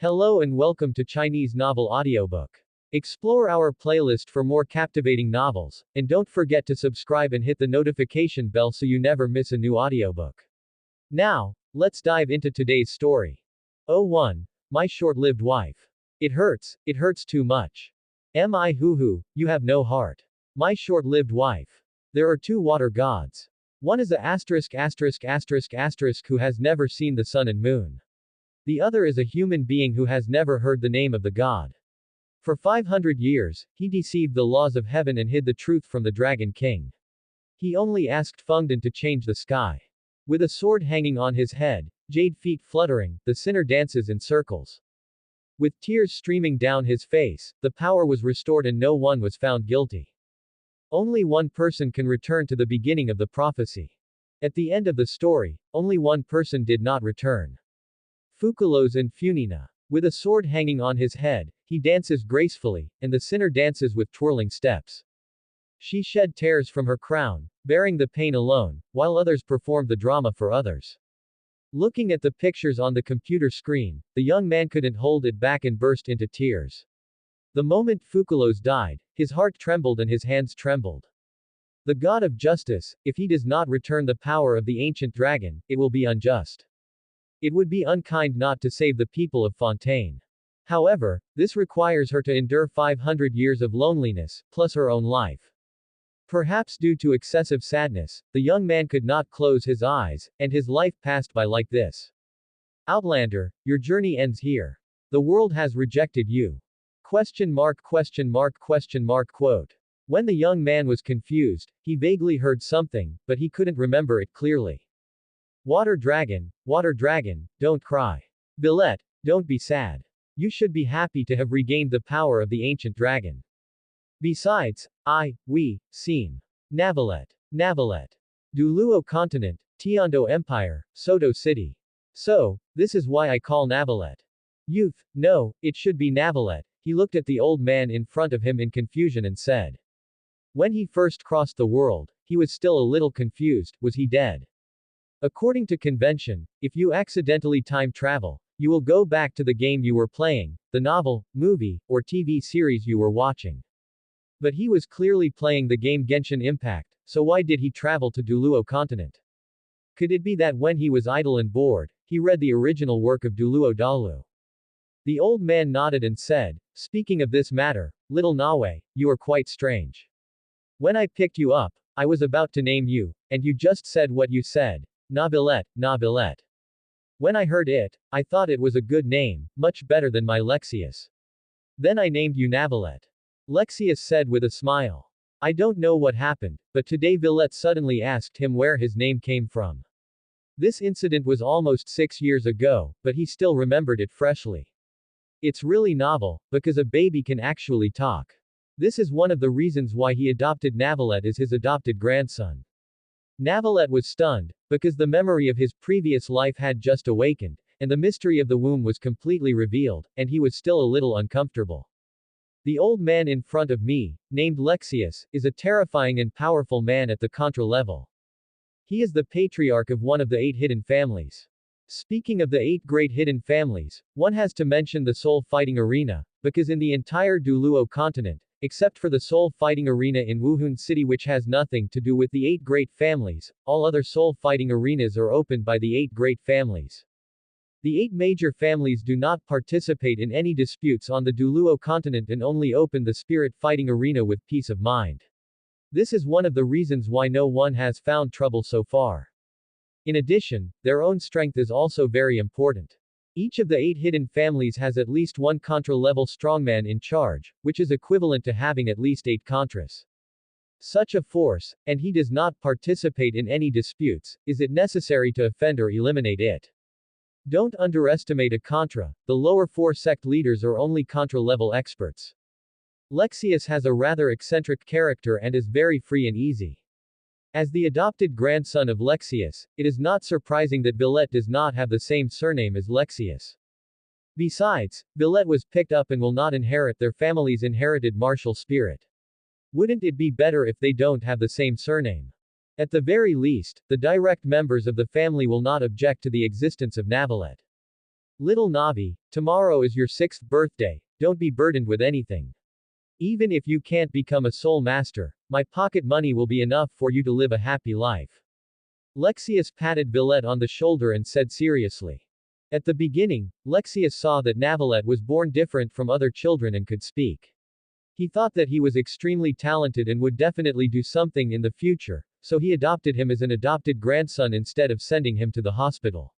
Hello and welcome to Chinese Novel Audiobook. Explore our playlist for more captivating novels, and don't forget to subscribe and hit the notification bell so you never miss a new audiobook. Now, let's dive into today's story. Oh 1. My Short-Lived Wife. It hurts too much. Mi hoo, you have no heart. My short-lived wife. There are two water gods. One is a ****** who has never seen the sun and moon. The other is a human being who has never heard the name of the god. For 500 years, he deceived the laws of heaven and hid the truth from the Dragon King. He only asked Fengdan to change the sky. With a sword hanging on his head, jade feet fluttering, the sinner dances in circles. With tears streaming down his face, the power was restored and no one was found guilty. Only one person can return to the beginning of the prophecy. At the end of the story, only one person did not return. Fukalos and Funina. With a sword hanging on his head, he dances gracefully, and the sinner dances with twirling steps. She shed tears from her crown, bearing the pain alone, while others performed the drama for others. Looking at the pictures on the computer screen, the young man couldn't hold it back and burst into tears. The moment Fukalos died, his heart trembled and his hands trembled. The god of justice, if he does not return the power of the ancient dragon, it will be unjust. It would be unkind not to save the people of Fontaine. However, this requires her to endure 500 years of loneliness, plus her own life. Perhaps due to excessive sadness, the young man could not close his eyes, and his life passed by like this. Outlander, your journey ends here. The world has rejected you. ? Quote. When the young man was confused, he vaguely heard something, but he couldn't remember it clearly. Water dragon, don't cry. Villette, don't be sad. You should be happy to have regained the power of the ancient dragon. Besides, we seem. Navalette. Douluo Continent, Tiando Empire, Soto City. So, this is why I call Navalette. Youth, no, it should be Navalette. He looked at the old man in front of him in confusion and said. When he first crossed the world, he was still a little confused. Was he dead? According to convention, if you accidentally time travel, you will go back to the game you were playing, the novel, movie, or TV series you were watching. But he was clearly playing the game Genshin Impact, so why did he travel to Douluo Continent? Could it be that when he was idle and bored, he read the original work of Dalu? The old man nodded and said, speaking of this matter, little Nawe, you are quite strange. When I picked you up, I was about to name you, and you just said what you said. Nabilette. When I heard it, I thought it was a good name, much better than my Lexius. Then I named you Nabilette. Lexius said with a smile. I don't know what happened, but today Villette suddenly asked him where his name came from. This incident was almost 6 years ago, but he still remembered it freshly. It's really novel, because a baby can actually talk. This is one of the reasons why he adopted Navalette as his adopted grandson. Navalette was stunned, because the memory of his previous life had just awakened, and the mystery of the womb was completely revealed, and he was still a little uncomfortable. The old man in front of me, named Lexius, is a terrifying and powerful man at the Contra level. He is the patriarch of one of the 8 hidden families. Speaking of the 8 great hidden families, one has to mention the Soul Fighting Arena, because in the entire Douluo Continent, except for the Soul Fighting Arena in Wuhan City which has nothing to do with the 8 great families, all other Soul Fighting Arenas are opened by the 8 great families. The 8 major families do not participate in any disputes on the Douluo Continent and only open the Spirit Fighting Arena with peace of mind. This is one of the reasons why no one has found trouble so far. In addition, their own strength is also very important. Each of the 8 hidden families has at least one Contra-level strongman in charge, which is equivalent to having at least 8 Contras. Such a force, and he does not participate in any disputes, is it necessary to offend or eliminate it. Don't underestimate a Contra, the lower 4 sect leaders are only Contra-level experts. Lexius has a rather eccentric character and is very free and easy. As the adopted grandson of Lexius, it is not surprising that Villette does not have the same surname as Lexius. Besides, Villette was picked up and will not inherit their family's inherited martial spirit. Wouldn't it be better if they don't have the same surname? At the very least, the direct members of the family will not object to the existence of Navalette. Little Navi, tomorrow is your 6th birthday, don't be burdened with anything. Even if you can't become a soul master, my pocket money will be enough for you to live a happy life. Lexius patted Villette on the shoulder and said seriously. At the beginning, Lexius saw that Navalette was born different from other children and could speak. He thought that he was extremely talented and would definitely do something in the future, so he adopted him as an adopted grandson instead of sending him to the hospital.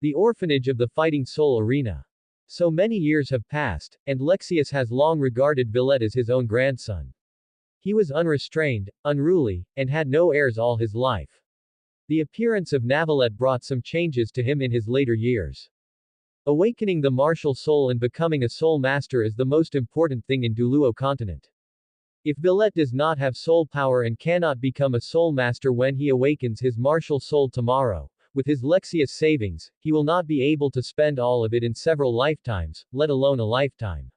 The orphanage of the Fighting Soul Arena. So many years have passed, and Lexius has long regarded Villette as his own grandson. He was unrestrained, unruly, and had no heirs all his life. The appearance of Navalette brought some changes to him in his later years. Awakening the martial soul and becoming a soul master is the most important thing in Douluo Continent. If Villette does not have soul power and cannot become a soul master when he awakens his martial soul tomorrow, with his Lexius savings, he will not be able to spend all of it in several lifetimes, let alone a lifetime.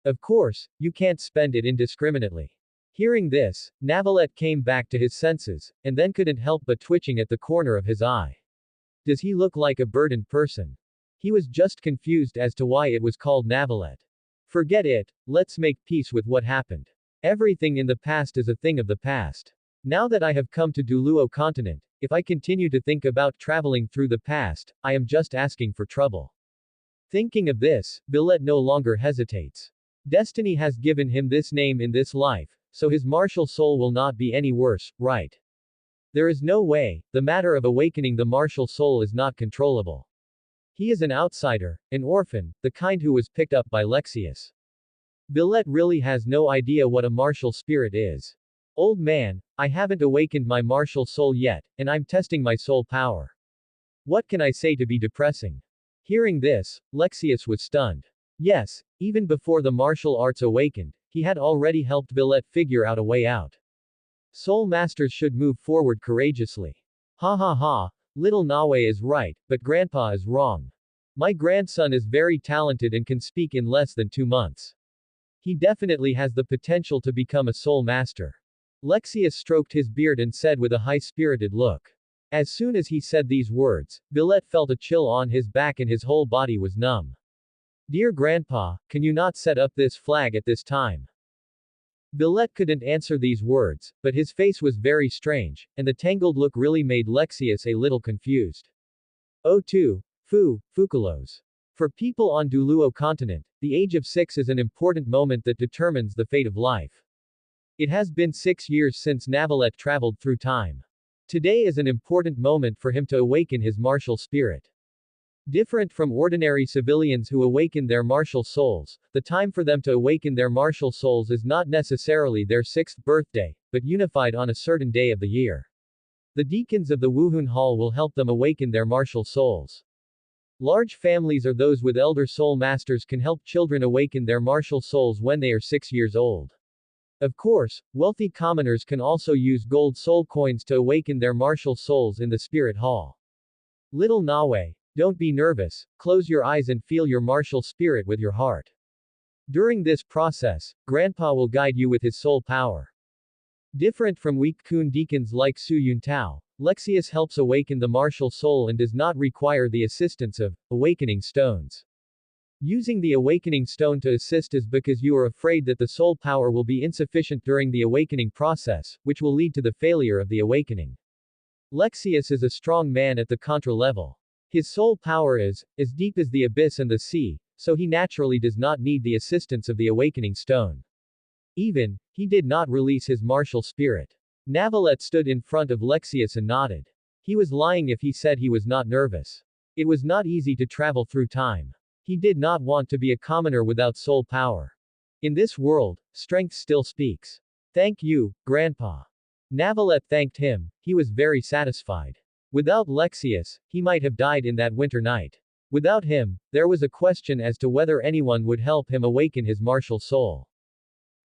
Of course, you can't spend it indiscriminately. Hearing this, Navalette came back to his senses, and then couldn't help but twitching at the corner of his eye. Does he look like a burdened person? He was just confused as to why it was called Navalette. Forget it, let's make peace with what happened. Everything in the past is a thing of the past. Now that I have come to Douluo Continent, if I continue to think about traveling through the past, I am just asking for trouble. Thinking of this, Villette no longer hesitates. Destiny has given him this name in this life, so his martial soul will not be any worse, right? There is no way, the matter of awakening the martial soul is not controllable. He is an outsider, an orphan, the kind who was picked up by Lexius. Villette really has no idea what a martial spirit is. Old man, I haven't awakened my martial soul yet, and I'm testing my soul power. What can I say to be depressing? Hearing this, Lexius was stunned. Yes, even before the martial arts awakened, he had already helped Villette figure out a way out. Soul masters should move forward courageously. Ha ha ha, little Nawe is right, but grandpa is wrong. My grandson is very talented and can speak in less than 2 months. He definitely has the potential to become a soul master. Lexius stroked his beard and said with a high-spirited look. As soon as he said these words, Villette felt a chill on his back and his whole body was numb. Dear Grandpa, can you not set up this flag at this time? Villette couldn't answer these words, but his face was very strange, and the tangled look really made Lexius a little confused. Oh 2. Fukalos. For people on Douluo Continent, the age of 6 is an important moment that determines the fate of life. It has been 6 years since Navalette traveled through time. Today is an important moment for him to awaken his martial spirit. Different from ordinary civilians who awaken their martial souls, the time for them to awaken their martial souls is not necessarily their 6th birthday, but unified on a certain day of the year. The deacons of the Wuhun Hall will help them awaken their martial souls. Large families or those with elder soul masters can help children awaken their martial souls when they are 6 years old. Of course, wealthy commoners can also use gold soul coins to awaken their martial souls in the spirit hall. Little Nawe, don't be nervous, close your eyes and feel your martial spirit with your heart. During this process, Grandpa will guide you with his soul power. Different from weak Kun deacons like Su Yuntao, Lexius helps awaken the martial soul and does not require the assistance of awakening stones. Using the awakening stone to assist is because you are afraid that the soul power will be insufficient during the awakening process, which will lead to the failure of the awakening. Lexius is a strong man at the Contra level. His soul power is as deep as the abyss and the sea, so he naturally does not need the assistance of the awakening stone. Even, he did not release his martial spirit. Navalette stood in front of Lexius and nodded. He was lying if he said he was not nervous. It was not easy to travel through time. He did not want to be a commoner without soul power. In this world, strength still speaks. Thank you, Grandpa. Navalette thanked him, he was very satisfied. Without Lexius, he might have died in that winter night. Without him, there was a question as to whether anyone would help him awaken his martial soul.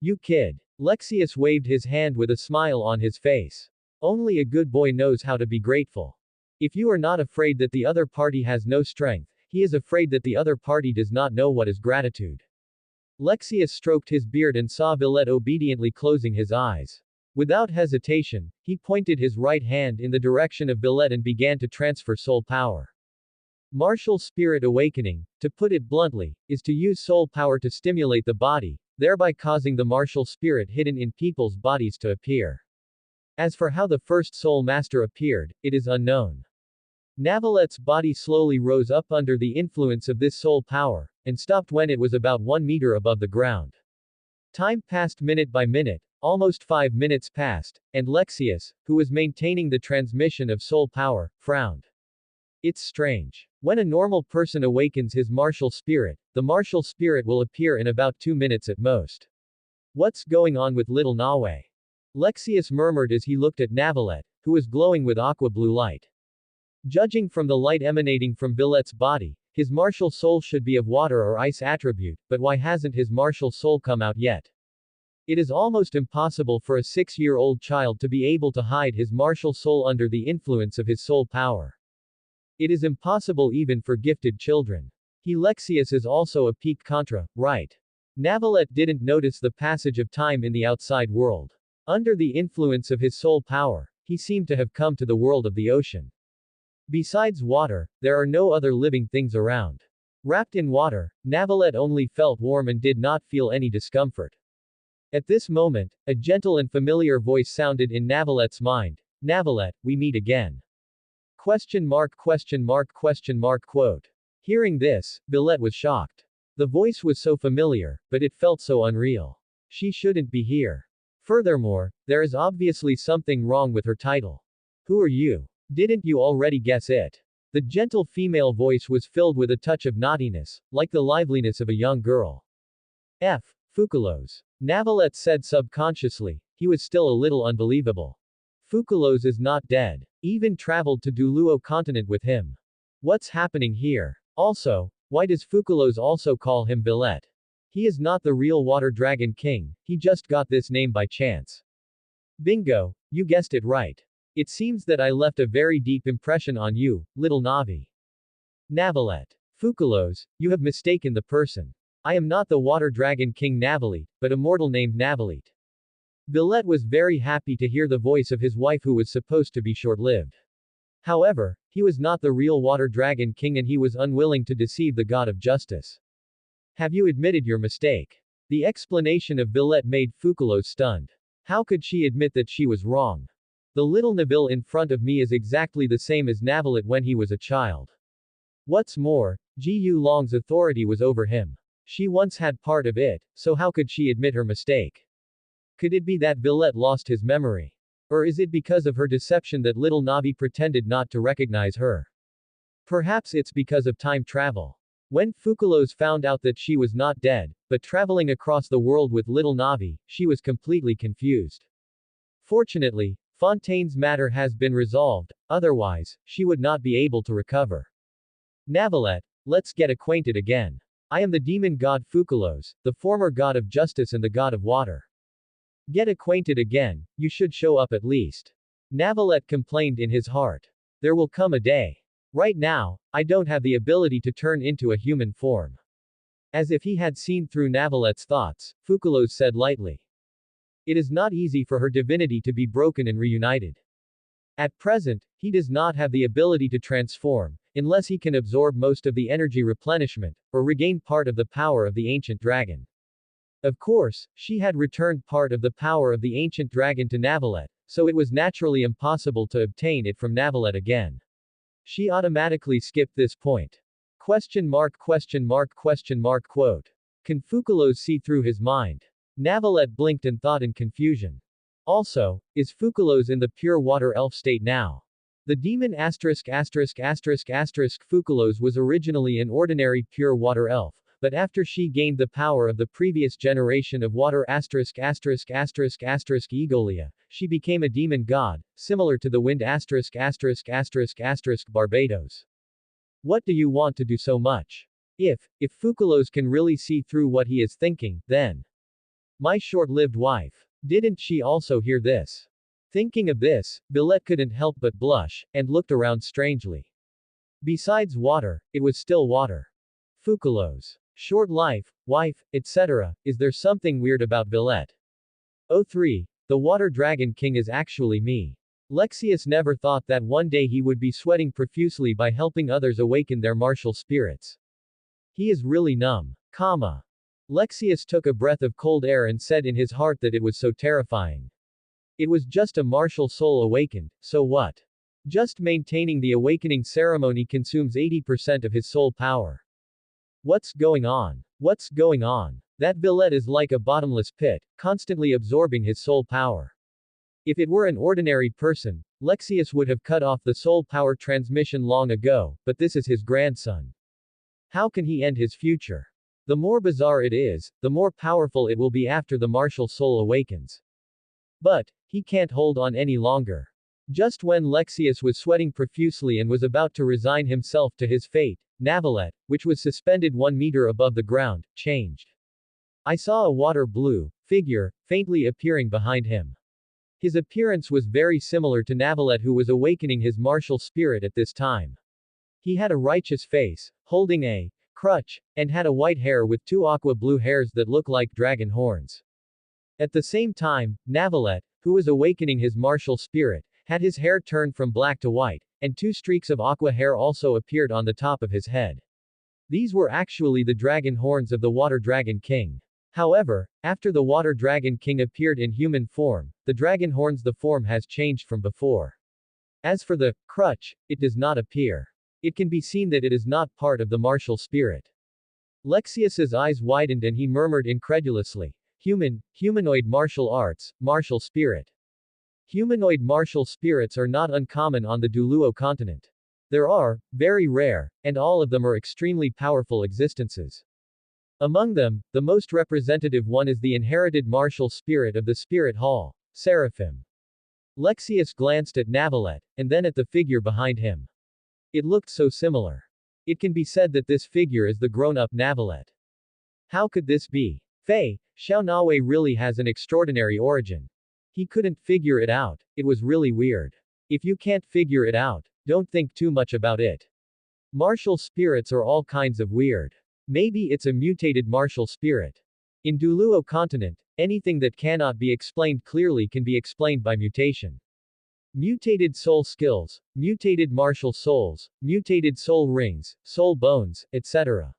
You kid. Lexius waved his hand with a smile on his face. Only a good boy knows how to be grateful. If you are not afraid that the other party has no strength, he is afraid that the other party does not know what is gratitude. Lexius stroked his beard and saw Villette obediently closing his eyes. Without hesitation, he pointed his right hand in the direction of Villette and began to transfer soul power. Martial spirit awakening, to put it bluntly, is to use soul power to stimulate the body, thereby causing the martial spirit hidden in people's bodies to appear. As for how the first soul master appeared, it is unknown. Navalet's body slowly rose up under the influence of this soul power, and stopped when it was about 1 meter above the ground. Time passed minute by minute, almost 5 minutes passed, and Lexius, who was maintaining the transmission of soul power, frowned. It's strange. When a normal person awakens his martial spirit, the martial spirit will appear in about 2 minutes at most. What's going on with little Nawe? Lexius murmured as he looked at Navalet, who was glowing with aqua blue light. Judging from the light emanating from Vilet's body, his martial soul should be of water or ice attribute, but why hasn't his martial soul come out yet? It is almost impossible for a 6-year-old child to be able to hide his martial soul under the influence of his soul power. It is impossible even for gifted children. Lexius is also a peak contra, right? Navalet didn't notice the passage of time in the outside world. Under the influence of his soul power, he seemed to have come to the world of the ocean. Besides water, there are no other living things around. Wrapped in water, Navalet only felt warm and did not feel any discomfort. At this moment, a gentle and familiar voice sounded in Navalet's mind. Navalet, we meet again. Quote. Hearing this, Vilet was shocked. The voice was so familiar, but it felt so unreal. She shouldn't be here. Furthermore, there is obviously something wrong with her title. Who are you? Didn't you already guess it? The gentle female voice was filled with a touch of naughtiness, like the liveliness of a young girl. Fukalos. Navalet said subconsciously. He was still a little unbelievable. Fukalos is not dead. Even traveled to Douluo Continent with him. What's happening here? Also, why does Fukalos also call him Vilet? He is not the real Water Dragon King, he just got this name by chance. Bingo, you guessed it right. It seems that I left a very deep impression on you, little Navi. Navalet. Fukalos, you have mistaken the person. I am not the Water Dragon King Navalit, but a mortal named Navalit. Vilet was very happy to hear the voice of his wife who was supposed to be short-lived. However, he was not the real Water Dragon King and he was unwilling to deceive the god of justice. Have you admitted your mistake? The explanation of Vilet made Fukalos stunned. How could she admit that she was wrong? The little Nabil in front of me is exactly the same as Navalit when he was a child. What's more, Gu Long's authority was over him. She once had part of it, so how could she admit her mistake? Could it be that Vilet lost his memory? Or is it because of her deception that little Navi pretended not to recognize her? Perhaps it's because of time travel. When Fukalos found out that she was not dead, but traveling across the world with little Navi, she was completely confused. Fortunately, Fontaine's matter has been resolved, otherwise, she would not be able to recover. Navalet, let's get acquainted again. I am the demon god Fukalos, the former god of justice and the god of water. Get acquainted again, you should show up at least. Navalet complained in his heart. There will come a day. Right now, I don't have the ability to turn into a human form. As if he had seen through Navalet's thoughts, Fukalos said lightly. It is not easy for her divinity to be broken and reunited. At present, he does not have the ability to transform, unless he can absorb most of the energy replenishment, or regain part of the power of the ancient dragon. Of course, she had returned part of the power of the ancient dragon to Navalet, so it was naturally impossible to obtain it from Navalet again. She automatically skipped this point. Quote. Can Fukalos see through his mind? Navalet blinked and thought in confusion. Also, is Fukalos in the pure water elf state now? The demon Fukalos was originally an ordinary pure water elf, but after she gained the power of the previous generation of water Egolia, she became a demon god, similar to the wind Barbados. What do you want to do so much? If Fukalos can really see through what he is thinking, then. My short-lived wife. Didn't she also hear this? Thinking of this, Vilet couldn't help but blush, and looked around strangely. Besides water, it was still water. Fukalos. Short life, wife, etc. Is there something weird about Vilet? 03. The Water Dragon King is actually me. Lexius never thought that one day he would be sweating profusely by helping others awaken their martial spirits. He is really numb. Comma. Lexius took a breath of cold air and said in his heart that it was so terrifying. It was just a martial soul awakened, so what? Just maintaining the awakening ceremony consumes 80% of his soul power. What's going on? What's going on? That billet is like a bottomless pit, constantly absorbing his soul power. If it were an ordinary person, Lexius would have cut off the soul power transmission long ago, but this is his grandson. How can he end his future? The more bizarre it is, the more powerful it will be after the martial soul awakens. But, he can't hold on any longer. Just when Lexius was sweating profusely and was about to resign himself to his fate, Navalette, which was suspended 1 meter above the ground, changed. I saw a water blue figure, faintly appearing behind him. His appearance was very similar to Navalette, who was awakening his martial spirit at this time. He had a righteous face, holding a crutch, and had a white hair with 2 aqua blue hairs that look like dragon horns. At the same time, Navalette, who was awakening his martial spirit, had his hair turned from black to white, and 2 streaks of aqua hair also appeared on the top of his head. These were actually the dragon horns of the Water Dragon King. However, after the Water Dragon King appeared in human form, the dragon horns the form has changed from before. As for the crutch, it does not appear. It can be seen that it is not part of the martial spirit. Lexius's eyes widened and he murmured incredulously, humanoid martial arts, martial spirit. Humanoid martial spirits are not uncommon on the Douluo Continent. There are, very rare, and all of them are extremely powerful existences. Among them, the most representative one is the inherited martial spirit of the Spirit Hall, Seraphim. Lexius glanced at Navalette, and then at the figure behind him. It looked so similar. It can be said that this figure is the grown-up Navalette. How could this be? Fei, Xiaonaowei really has an extraordinary origin. He couldn't figure it out. It was really weird. If you can't figure it out, don't think too much about it. Martial spirits are all kinds of weird. Maybe it's a mutated martial spirit. In Douluo Continent, anything that cannot be explained clearly can be explained by mutation. Mutated soul skills, mutated martial souls, mutated soul rings, soul bones, etc.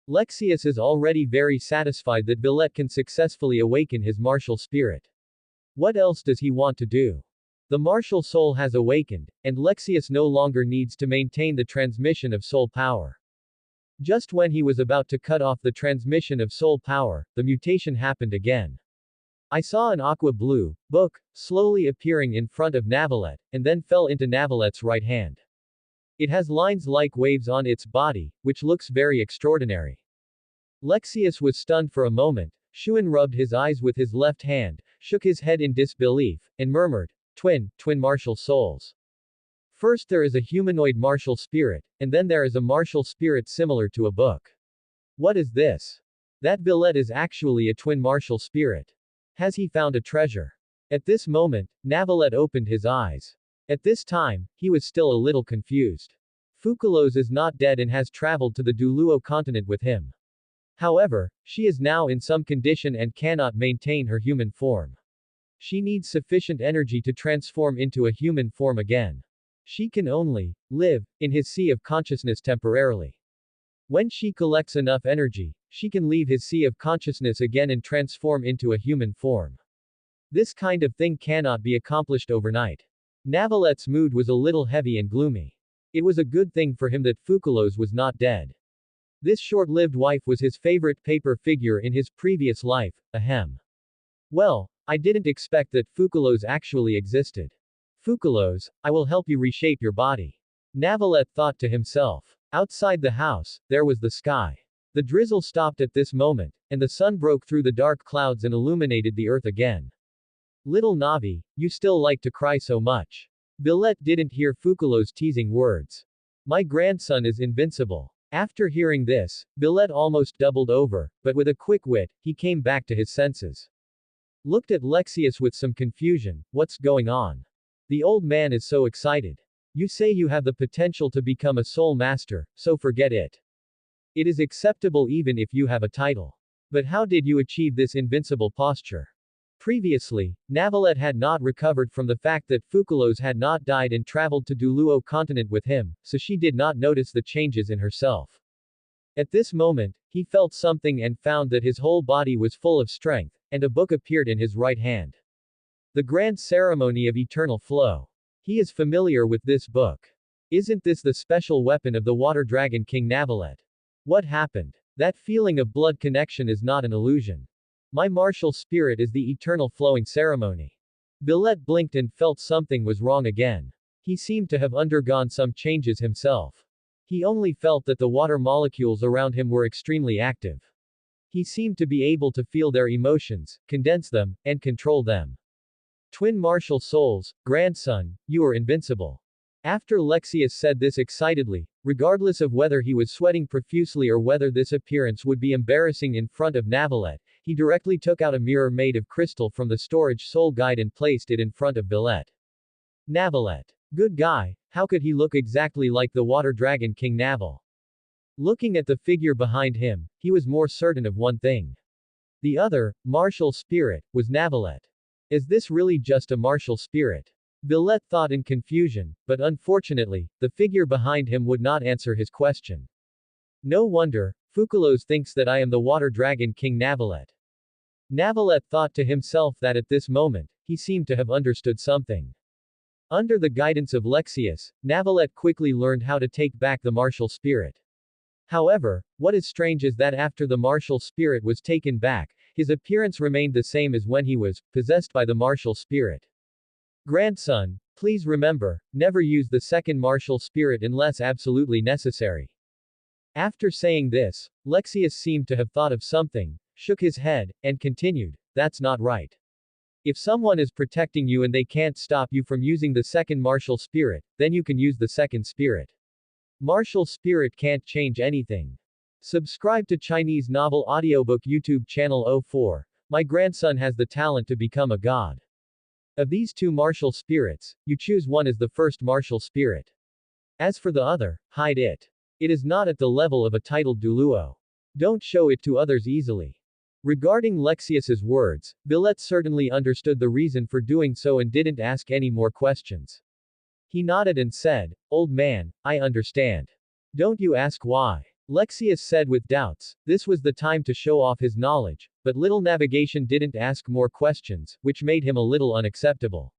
Lexius is already very satisfied that Billet can successfully awaken his martial spirit. What else does he want to do? The martial soul has awakened, and Lexius no longer needs to maintain the transmission of soul power. Just when he was about to cut off the transmission of soul power, the mutation happened again. I saw an aqua blue book slowly appearing in front of Navalette, and then fell into Navalette's right hand. It has lines like waves on its body, which looks very extraordinary. Lexius was stunned for a moment. Xuan rubbed his eyes with his left hand, shook his head in disbelief, and murmured, twin martial souls. First there is a humanoid martial spirit, and then there is a martial spirit similar to a book. What is this? That Billet is actually a twin martial spirit. Has he found a treasure? At this moment, Navalette opened his eyes. At this time, he was still a little confused. Fukalos is not dead and has traveled to the Douluo Continent with him. However, she is now in some condition and cannot maintain her human form. She needs sufficient energy to transform into a human form again. She can only live in his sea of consciousness temporarily. When she collects enough energy, she can leave his sea of consciousness again and transform into a human form. This kind of thing cannot be accomplished overnight. Navalette's mood was a little heavy and gloomy. It was a good thing for him that Fukalos was not dead. This short-lived wife was his favorite paper figure in his previous life, ahem. Well, I didn't expect that Fukalos actually existed. Fukalos, I will help you reshape your body. Navalette thought to himself. Outside the house, there was the sky. The drizzle stopped at this moment, and the sun broke through the dark clouds and illuminated the earth again. Little Navi, you still like to cry so much. Billet didn't hear Fukalos' teasing words. My grandson is invincible. After hearing this, Billet almost doubled over, but with a quick wit, he came back to his senses. Looked at Lexius with some confusion. What's going on? The old man is so excited. You say you have the potential to become a soul master, so forget it. It is acceptable even if you have a title. But how did you achieve this invincible posture? Previously, Navalette had not recovered from the fact that Fukalos had not died and traveled to Douluo Continent with him, so she did not notice the changes in herself. At this moment, he felt something and found that his whole body was full of strength, and a book appeared in his right hand. The Grand Ceremony of Eternal Flow. He is familiar with this book. Isn't this the special weapon of the Water Dragon King Navalette? What happened? That feeling of blood connection is not an illusion. My martial spirit is the eternal flowing ceremony. Billet blinked and felt something was wrong again. He seemed to have undergone some changes himself. He only felt that the water molecules around him were extremely active. He seemed to be able to feel their emotions, condense them, and control them. Twin martial souls, grandson, you are invincible. After Lexius said this excitedly, regardless of whether he was sweating profusely or whether this appearance would be embarrassing in front of Navalette, he directly took out a mirror made of crystal from the storage soul guide and placed it in front of Billet. Navalette. Good guy, how could he look exactly like the Water Dragon King Naval? Looking at the figure behind him, he was more certain of one thing. The other, martial spirit, was Navalette. Is this really just a martial spirit? Billet thought in confusion, but unfortunately, the figure behind him would not answer his question. No wonder, Fukalos thinks that I am the Water Dragon King Navalette. Navalette thought to himself that at this moment, he seemed to have understood something. Under the guidance of Lexius, Navalette quickly learned how to take back the martial spirit. However, what is strange is that after the martial spirit was taken back, his appearance remained the same as when he was possessed by the martial spirit. Grandson, please remember, never use the second martial spirit unless absolutely necessary. After saying this, Lexius seemed to have thought of something, shook his head, and continued, that's not right. If someone is protecting you and they can't stop you from using the second martial spirit, then you can use the second spirit. Martial spirit can't change anything. Subscribe to Chinese Novel Audiobook YouTube channel 04. My grandson has the talent to become a god. Of these two martial spirits, you choose one as the first martial spirit. As for the other, hide it. It is not at the level of a titled Douluo. Don't show it to others easily. Regarding Lexius's words, Billet certainly understood the reason for doing so and didn't ask any more questions. He nodded and said, old man, I understand. Don't you ask why. Lexius said with doubts, this was the time to show off his knowledge, but little navigation didn't ask more questions, which made him a little unacceptable.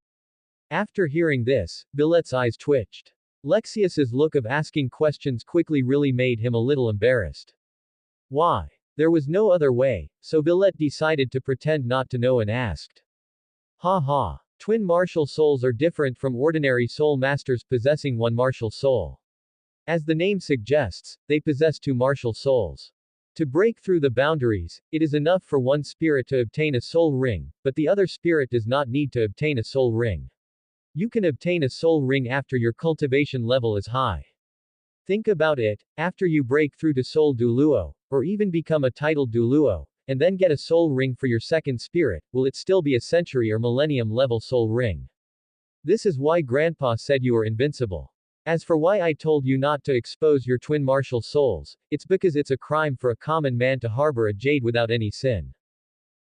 After hearing this, Billet's eyes twitched. Lexius's look of asking questions quickly really made him a little embarrassed. Why? There was no other way, so Billet decided to pretend not to know and asked. Ha ha. Twin martial souls are different from ordinary soul masters possessing one martial soul. As the name suggests, they possess two martial souls. To break through the boundaries, it is enough for one spirit to obtain a soul ring, but the other spirit does not need to obtain a soul ring. You can obtain a soul ring after your cultivation level is high. Think about it, after you break through to Soul Douluo, or even become a titled Douluo, and then get a soul ring for your second spirit, will it still be a century or millennium level soul ring? This is why Grandpa said you are invincible. As for why I told you not to expose your twin martial souls, it's because it's a crime for a common man to harbor a jade without any sin.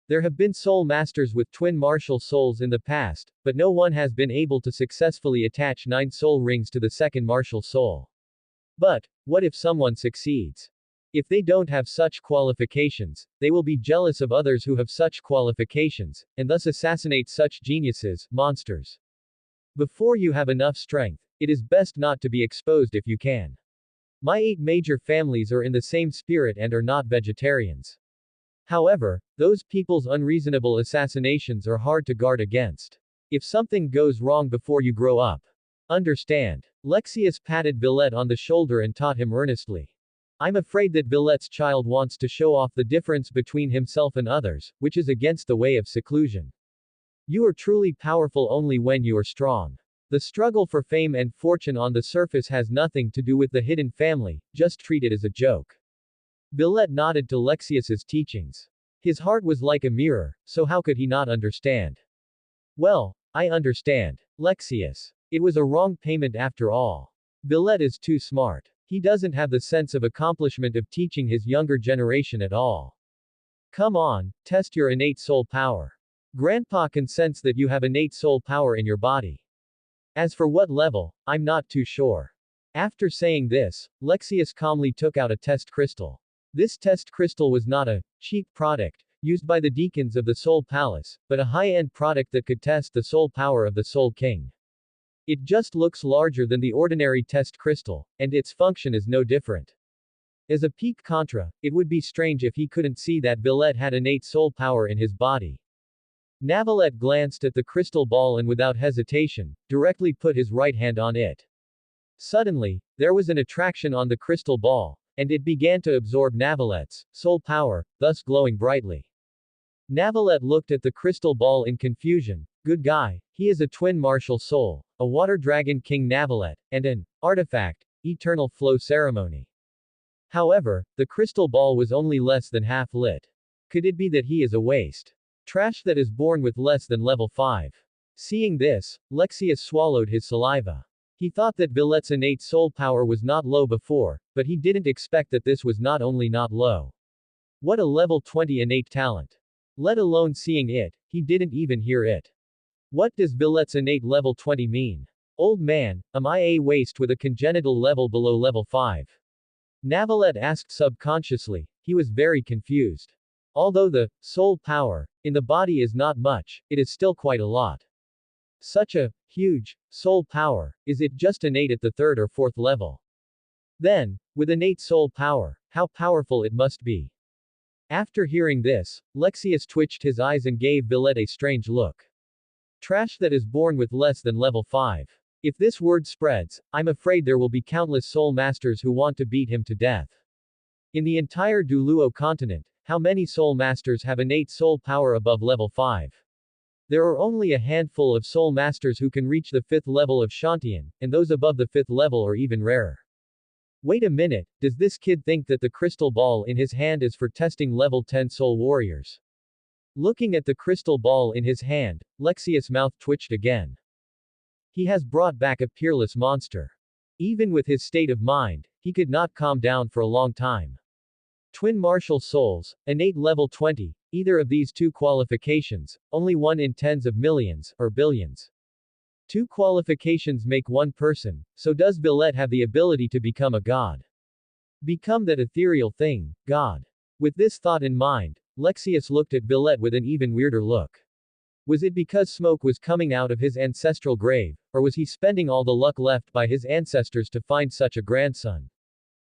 There have been soul masters with twin martial souls in the past, but no one has been able to successfully attach 9 soul rings to the second martial soul. But, what if someone succeeds? If they don't have such qualifications, they will be jealous of others who have such qualifications, and thus assassinate such geniuses, monsters. Before you have enough strength, it is best not to be exposed if you can. My 8 major families are in the same spirit and are not vegetarians. However, those people's unreasonable assassinations are hard to guard against. If something goes wrong before you grow up. Understand. Lexius patted Billet on the shoulder and taught him earnestly. I'm afraid that Billet's child wants to show off the difference between himself and others, which is against the way of seclusion. You are truly powerful only when you are strong. The struggle for fame and fortune on the surface has nothing to do with the hidden family, just treat it as a joke. Billet nodded to Lexius's teachings. His heart was like a mirror, so how could he not understand? Well, I understand. Lexius. It was a wrong payment after all. Billet is too smart. He doesn't have the sense of accomplishment of teaching his younger generation at all. Come on, test your innate soul power. Grandpa can sense that you have innate soul power in your body. As for what level, I'm not too sure. After saying this, Lexius calmly took out a test crystal. This test crystal was not a cheap product used by the deacons of the Soul Palace, but a high-end product that could test the soul power of the Soul King. It just looks larger than the ordinary test crystal, and its function is no different. As a peak contra, it would be strange if he couldn't see that Villette had innate soul power in his body. Navalette glanced at the crystal ball and without hesitation, directly put his right hand on it. Suddenly, there was an attraction on the crystal ball, and it began to absorb Navalette's soul power, thus glowing brightly. Navalette looked at the crystal ball in confusion. Good guy, he is a twin martial soul, a water dragon king Navalette, and an artifact, eternal flow ceremony. However, the crystal ball was only less than half lit. Could it be that he is a waste trash that is born with less than level 5? Seeing this, Lexius swallowed his saliva. He thought that Villette's innate soul power was not low before, but he didn't expect that this was not only not low. What a level 20 innate talent. Let alone seeing it, he didn't even hear it. What does Villette's innate level 20 mean? Old man, am I a waste with a congenital level below level 5? Navalette asked subconsciously. He was very confused. Although the soul power in the body is not much, it is still quite a lot. Such a huge soul power, is it just innate at the 3rd or 4th level? Then, with innate soul power, how powerful it must be. After hearing this, Lexius twitched his eyes and gave Villette a strange look. Trash that is born with less than level 5. If this word spreads, I'm afraid there will be countless soul masters who want to beat him to death. In the entire Douluo Continent, how many soul masters have innate soul power above level 5? There are only a handful of soul masters who can reach the 5th level of Shantian, and those above the 5th level are even rarer. Wait a minute, does this kid think that the crystal ball in his hand is for testing level 10 soul warriors? Looking at the crystal ball in his hand, Lexius' mouth twitched again. He has brought back a peerless monster. Even with his state of mind, he could not calm down for a long time. Twin martial souls, innate level 20, either of these two qualifications, only one in tens of millions, or billions. Two qualifications make one person, so does Villette have the ability to become a god? Become that ethereal thing, God. With this thought in mind, Lexius looked at Villette with an even weirder look. Was it because smoke was coming out of his ancestral grave, or was he spending all the luck left by his ancestors to find such a grandson?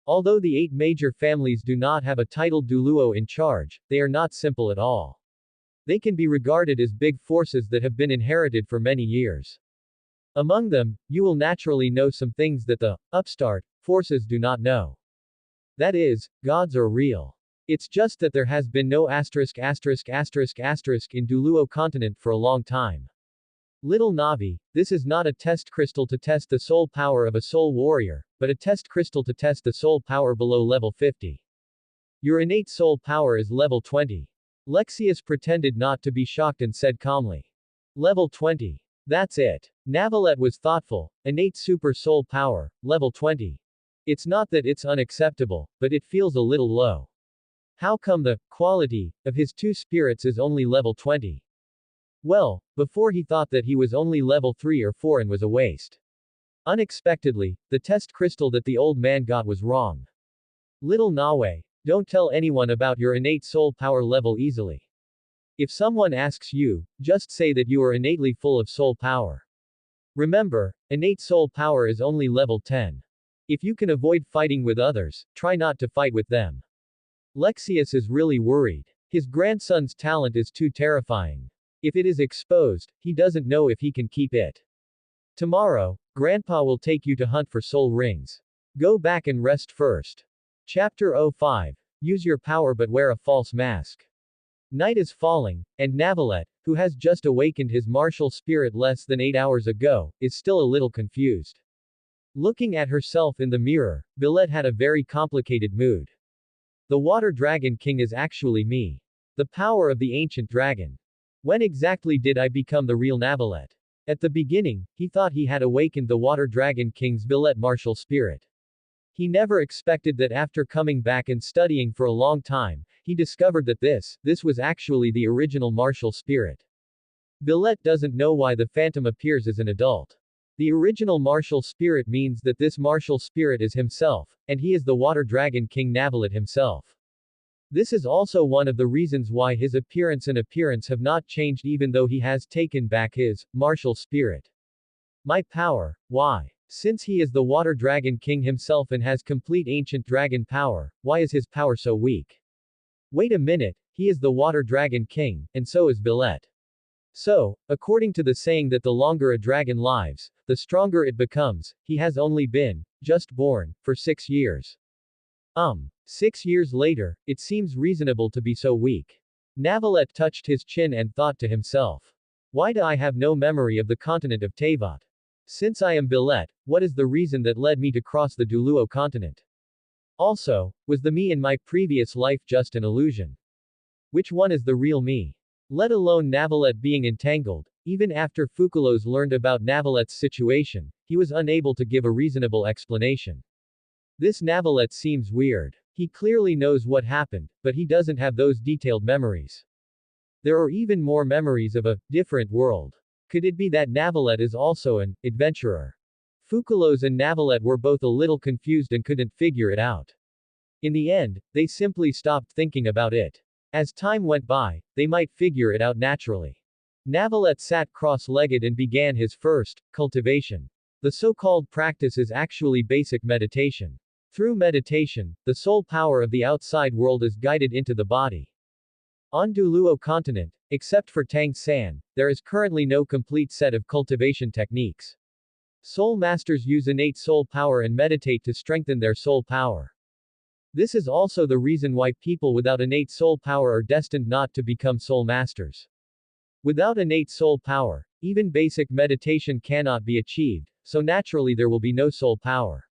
Although the 8 major families do not have a titled Douluo in charge, they are not simple at all. They can be regarded as big forces that have been inherited for many years. Among them, you will naturally know some things that the upstart forces do not know. That is, gods are real. It's just that there has been no in Douluo Continent for a long time. Little Navi, this is not a test crystal to test the soul power of a soul warrior, but a test crystal to test the soul power below level 50. Your innate soul power is level 20. Lexius pretended not to be shocked and said calmly. Level 20. That's it. Navalette was thoughtful. Innate super soul power, level 20. It's not that it's unacceptable, but it feels a little low. How come the quality of his 2 spirits is only level 20? Well, before he thought that he was only level 3 or 4 and was a waste. Unexpectedly, the test crystal that the old man got was wrong. Little Nawe, don't tell anyone about your innate soul power level easily. If someone asks you, just say that you are innately full of soul power. Remember, innate soul power is only level 10. If you can avoid fighting with others, try not to fight with them. Lexius is really worried. His grandson's talent is too terrifying. If it is exposed, he doesn't know if he can keep it. Tomorrow, Grandpa will take you to hunt for soul rings. Go back and rest first. Chapter 05. Use your power but wear a false mask. Night is falling, and Navalette, who has just awakened his martial spirit less than 8 hours ago, is still a little confused. Looking at herself in the mirror, Villette had a very complicated mood. The Water Dragon King is actually me. The power of the ancient dragon. When exactly did I become the real Navalette? At the beginning, he thought he had awakened the Water Dragon King's Villette martial spirit. He never expected that after coming back and studying for a long time, he discovered that this was actually the original martial spirit. Billet doesn't know why the phantom appears as an adult. The original martial spirit means that this martial spirit is himself, and he is the water dragon king Navilet himself. This is also one of the reasons why his appearance and appearance have not changed even though he has taken back his martial spirit. My power, why? Since he is the water dragon king himself and has complete ancient dragon power, why is his power so weak? Wait a minute, he is the water dragon king, and so is Billet. So, according to the saying that the longer a dragon lives, the stronger it becomes, he has only been, just born, for 6 years. 6 years later, it seems reasonable to be so weak. Navilet touched his chin and thought to himself. Why do I have no memory of the continent of Teyvat? Since I am Billet, what is the reason that led me to cross the Douluo Continent? Also, was the me in my previous life just an illusion? Which one is the real me? Let alone Navilet being entangled, even after Fukalos learned about Navilet's situation, he was unable to give a reasonable explanation. This Navilet seems weird. He clearly knows what happened, but he doesn't have those detailed memories. There are even more memories of a different world. Could it be that Navilet is also an adventurer? Fukalos and Navilet were both a little confused and couldn't figure it out. In the end, they simply stopped thinking about it. As time went by, they might figure it out naturally. Navilet sat cross-legged and began his first cultivation. The so-called practice is actually basic meditation. Through meditation, the soul power of the outside world is guided into the body. On Douluo Continent, except for Tang San, there is currently no complete set of cultivation techniques. Soul masters use innate soul power and meditate to strengthen their soul power. This is also the reason why people without innate soul power are destined not to become soul masters. Without innate soul power, even basic meditation cannot be achieved, so naturally there will be no soul power.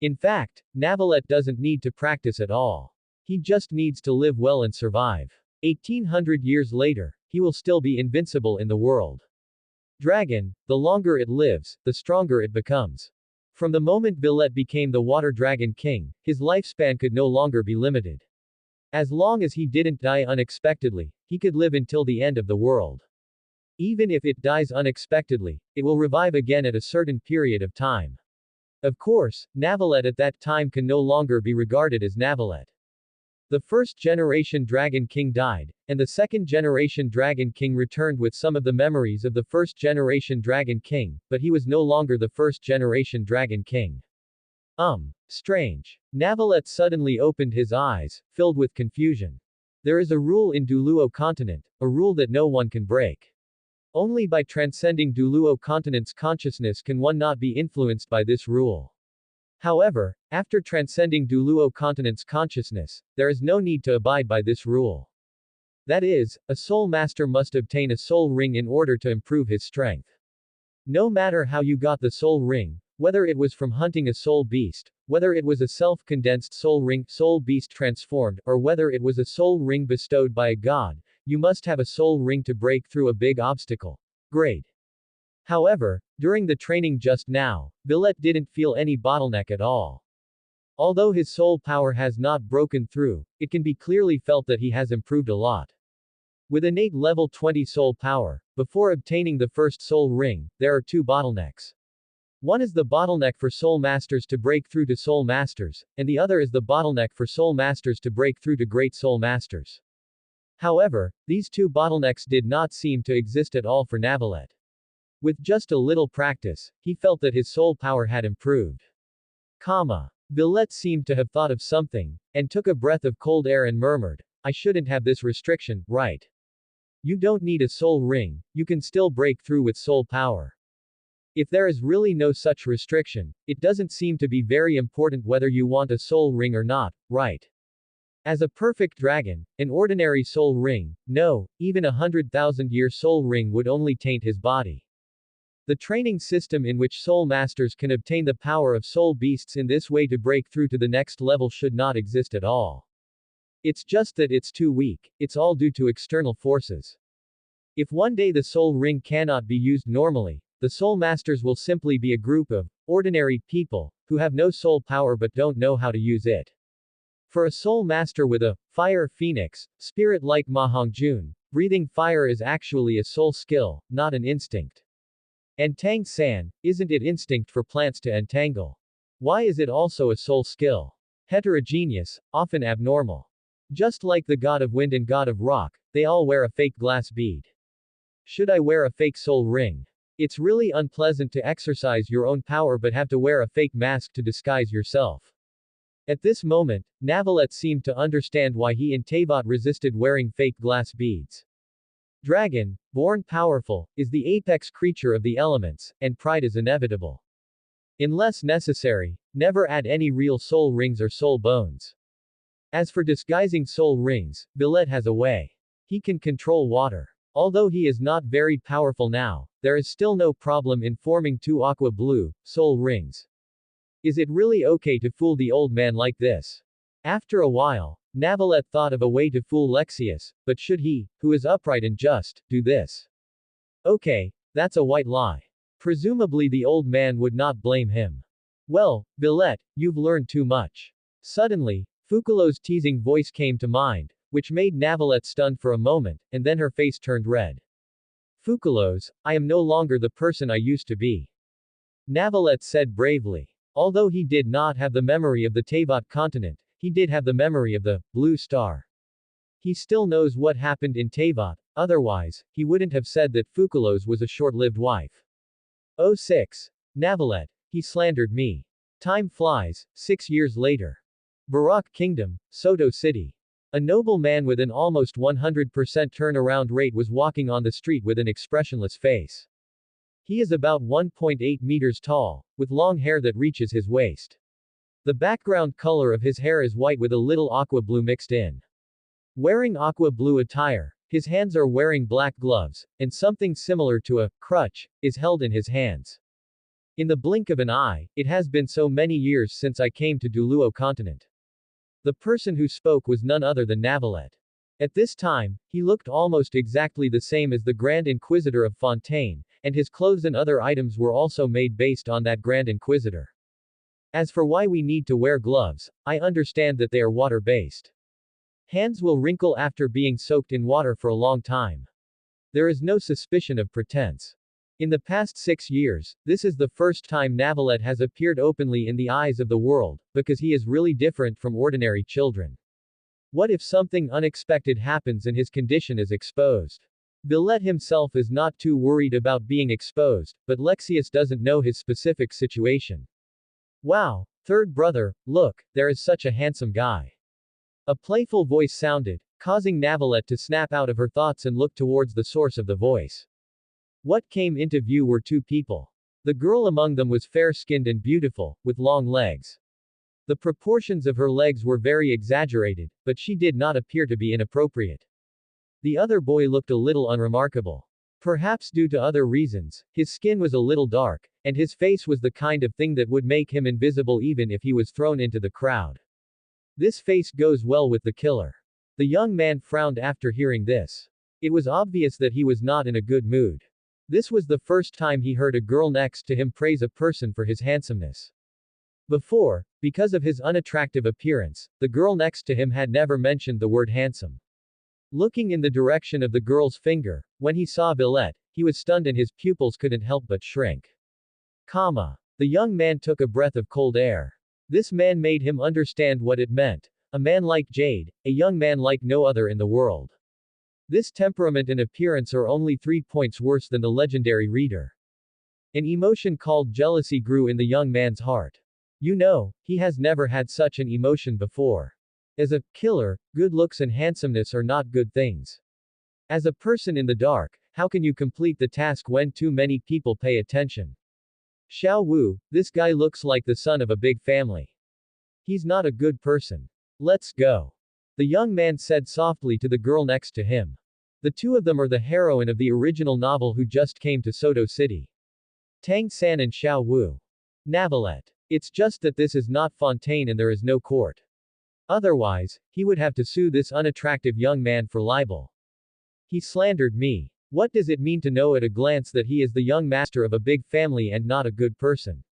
In fact, Navilet doesn't need to practice at all. He just needs to live well and survive. 1800 years later, he will still be invincible in the world. Dragon, the longer it lives, the stronger it becomes. From the moment Billet became the Water Dragon King, his lifespan could no longer be limited. As long as he didn't die unexpectedly, he could live until the end of the world. Even if it dies unexpectedly, it will revive again at a certain period of time. Of course, Navilet at that time can no longer be regarded as Navilet. The first generation Dragon King died, and the second generation Dragon King returned with some of the memories of the first generation Dragon King, but he was no longer the first generation Dragon King. Strange. Navilet suddenly opened his eyes, filled with confusion. There is a rule in Douluo Continent, a rule that no one can break. Only by transcending Douluo Continent's consciousness can one not be influenced by this rule. However, after transcending Douluo Continent's consciousness, there is no need to abide by this rule. That is, a soul master must obtain a soul ring in order to improve his strength. No matter how you got the soul ring, whether it was from hunting a soul beast, whether it was a self-condensed soul ring, soul beast transformed, or whether it was a soul ring bestowed by a god, you must have a soul ring to break through a big obstacle. Grade. However, during the training just now, Billet didn't feel any bottleneck at all. Although his soul power has not broken through, it can be clearly felt that he has improved a lot. With innate level 20 soul power, before obtaining the first soul ring, there are two bottlenecks. One is the bottleneck for soul masters to break through to soul masters, and the other is the bottleneck for soul masters to break through to great soul masters. However, these two bottlenecks did not seem to exist at all for Navilet. With just a little practice, he felt that his soul power had improved. Billet seemed to have thought of something, and took a breath of cold air and murmured, I shouldn't have this restriction, right? You don't need a soul ring, you can still break through with soul power. If there is really no such restriction, it doesn't seem to be very important whether you want a soul ring or not, right? As a perfect dragon, an ordinary soul ring, no, even 100,000-year soul ring would only taint his body. The training system in which soul masters can obtain the power of soul beasts in this way to break through to the next level should not exist at all. It's just that it's too weak, it's all due to external forces. If one day the soul ring cannot be used normally, the soul masters will simply be a group of ordinary people who have no soul power but don't know how to use it. For a soul master with a fire phoenix spirit like Ma Hongjun, breathing fire is actually a soul skill, not an instinct. And Tang San, isn't it instinct for plants to entangle? Why is it also a soul skill? Heterogeneous, often abnormal. Just like the god of wind and god of rock, they all wear a fake glass bead. Should I wear a fake soul ring? It's really unpleasant to exercise your own power but have to wear a fake mask to disguise yourself. At this moment, Navalette seemed to understand why he and Teyvat resisted wearing fake glass beads. Dragon, born powerful, is the apex creature of the elements, and pride is inevitable. Unless necessary, never add any real soul rings or soul bones. As for disguising soul rings, Billet has a way. He can control water. Although he is not very powerful now, there is still no problem in forming 2 aqua blue soul rings. Is it really okay to fool the old man like this? After a while, Navalette thought of a way to fool Lexius, but should he, who is upright and just, do this? Okay, that's a white lie. Presumably the old man would not blame him. Well, Billet, you've learned too much. Suddenly, Fukalos' teasing voice came to mind, which made Navalette stunned for a moment, and then her face turned red. Fukalos, I am no longer the person I used to be. Navalette said bravely. Although he did not have the memory of the Douluo Continent, he did have the memory of the Blue Star. He still knows what happened in Teyvat, otherwise, he wouldn't have said that Fukalos was a short-lived wife. Oh 6. Navalette, he slandered me. Time flies, 6 years later. Barak Kingdom, Soto City. A noble man with an almost 100% turnaround rate was walking on the street with an expressionless face. He is about 1.8 meters tall, with long hair that reaches his waist. The background color of his hair is white with a little aqua blue mixed in. Wearing aqua blue attire, his hands are wearing black gloves, and something similar to a crutch is held in his hands. In the blink of an eye, it has been so many years since I came to Douluo Continent. The person who spoke was none other than Navalette. At this time, he looked almost exactly the same as the Grand Inquisitor of Fontaine, and his clothes and other items were also made based on that Grand Inquisitor. As for why we need to wear gloves, I understand that they are water-based. Hands will wrinkle after being soaked in water for a long time. There is no suspicion of pretense. In the past 6 years, this is the first time Navalette has appeared openly in the eyes of the world, because he is really different from ordinary children. What if something unexpected happens and his condition is exposed? Billet himself is not too worried about being exposed, but Lexius doesn't know his specific situation. Wow, third brother, look, there is such a handsome guy. A playful voice sounded, causing Navalette to snap out of her thoughts and look towards the source of the voice. What came into view were 2 people. The girl among them was fair-skinned and beautiful, with long legs. The proportions of her legs were very exaggerated, but she did not appear to be inappropriate. The other boy looked a little unremarkable. Perhaps due to other reasons, his skin was a little dark, and his face was the kind of thing that would make him invisible even if he was thrown into the crowd. This face goes well with the killer. The young man frowned after hearing this. It was obvious that he was not in a good mood. This was the first time he heard a girl next to him praise a person for his handsomeness. Before, because of his unattractive appearance, the girl next to him had never mentioned the word handsome. Looking in the direction of the girl's finger, when he saw Billet, he was stunned and his pupils couldn't help but shrink. The young man took a breath of cold air. This man made him understand what it meant. A man like Jade, a young man like no other in the world. This temperament and appearance are only 3 points worse than the legendary reader. An emotion called jealousy grew in the young man's heart. You know, he has never had such an emotion before. As a killer, good looks and handsomeness are not good things. As a person in the dark, how can you complete the task when too many people pay attention? Xiao Wu, this guy looks like the son of a big family. He's not a good person. Let's go. The young man said softly to the girl next to him. The 2 of them are the heroine of the original novel who just came to Soto City. Tang San and Xiao Wu. Navalette. It's just that this is not Fontaine and there is no court. Otherwise, he would have to sue this unattractive young man for libel. He slandered me. What does it mean to know at a glance that he is the young master of a big family and not a good person?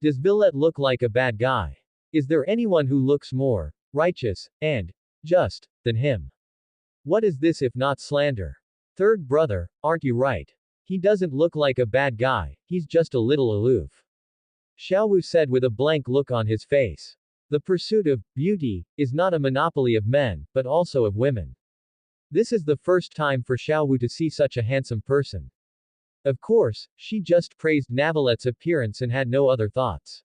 Does Billet look like a bad guy? Is there anyone who looks more righteous and just than him? What is this if not slander? Third brother, aren't you right? He doesn't look like a bad guy, he's just a little aloof. Xiao Wu said with a blank look on his face. The pursuit of beauty is not a monopoly of men, but also of women. This is the first time for Xiao Wu to see such a handsome person. Of course, she just praised Navalet's appearance and had no other thoughts.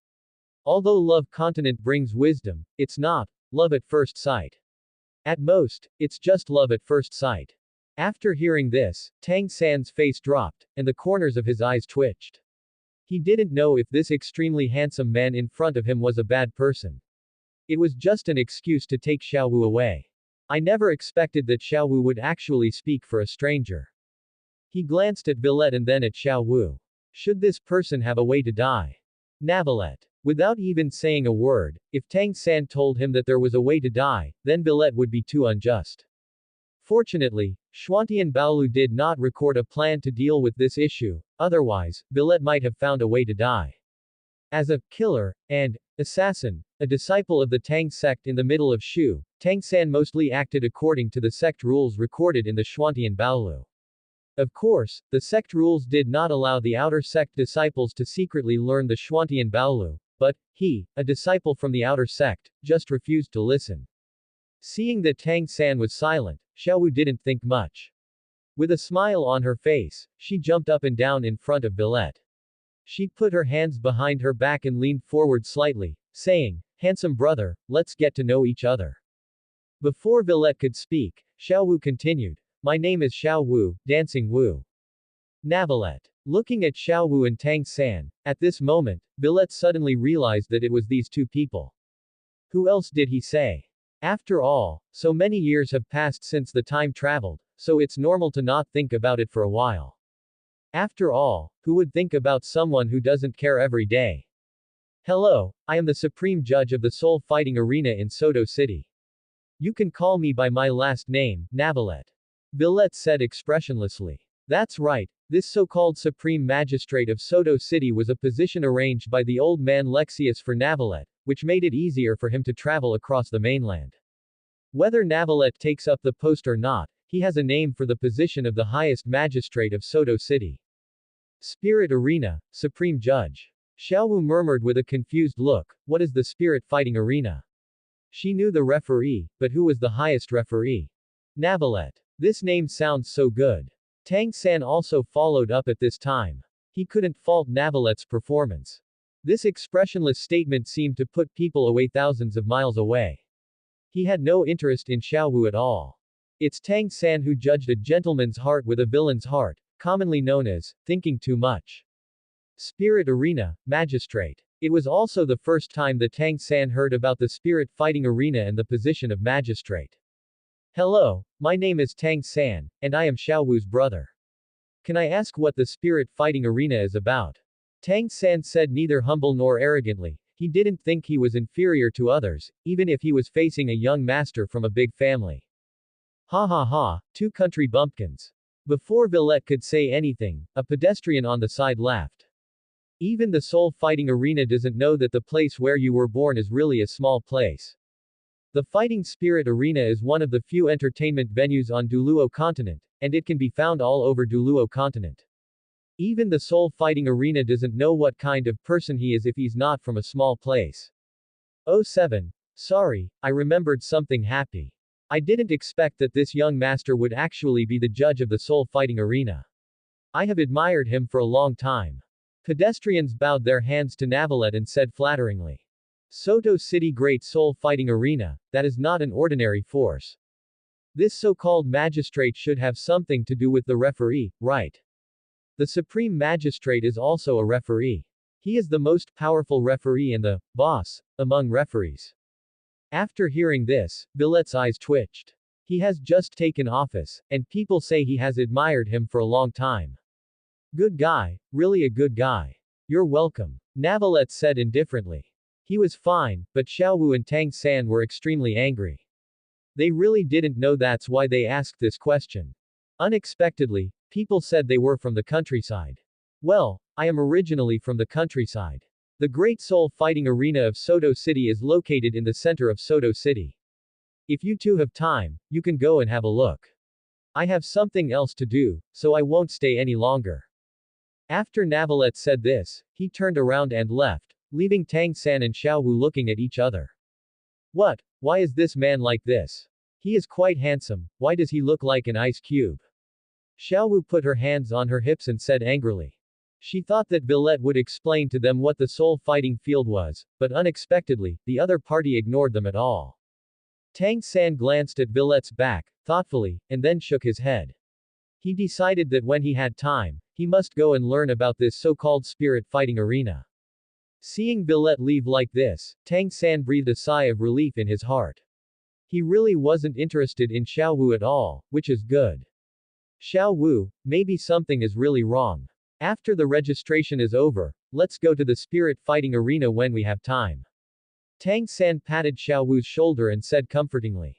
Although Love Continent brings wisdom, it's not love at first sight. At most, it's just love at first sight. After hearing this, Tang San's face dropped, and the corners of his eyes twitched. He didn't know if this extremely handsome man in front of him was a bad person. It was just an excuse to take Xiao Wu away. I never expected that Xiao Wu would actually speak for a stranger. He glanced at Villette and then at Xiao Wu. Should this person have a way to die? Navalette. Without even saying a word, if Tang San told him that there was a way to die, then Villette would be too unjust. Fortunately, Xuantian Baolu did not record a plan to deal with this issue, otherwise, Villette might have found a way to die. As a killer and assassin, a disciple of the Tang sect in the middle of Shu, Tang San mostly acted according to the sect rules recorded in the Xuantian Baolu. Of course, the sect rules did not allow the outer sect disciples to secretly learn the Xuantian Baolu, but he, a disciple from the outer sect, just refused to listen. Seeing that Tang San was silent, Xiao Wu didn't think much. With a smile on her face, she jumped up and down in front of Villette. She put her hands behind her back and leaned forward slightly, saying, "Handsome brother, let's get to know each other." Before Villette could speak, Xiao Wu continued, "My name is Xiao Wu, Dancing Wu." Navalette. Looking at Xiao Wu and Tang San, at this moment, Villette suddenly realized that it was these two people. Who else did he say? After all, so many years have passed since the time traveled, so it's normal to not think about it for a while. After all, who would think about someone who doesn't care every day? Hello, I am the Supreme Judge of the Soul Fighting Arena in Soto City. You can call me by my last name, Navalette. Villette said expressionlessly. That's right, this so-called Supreme Magistrate of Soto City was a position arranged by the old man Lexius for Navalette, which made it easier for him to travel across the mainland. Whether Navalette takes up the post or not, he has a name for the position of the highest magistrate of Soto City. Spirit Arena, Supreme Judge. Xiao Wu murmured with a confused look, what is the Spirit Fighting Arena? She knew the referee, but who was the highest referee? Navalette. This name sounds so good. Tang San also followed up at this time. He couldn't fault Navalette's performance. This expressionless statement seemed to put people away thousands of miles away. He had no interest in Xiao Wu at all. It's Tang San who judged a gentleman's heart with a villain's heart, commonly known as thinking too much. Spirit Arena, Magistrate. It was also the first time that Tang San heard about the Spirit Fighting Arena and the position of Magistrate. Hello, my name is Tang San, and I am Xiao Wu's brother. Can I ask what the Spirit Fighting Arena is about? Tang San said neither humble nor arrogantly. He didn't think he was inferior to others, even if he was facing a young master from a big family. Ha ha ha, two country bumpkins. Before Villette could say anything, a pedestrian on the side laughed. Even the Soul Fighting Arena doesn't know that the place where you were born is really a small place. The Fighting Spirit Arena is one of the few entertainment venues on Douluo Continent, and it can be found all over Douluo Continent. Even the Soul Fighting Arena doesn't know what kind of person he is if he's not from a small place. Oh 7. Sorry, I remembered something happy. I didn't expect that this young master would actually be the judge of the Soul Fighting Arena. I have admired him for a long time. Pedestrians bowed their hands to Navalette and said flatteringly. Soto City Great Soul Fighting Arena, that is not an ordinary force. This so-called magistrate should have something to do with the referee, right? The Supreme Magistrate is also a referee. He is the most powerful referee and the boss among referees. After hearing this, Villette's eyes twitched. He has just taken office, and people say he has admired him for a long time. Good guy, really a good guy. You're welcome. Navalette said indifferently. He was fine, but Xiao Wu and Tang San were extremely angry. They really didn't know, that's why they asked this question. Unexpectedly, people said they were from the countryside. Well, I am originally from the countryside. The Great Soul Fighting Arena of Soto City is located in the center of Soto City. If you two have time, you can go and have a look. I have something else to do, so I won't stay any longer. After Navalette said this, he turned around and left, leaving Tang San and Xiao Wu looking at each other. What? Why is this man like this? He is quite handsome, why does he look like an ice cube? Xiao Wu put her hands on her hips and said angrily. She thought that Villette would explain to them what the soul fighting field was, but unexpectedly, the other party ignored them at all. Tang San glanced at Villette's back, thoughtfully, and then shook his head. He decided that when he had time, he must go and learn about this so-called spirit fighting arena. Seeing Villette leave like this, Tang San breathed a sigh of relief in his heart. He really wasn't interested in Xiao Wu at all, which is good. Xiao Wu, maybe something is really wrong. After the registration is over, let's go to the spirit fighting arena when we have time. Tang San patted Xiao Wu's shoulder and said comfortingly.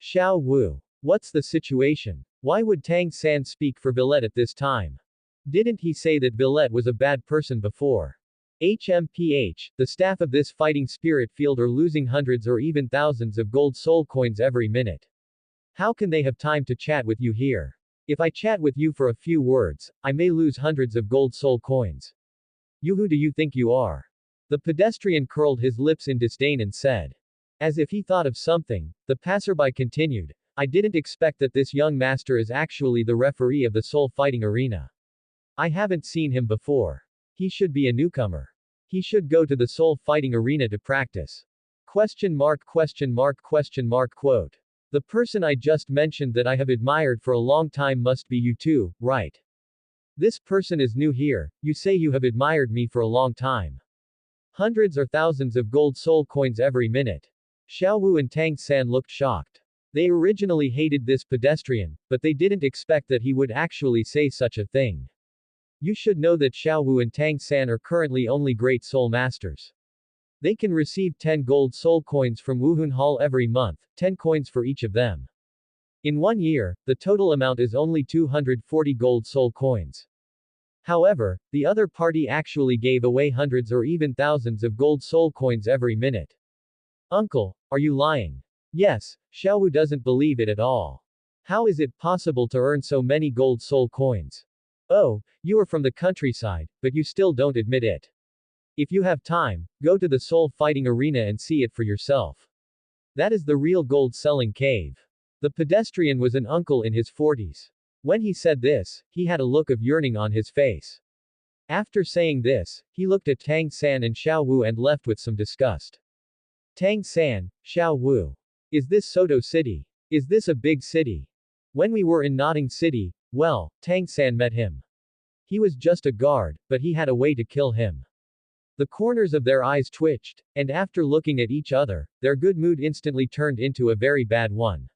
Xiao Wu. What's the situation? Why would Tang San speak for Villette at this time? Didn't he say that Villette was a bad person before? HMPH, the staff of this fighting spirit field are losing hundreds or even thousands of gold soul coins every minute. How can they have time to chat with you here? If I chat with you for a few words, I may lose hundreds of gold soul coins. You who do you think you are? The pedestrian curled his lips in disdain and said. As if he thought of something, the passerby continued, I didn't expect that this young master is actually the referee of the soul fighting arena. I haven't seen him before. He should be a newcomer. He should go to the soul fighting arena to practice. Question mark. Quote. The person I just mentioned that I have admired for a long time must be you too, right? This person is new here, you say you have admired me for a long time. Hundreds or thousands of gold soul coins every minute. Xiao Wu and Tang San looked shocked. They originally hated this pedestrian, but they didn't expect that he would actually say such a thing. You should know that Xiao Wu and Tang San are currently only great soul masters. They can receive 10 gold soul coins from Wuhun Hall every month, 10 coins for each of them. In 1 year, the total amount is only 240 gold soul coins. However, the other party actually gave away hundreds or even thousands of gold soul coins every minute. Uncle, are you lying? Yes, Xiao Wu doesn't believe it at all. How is it possible to earn so many gold soul coins? Oh, you are from the countryside, but you still don't admit it. If you have time, go to the soul fighting arena and see it for yourself. That is the real gold selling cave. The pedestrian was an uncle in his 40s. When he said this, he had a look of yearning on his face. After saying this, he looked at Tang San and Xiao Wu and left with some disgust. Tang San, Xiao Wu. Is this Soto City? Is this a big city? When we were in Notting City, well, Tang San met him. He was just a guard, but he had a way to kill him. The corners of their eyes twitched, and after looking at each other, their good mood instantly turned into a very bad one.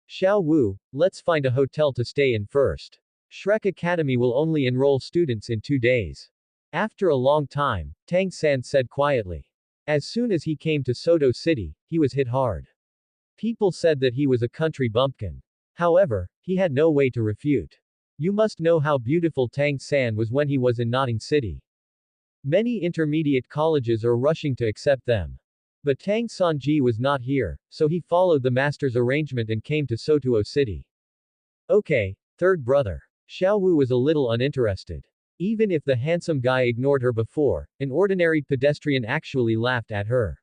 Xiao Wu, let's find a hotel to stay in first. Shrek Academy will only enroll students in 2 days. After a long time, Tang San said quietly. As soon as he came to Soto City, he was hit hard. People said that he was a country bumpkin. However, he had no way to refute. You must know how beautiful Tang San was when he was in Notting City. Many intermediate colleges are rushing to accept them. But Tang Sanji was not here, so he followed the master's arrangement and came to Sotuo City. Okay, third brother. Xiao Wu was a little uninterested. Even if the handsome guy ignored her before, an ordinary pedestrian actually laughed at her.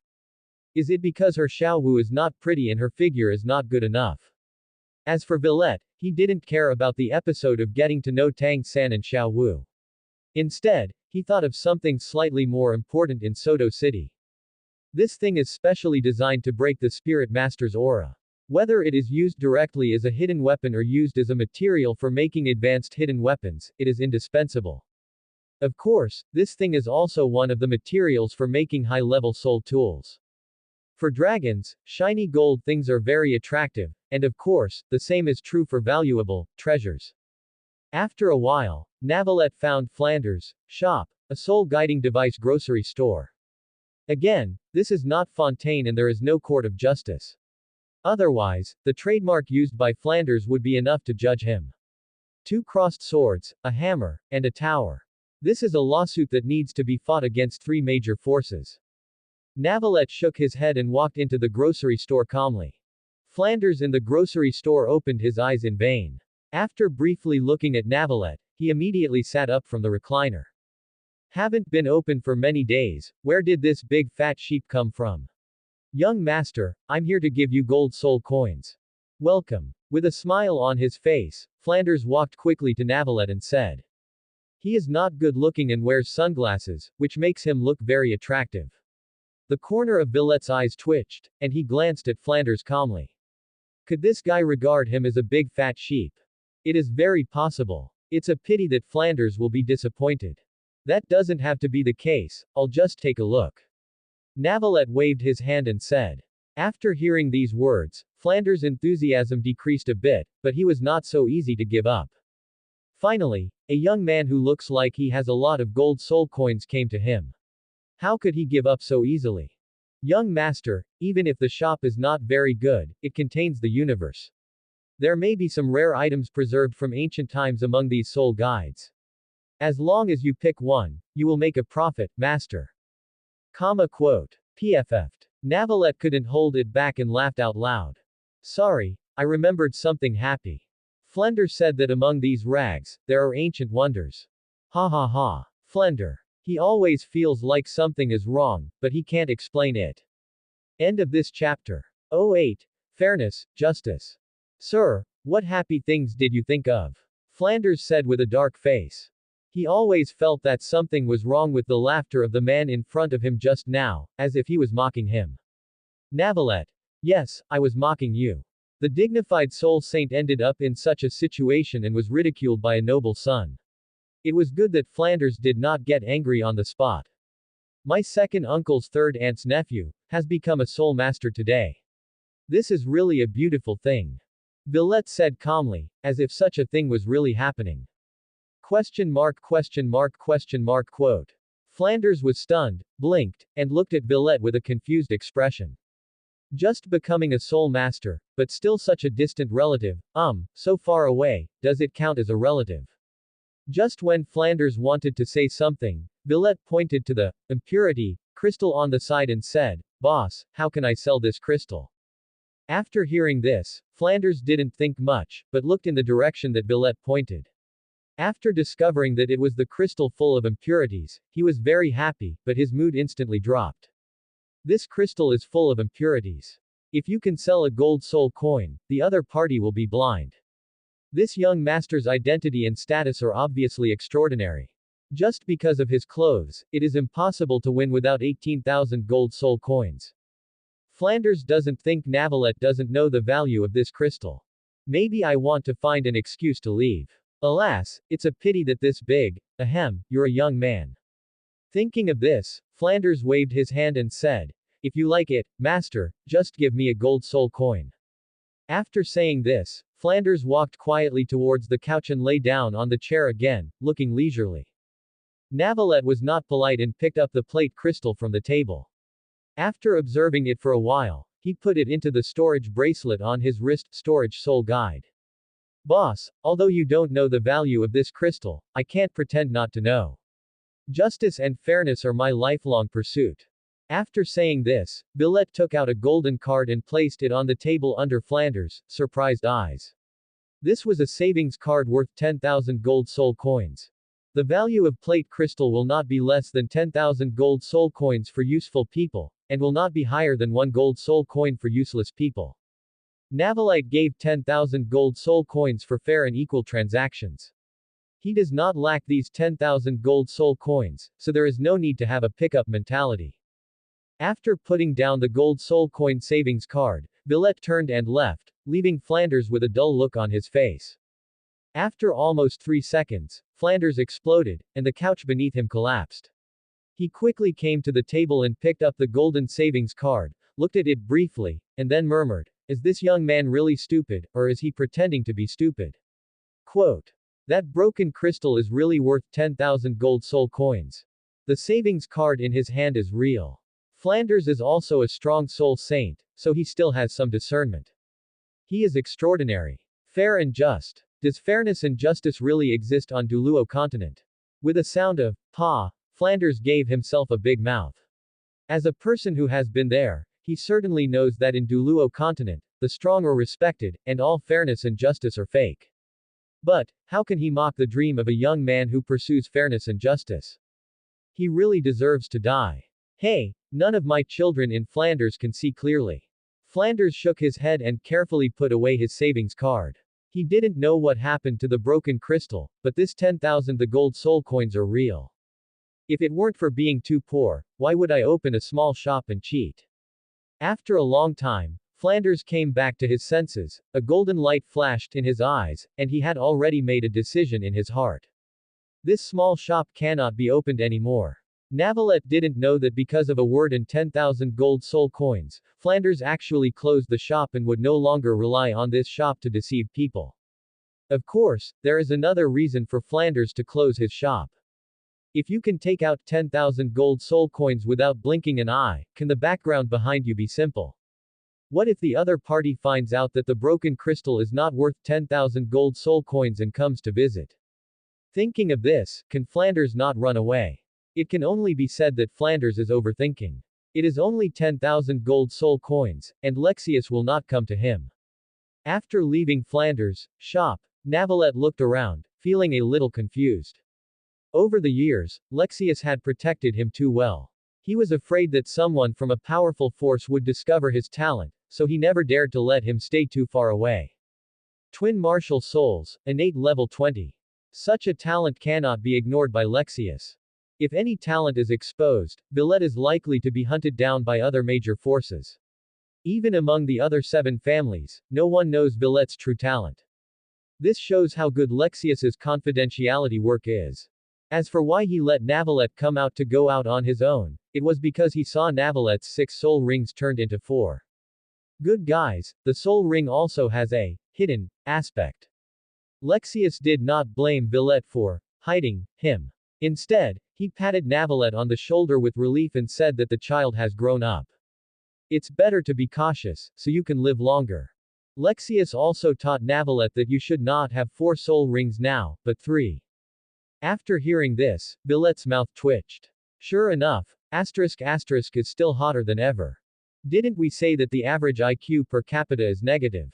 Is it because her Xiao Wu is not pretty and her figure is not good enough? As for Villette, he didn't care about the episode of getting to know Tang San and Xiao Wu. Instead, he thought of something slightly more important in Soto City. This thing is specially designed to break the spirit master's aura. Whether it is used directly as a hidden weapon or used as a material for making advanced hidden weapons, it is indispensable. Of course, this thing is also one of the materials for making high-level soul tools. For dragons, shiny gold things are very attractive, and of course, the same is true for valuable treasures. After a while, Navalette found Flanders' shop, a soul-guiding device grocery store. Again, this is not Fontaine and there is no court of justice. Otherwise, the trademark used by Flanders would be enough to judge him. 2 crossed swords, a hammer, and a tower. This is a lawsuit that needs to be fought against 3 major forces. Navalette shook his head and walked into the grocery store calmly. Flanders in the grocery store opened his eyes in vain. After briefly looking at Navalette, he immediately sat up from the recliner. Haven't been open for many days, where did this big fat sheep come from? Young master, I'm here to give you gold soul coins. Welcome. With a smile on his face, Flanders walked quickly to Navalette and said. He is not good looking and wears sunglasses, which makes him look very attractive. The corner of Villette's eyes twitched, and he glanced at Flanders calmly. Could this guy regard him as a big fat sheep? It is very possible. It's a pity that Flanders will be disappointed. That doesn't have to be the case, I'll just take a look. Navalette waved his hand and said. After hearing these words, Flanders' enthusiasm decreased a bit, but he was not so easy to give up. Finally, a young man who looks like he has a lot of gold soul coins came to him. How could he give up so easily? Young master, even if the shop is not very good, it contains the universe. There may be some rare items preserved from ancient times among these soul guides. As long as you pick one, you will make a profit, master. Quote. PFF'd. Navalette couldn't hold it back and laughed out loud. Sorry, I remembered something happy. Flanders said that among these rags, there are ancient wonders. Ha ha ha. Flanders. He always feels like something is wrong, but he can't explain it. End of this chapter. 08. Fairness, Justice. Sir, what happy things did you think of? Flanders said with a dark face. He always felt that something was wrong with the laughter of the man in front of him just now, as if he was mocking him. Navalette. Yes, I was mocking you. The dignified soul saint ended up in such a situation and was ridiculed by a noble son. It was good that Flanders did not get angry on the spot. My second uncle's third aunt's nephew has become a soul master today. This is really a beautiful thing. Villette said calmly, as if such a thing was really happening. Quote. Flanders was stunned, blinked, and looked at Villette with a confused expression. Just becoming a soul master, but still such a distant relative, so far away, does it count as a relative? Just when Flanders wanted to say something, Villette pointed to the impurity crystal on the side and said, Boss, how can I sell this crystal? After hearing this, Flanders didn't think much, but looked in the direction that Villette pointed. After discovering that it was the crystal full of impurities, he was very happy, but his mood instantly dropped. This crystal is full of impurities. If you can sell a gold soul coin, the other party will be blind. This young master's identity and status are obviously extraordinary. Just because of his clothes, it is impossible to win without 18,000 gold soul coins. Flanders doesn't think Navalette doesn't know the value of this crystal. Maybe I want to find an excuse to leave. Alas, it's a pity that this big, you're a young man. Thinking of this, Flanders waved his hand and said, If you like it, master, just give me a gold soul coin. After saying this, Flanders walked quietly towards the couch and lay down on the chair again, looking leisurely. Navalette was not polite and picked up the plate crystal from the table. After observing it for a while, he put it into the storage bracelet on his wrist, storage soul guide. Boss, although you don't know the value of this crystal, I can't pretend not to know. Justice and fairness are my lifelong pursuit. After saying this, Villette took out a golden card and placed it on the table under Flanders' surprised eyes. This was a savings card worth 10,000 gold soul coins. The value of plate crystal will not be less than 10,000 gold soul coins for useful people, and will not be higher than 1 gold soul coin for useless people. Navalite gave 10,000 gold soul coins for fair and equal transactions. He does not lack these 10,000 gold soul coins, so there is no need to have a pickup mentality. After putting down the gold soul coin savings card, Villette turned and left, leaving Flanders with a dull look on his face. After almost 3 seconds, Flanders exploded, and the couch beneath him collapsed. He quickly came to the table and picked up the golden savings card, looked at it briefly, and then murmured, Is this young man really stupid, or is he pretending to be stupid? Quote. That broken crystal is really worth 10,000 gold soul coins. The savings card in his hand is real. Flanders is also a strong soul saint, so he still has some discernment. He is extraordinary. Fair and just. Does fairness and justice really exist on Douluo Continent? With a sound of, pa, Flanders gave himself a big mouth. As a person who has been there, he certainly knows that in Douluo Continent, the strong are respected, and all fairness and justice are fake. But, how can he mock the dream of a young man who pursues fairness and justice? He really deserves to die. Hey, none of my children in Flanders can see clearly. Flanders shook his head and carefully put away his savings card. He didn't know what happened to the broken crystal, but this 10,000 the gold soul coins are real. If it weren't for being too poor, why would I open a small shop and cheat? After a long time, Flanders came back to his senses, a golden light flashed in his eyes, and he had already made a decision in his heart. This small shop cannot be opened anymore. Navalette didn't know that because of a word and 10,000 gold soul coins, Flanders actually closed the shop and would no longer rely on this shop to deceive people. Of course, there is another reason for Flanders to close his shop. If you can take out 10,000 gold soul coins without blinking an eye, can the background behind you be simple? What if the other party finds out that the broken crystal is not worth 10,000 gold soul coins and comes to visit? Thinking of this, can Flanders not run away? It can only be said that Flanders is overthinking. It is only 10,000 gold soul coins, and Lexius will not come to him. After leaving Flanders' shop, Navalette looked around, feeling a little confused. Over the years, Lexius had protected him too well. He was afraid that someone from a powerful force would discover his talent, so he never dared to let him stay too far away. Twin martial souls, innate level 20. Such a talent cannot be ignored by Lexius. If any talent is exposed, Villette is likely to be hunted down by other major forces. Even among the other 7 families, no one knows Villette's true talent. This shows how good Lexius's confidentiality work is. As for why he let Navalette come out to go out on his own, it was because he saw Navalette's 6 soul rings turned into 4. Good guys, the soul ring also has a hidden aspect. Lexius did not blame Villette for hiding him. Instead, he patted Navalette on the shoulder with relief and said that the child has grown up. It's better to be cautious, so you can live longer. Lexius also taught Navalette that you should not have 4 soul rings now, but 3. After hearing this, Villette's mouth twitched. Sure enough, asterisk is still hotter than ever. Didn't we say that the average IQ per capita is negative?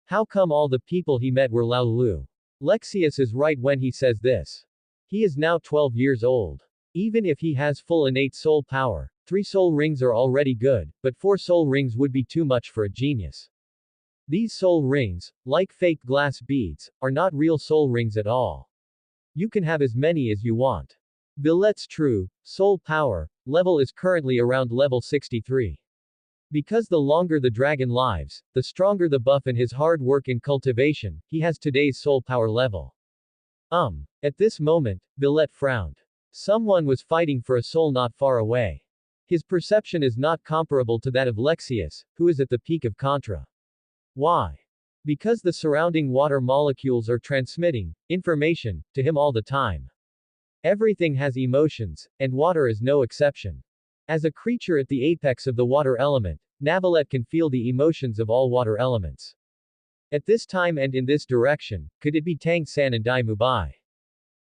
How come all the people he met were Lao Lu? Lexius is right when he says this. He is now 12 years old. Even if he has full innate soul power, 3 soul rings are already good, but 4 soul rings would be too much for a genius. These soul rings, like fake glass beads, are not real soul rings at all. You can have as many as you want. Villette's true soul power level is currently around level 63. Because the longer the dragon lives, the stronger the buff in his hard work in cultivation, he has today's soul power level. At this moment, Villette frowned. Someone was fighting for a soul not far away. His perception is not comparable to that of Lexius, who is at the peak of Contra. Why? Because the surrounding water molecules are transmitting information to him all the time. Everything has emotions, and water is no exception. As a creature at the apex of the water element, Navalette can feel the emotions of all water elements. At this time and in this direction, could it be Tang San and Dai Mubai?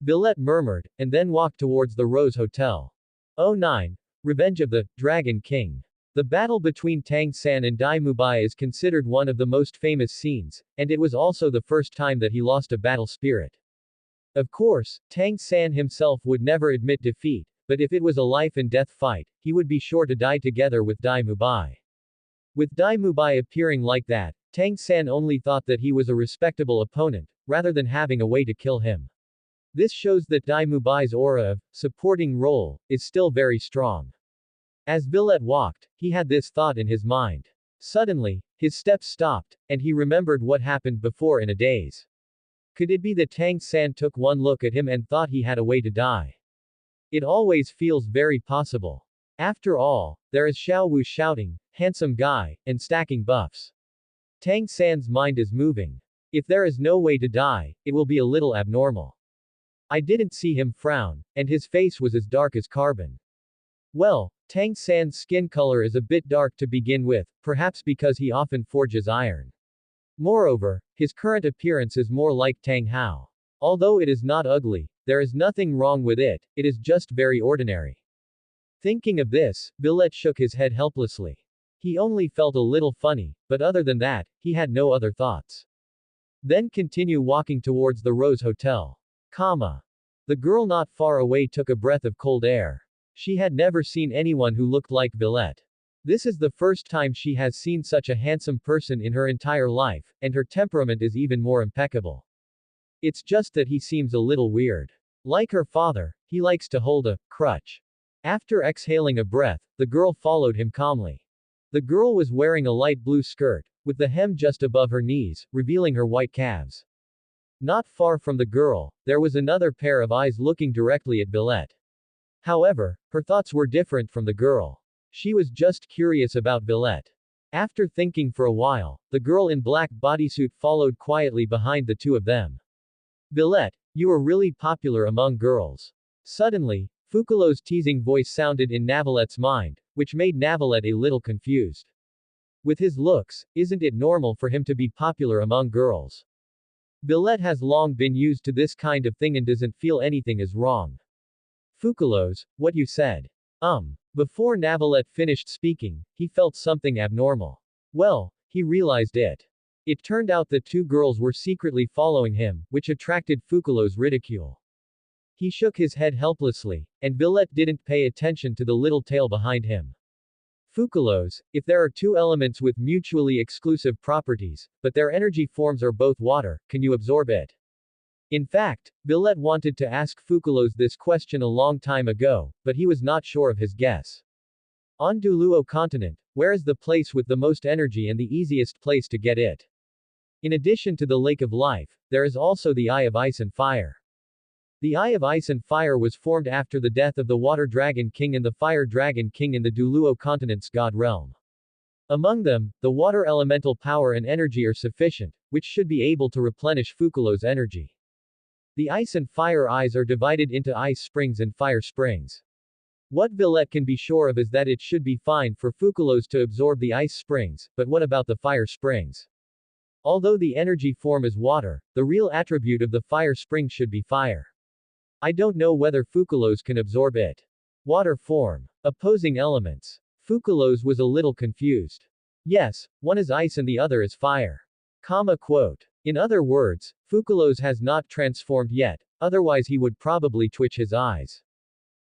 Villette murmured, and then walked towards the Rose Hotel. 09. Revenge of the Dragon King. The battle between Tang San and Dai Mubai is considered one of the most famous scenes, and it was also the first time that he lost a battle spirit. Of course, Tang San himself would never admit defeat, but if it was a life and death fight, he would be sure to die together with Dai Mubai. With Dai Mubai appearing like that, Tang San only thought that he was a respectable opponent, rather than having a way to kill him. This shows that Dai Mubai's aura of supporting role is still very strong. As Villette walked, he had this thought in his mind. Suddenly, his steps stopped, and he remembered what happened before in a daze. Could it be that Tang San took one look at him and thought he had a way to die? It always feels very possible. After all, there is Xiao Wu shouting, handsome guy, and stacking buffs. Tang San's mind is moving. If there is no way to die, it will be a little abnormal. I didn't see him frown, and his face was as dark as carbon. Well, Tang San's skin color is a bit dark to begin with, perhaps because he often forges iron. Moreover, his current appearance is more like Tang Hao. Although it is not ugly, there is nothing wrong with it, it is just very ordinary. Thinking of this, Villette shook his head helplessly. He only felt a little funny, but other than that, he had no other thoughts. Then continue walking towards the Rose Hotel. Comma. The girl not far away took a breath of cold air. She had never seen anyone who looked like Villette. This is the first time she has seen such a handsome person in her entire life, and her temperament is even more impeccable. It's just that he seems a little weird. Like her father, he likes to hold a crutch. After exhaling a breath, the girl followed him calmly. The girl was wearing a light blue skirt, with the hem just above her knees, revealing her white calves. Not far from the girl, there was another pair of eyes looking directly at Villette. However, her thoughts were different from the girl. She was just curious about Villette. After thinking for a while, the girl in black bodysuit followed quietly behind the two of them. Villette, you are really popular among girls. Suddenly, Fukalos' teasing voice sounded in Navilette's mind, which made Navilette a little confused. With his looks, isn't it normal for him to be popular among girls? Villette has long been used to this kind of thing and doesn't feel anything is wrong. Fukalos, what you said. Before Navilette finished speaking, he felt something abnormal. Well, he realized it. It turned out that two girls were secretly following him, which attracted Fukalos' ridicule. He shook his head helplessly, and Villette didn't pay attention to the little tail behind him. Fukalos, if there are two elements with mutually exclusive properties, but their energy forms are both water, can you absorb it? In fact, Villette wanted to ask Fukalos this question a long time ago, but he was not sure of his guess. On Douluo Continent, where is the place with the most energy and the easiest place to get it? In addition to the Lake of Life, there is also the Eye of Ice and Fire. The Eye of Ice and Fire was formed after the death of the Water Dragon King and the Fire Dragon King in the Douluo Continent's god realm. Among them, the water elemental power and energy are sufficient, which should be able to replenish Fukalos' energy. The Ice and Fire Eyes are divided into Ice Springs and Fire Springs. What Villette can be sure of is that it should be fine for Fukalos to absorb the Ice Springs, but what about the Fire Springs? Although the energy form is water, the real attribute of the Fire Spring should be fire. I don't know whether Fukalos can absorb it. Water form. Opposing elements. Fukalos was a little confused. Yes, one is ice and the other is fire. Quote. In other words, Fukalos has not transformed yet, otherwise he would probably twitch his eyes.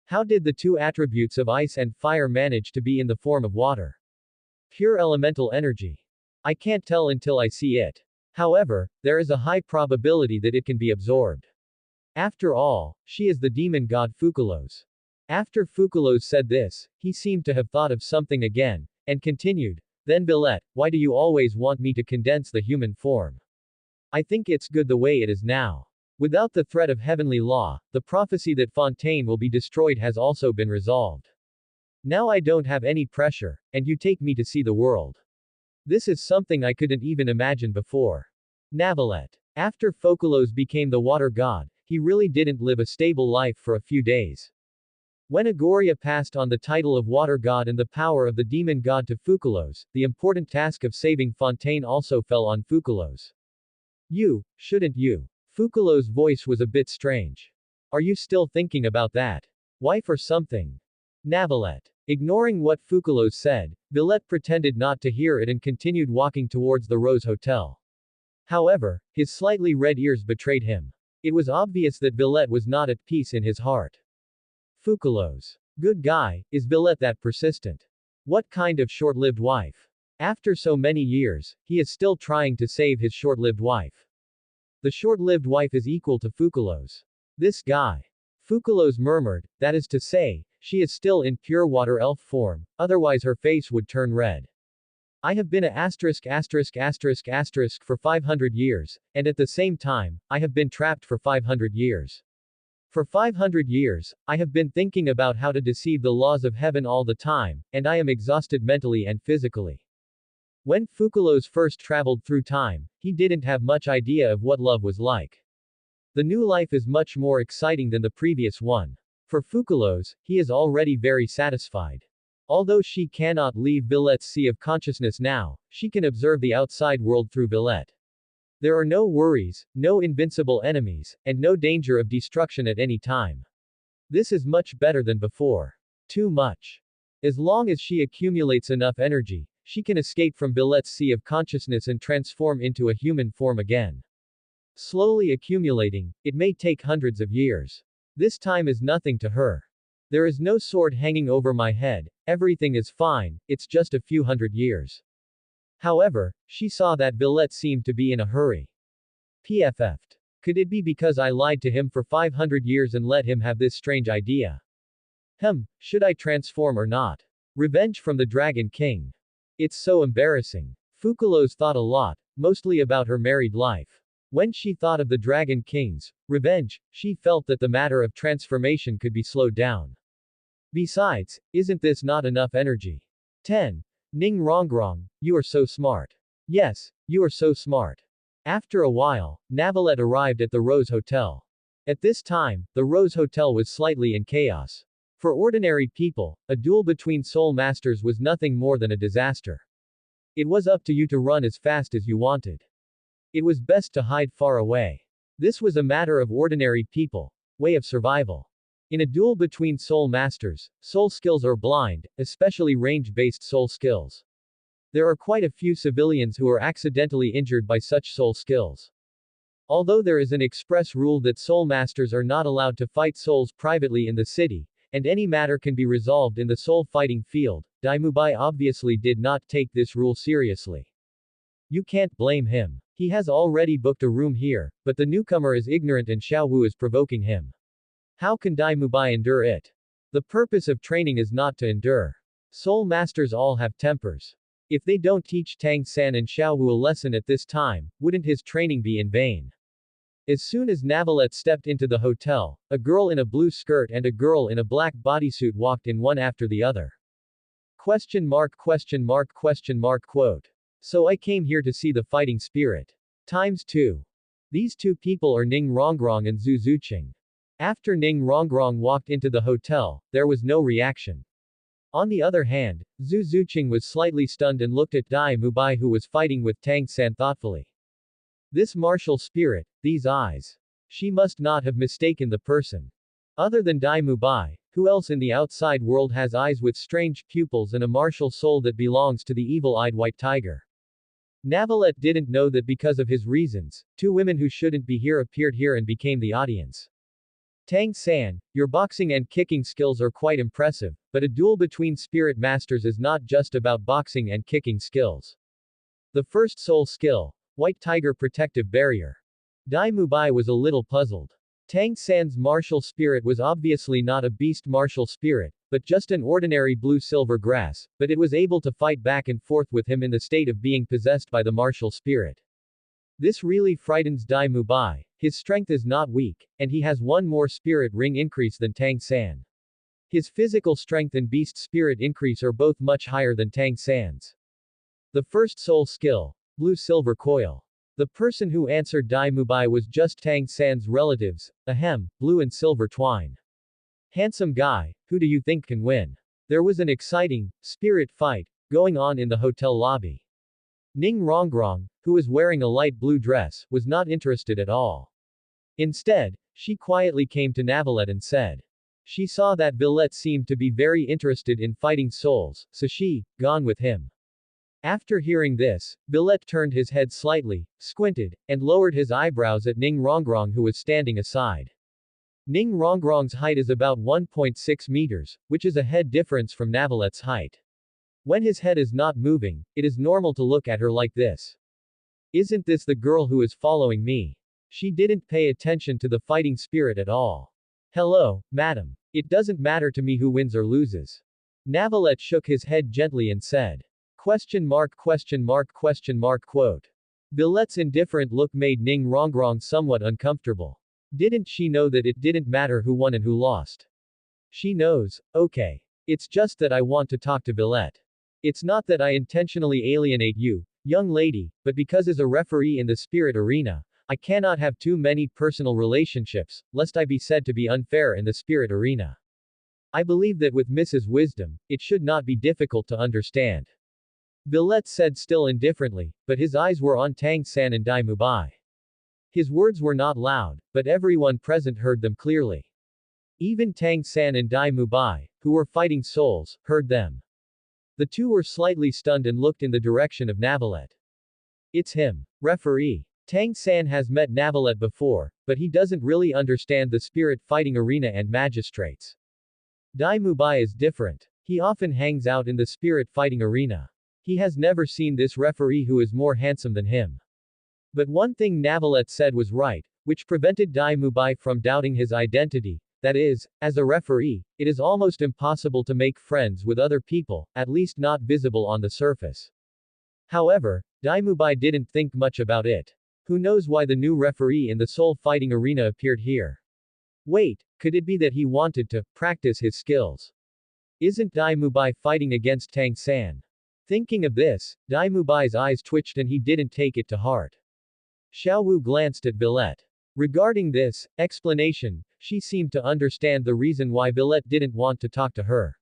How did the two attributes of ice and fire manage to be in the form of water? Pure elemental energy. I can't tell until I see it. However, there is a high probability that it can be absorbed. After all, she is the demon god Fukalos. After Fukalos said this, he seemed to have thought of something again, and continued, then Villette, why do you always want me to condense the human form? I think it's good the way it is now. Without the threat of heavenly law, the prophecy that Fontaine will be destroyed has also been resolved. Now I don't have any pressure, and you take me to see the world. This is something I couldn't even imagine before. Navilette. After Fukalos became the water god, he really didn't live a stable life for a few days. When Agoria passed on the title of water god and the power of the demon god to Fukalos, the important task of saving Fontaine also fell on Fukalos. Shouldn't you? Fukalos' voice was a bit strange. Are you still thinking about that? Wife or something? Navilette. Ignoring what Fukalos said, Villette pretended not to hear it and continued walking towards the Rose Hotel. However, his slightly red ears betrayed him. It was obvious that Villette was not at peace in his heart. Fukalos. Good guy, is Villette that persistent? What kind of short-lived wife? After so many years, he is still trying to save his short-lived wife. The short-lived wife is equal to Fukalos. This guy. Fukalos murmured, that is to say, she is still in pure water elf form, otherwise her face would turn red. I have been a for 500 years, and at the same time, I have been trapped for 500 years. For 500 years, I have been thinking about how to deceive the laws of heaven all the time, and I am exhausted mentally and physically. When Fukalos first traveled through time, he didn't have much idea of what love was like. The new life is much more exciting than the previous one. For Fukalos, he is already very satisfied. Although she cannot leave Villette's sea of consciousness now, she can observe the outside world through Villette. There are no worries, no invincible enemies, and no danger of destruction at any time. This is much better than before. Too much. As long as she accumulates enough energy, she can escape from Billet's sea of consciousness and transform into a human form again. Slowly accumulating, it may take hundreds of years. This time is nothing to her. There is no sword hanging over my head, everything is fine, it's just a few hundred years. However, she saw that Billet seemed to be in a hurry. PFF'd. Could it be because I lied to him for 500 years and let him have this strange idea? Should I transform or not? Revenge from the Dragon King. It's so embarrassing. Fukalos thought a lot, mostly about her married life. When she thought of the Dragon King's revenge, she felt that the matter of transformation could be slowed down. Besides, isn't this not enough energy? 10. Ning Rongrong, you are so smart. Yes, you are so smart. After a while, Navalette arrived at the Rose Hotel. At this time, the Rose Hotel was slightly in chaos. For ordinary people, a duel between soul masters was nothing more than a disaster. It was up to you to run as fast as you wanted. It was best to hide far away. This was a matter of ordinary people, way of survival. In a duel between soul masters, soul skills are blind, especially range-based soul skills. There are quite a few civilians who are accidentally injured by such soul skills. Although there is an express rule that soul masters are not allowed to fight souls privately in the city, and any matter can be resolved in the soul fighting field, Dai Mubai obviously did not take this rule seriously. You can't blame him. He has already booked a room here, but the newcomer is ignorant and Xiao Wu is provoking him. How can Dai Mubai endure it? The purpose of training is not to endure. Soul masters all have tempers. If they don't teach Tang San and Xiao Wu a lesson at this time, wouldn't his training be in vain? As soon as Navalette stepped into the hotel, a girl in a blue skirt and a girl in a black bodysuit walked in one after the other. Question mark question mark question mark quote. So I came here to see the fighting spirit. ×2. These two people are Ning Rongrong and Zhu Zuqing. After Ning Rongrong walked into the hotel, there was no reaction. On the other hand, Zhu Zuqing was slightly stunned and looked at Dai Mubai who was fighting with Tang San thoughtfully. This martial spirit, these eyes. She must not have mistaken the person. Other than Dai Mubai, who else in the outside world has eyes with strange pupils and a martial soul that belongs to the evil-eyed white tiger? Navalette didn't know that because of his reasons, two women who shouldn't be here appeared here and became the audience. Tang San, your boxing and kicking skills are quite impressive, but a duel between spirit masters is not just about boxing and kicking skills. The first soul skill, White Tiger Protective Barrier. Dai Mubai was a little puzzled. Tang San's martial spirit was obviously not a beast martial spirit, but just an ordinary blue-silver grass, but it was able to fight back and forth with him in the state of being possessed by the martial spirit. This really frightens Dai Mubai. His strength is not weak, and he has one more spirit ring increase than Tang San. His physical strength and beast spirit increase are both much higher than Tang San's. The first soul skill, Blue-Silver Coil. The person who answered Dai Mubai was just Tang San's relatives, blue and silver twine. Handsome guy, who do you think can win? There was an exciting, spirit fight, going on in the hotel lobby. Ning Rongrong, who was wearing a light blue dress, was not interested at all. Instead, she quietly came to Navalette and said. She saw that Billet seemed to be very interested in fighting souls, so she, gone with him. After hearing this, Billet turned his head slightly, squinted, and lowered his eyebrows at Ning Rongrong who was standing aside. Ning Rongrong's height is about 1.6 meters, which is a head difference from Navalette's height. When his head is not moving, it is normal to look at her like this. Isn't this the girl who is following me? She didn't pay attention to the fighting spirit at all. Hello, madam. It doesn't matter to me who wins or loses. Navalette shook his head gently and said. Question mark quote. Billet's indifferent look made Ning Rongrong somewhat uncomfortable. Didn't she know that it didn't matter who won and who lost? She knows, okay. It's just that I want to talk to Billet. It's not that I intentionally alienate you, young lady, but because as a referee in the spirit arena, I cannot have too many personal relationships, lest I be said to be unfair in the spirit arena. I believe that with Mrs. Wisdom, it should not be difficult to understand. Billet said still indifferently, but his eyes were on Tang San and Dai Mubai. His words were not loud, but everyone present heard them clearly. Even Tang San and Dai Mubai, who were fighting souls, heard them. The two were slightly stunned and looked in the direction of Navalette. It's him. Referee. Tang San has met Navalette before, but he doesn't really understand the spirit fighting arena and magistrates. Dai Mubai is different. He often hangs out in the spirit fighting arena. He has never seen this referee who is more handsome than him. But one thing Navalette said was right, which prevented Dai Mubai from doubting his identity. That is, as a referee, it is almost impossible to make friends with other people, at least not visible on the surface. However, Dai Mubai didn't think much about it. Who knows why the new referee in the soul fighting arena appeared here? Wait, could it be that he wanted to practice his skills? Isn't Dai Mubai fighting against Tang San? Thinking of this, Dai Mubai's eyes twitched and he didn't take it to heart. Xiao Wu glanced at Villette. Regarding this explanation, she seemed to understand the reason why Villette didn't want to talk to her.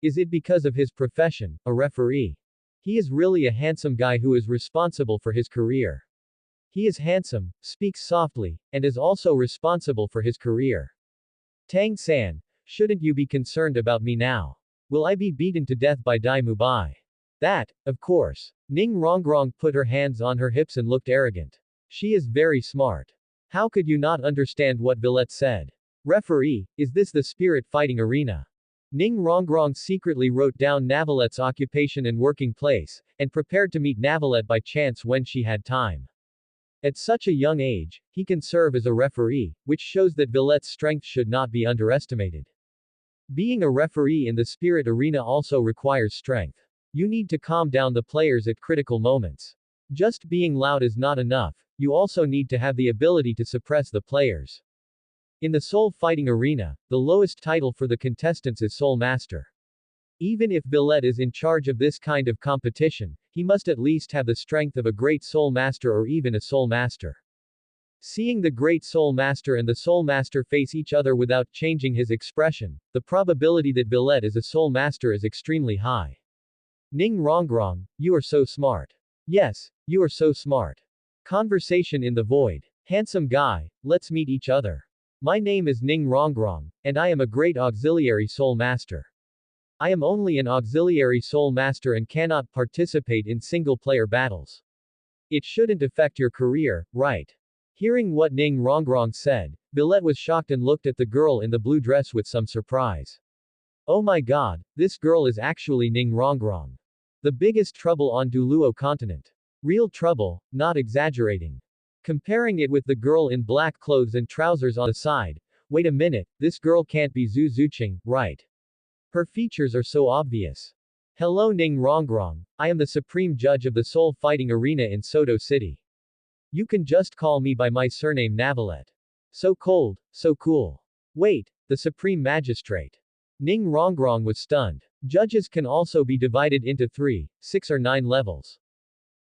Is it because of his profession, a referee? He is really a handsome guy who is responsible for his career. He is handsome, speaks softly, and is also responsible for his career. Tang San, shouldn't you be concerned about me now? Will I be beaten to death by Dai Mubai? That, of course. Ning Rongrong put her hands on her hips and looked arrogant. She is very smart. How could you not understand what Villette said? Referee, is this the spirit fighting arena? Ning Rongrong secretly wrote down Navalette's occupation and working place, and prepared to meet Navalette by chance when she had time. At such a young age, he can serve as a referee, which shows that Villette's strength should not be underestimated. Being a referee in the spirit arena also requires strength. You need to calm down the players at critical moments. Just being loud is not enough, you also need to have the ability to suppress the players. In the soul fighting arena, the lowest title for the contestants is Soul Master. Even if Villette is in charge of this kind of competition, he must at least have the strength of a great Soul Master or even a Soul Master. Seeing the great Soul Master and the Soul Master face each other without changing his expression, the probability that Villette is a Soul Master is extremely high. Ning Rongrong, you are so smart. Yes, you are so smart. Conversation in the void. Handsome guy, let's meet each other. My name is Ning Rongrong, and I am a great auxiliary soul master. I am only an auxiliary soul master and cannot participate in single-player battles. It shouldn't affect your career, right? Hearing what Ning Rongrong said, Villette was shocked and looked at the girl in the blue dress with some surprise. Oh my god, this girl is actually Ning Rongrong. The biggest trouble on Douluo Continent. Real trouble, not exaggerating. Comparing it with the girl in black clothes and trousers on the side, wait a minute, this girl can't be Zhu Zuqing, right? Her features are so obvious. Hello Ning Rongrong, I am the supreme judge of the soul fighting arena in Soto City. You can just call me by my surname Navalette. So cold, so cool. Wait, the supreme magistrate. Ning Rongrong was stunned. Judges can also be divided into 3, 6 or 9 levels.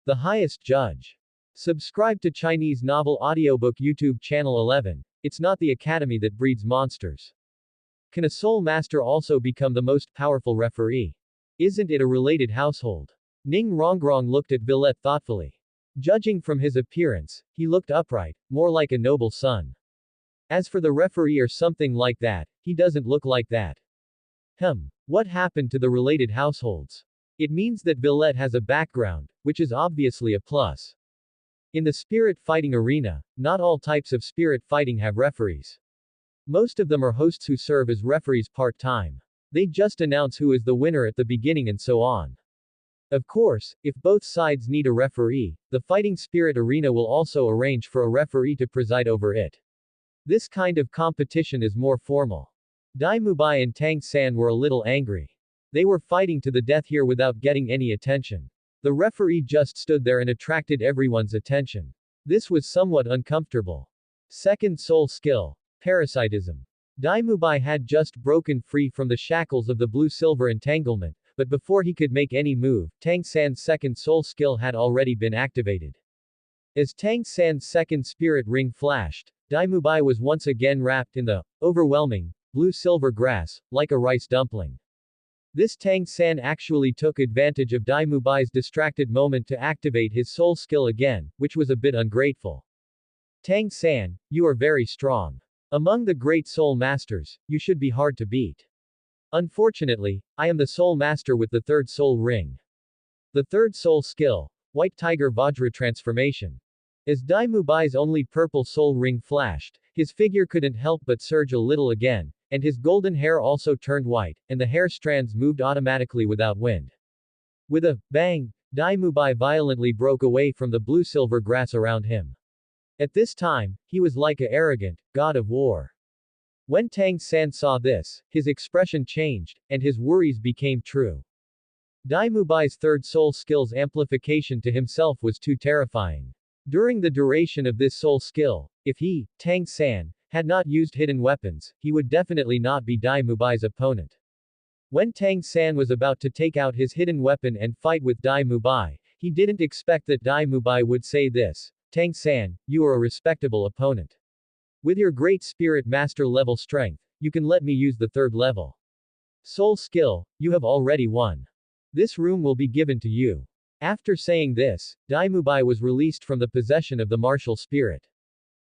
The highest judge. Subscribe to Chinese Novel Audiobook YouTube channel 11. It's not the academy that breeds monsters. Can a soul master also become the most powerful referee? Isn't it a related household? Ning Rongrong looked at Villette thoughtfully. Judging from his appearance, he looked upright, more like a noble son. As for the referee or something like that, he doesn't look like that. What happened to the related households? It means that Villette has a background, which is obviously a plus. In the spirit fighting arena, not all types of spirit fighting have referees. Most of them are hosts who serve as referees part-time. They just announce who is the winner at the beginning and so on. Of course, if both sides need a referee, the fighting spirit arena will also arrange for a referee to preside over it. This kind of competition is more formal. Dai Mubai and Tang San were a little angry. They were fighting to the death here without getting any attention. The referee just stood there and attracted everyone's attention. This was somewhat uncomfortable. Second soul skill. Parasitism. Dai Mubai had just broken free from the shackles of the blue-silver entanglement, but before he could make any move, Tang San's second soul skill had already been activated. As Tang San's second spirit ring flashed, Dai Mubai was once again wrapped in the overwhelming blue-silver grass, like a rice dumpling. This Tang San actually took advantage of Dai Mubai's distracted moment to activate his soul skill again, which was a bit ungrateful. Tang San, you are very strong. Among the great soul masters, you should be hard to beat. Unfortunately, I am the soul master with the third soul ring. The third soul skill, White Tiger Vajra Transformation. As Dai Mubai's only purple soul ring flashed, his figure couldn't help but surge a little again, and his golden hair also turned white, and the hair strands moved automatically without wind. With a bang, Dai Mubai violently broke away from the blue-silver grass around him. At this time, he was like a arrogant god of war. When Tang San saw this, his expression changed, and his worries became true. Dai Mubai's third soul skill's amplification to himself was too terrifying. During the duration of this soul skill, if he, Tang San, had not used hidden weapons, he would definitely not be Dai Mubai's opponent. When Tang San was about to take out his hidden weapon and fight with Dai Mubai, he didn't expect that Dai Mubai would say this, Tang San, you are a respectable opponent. With your great spirit master level strength, you can let me use the third level. Soul skill, you have already won. This room will be given to you. After saying this, Dai Mubai was released from the possession of the martial spirit.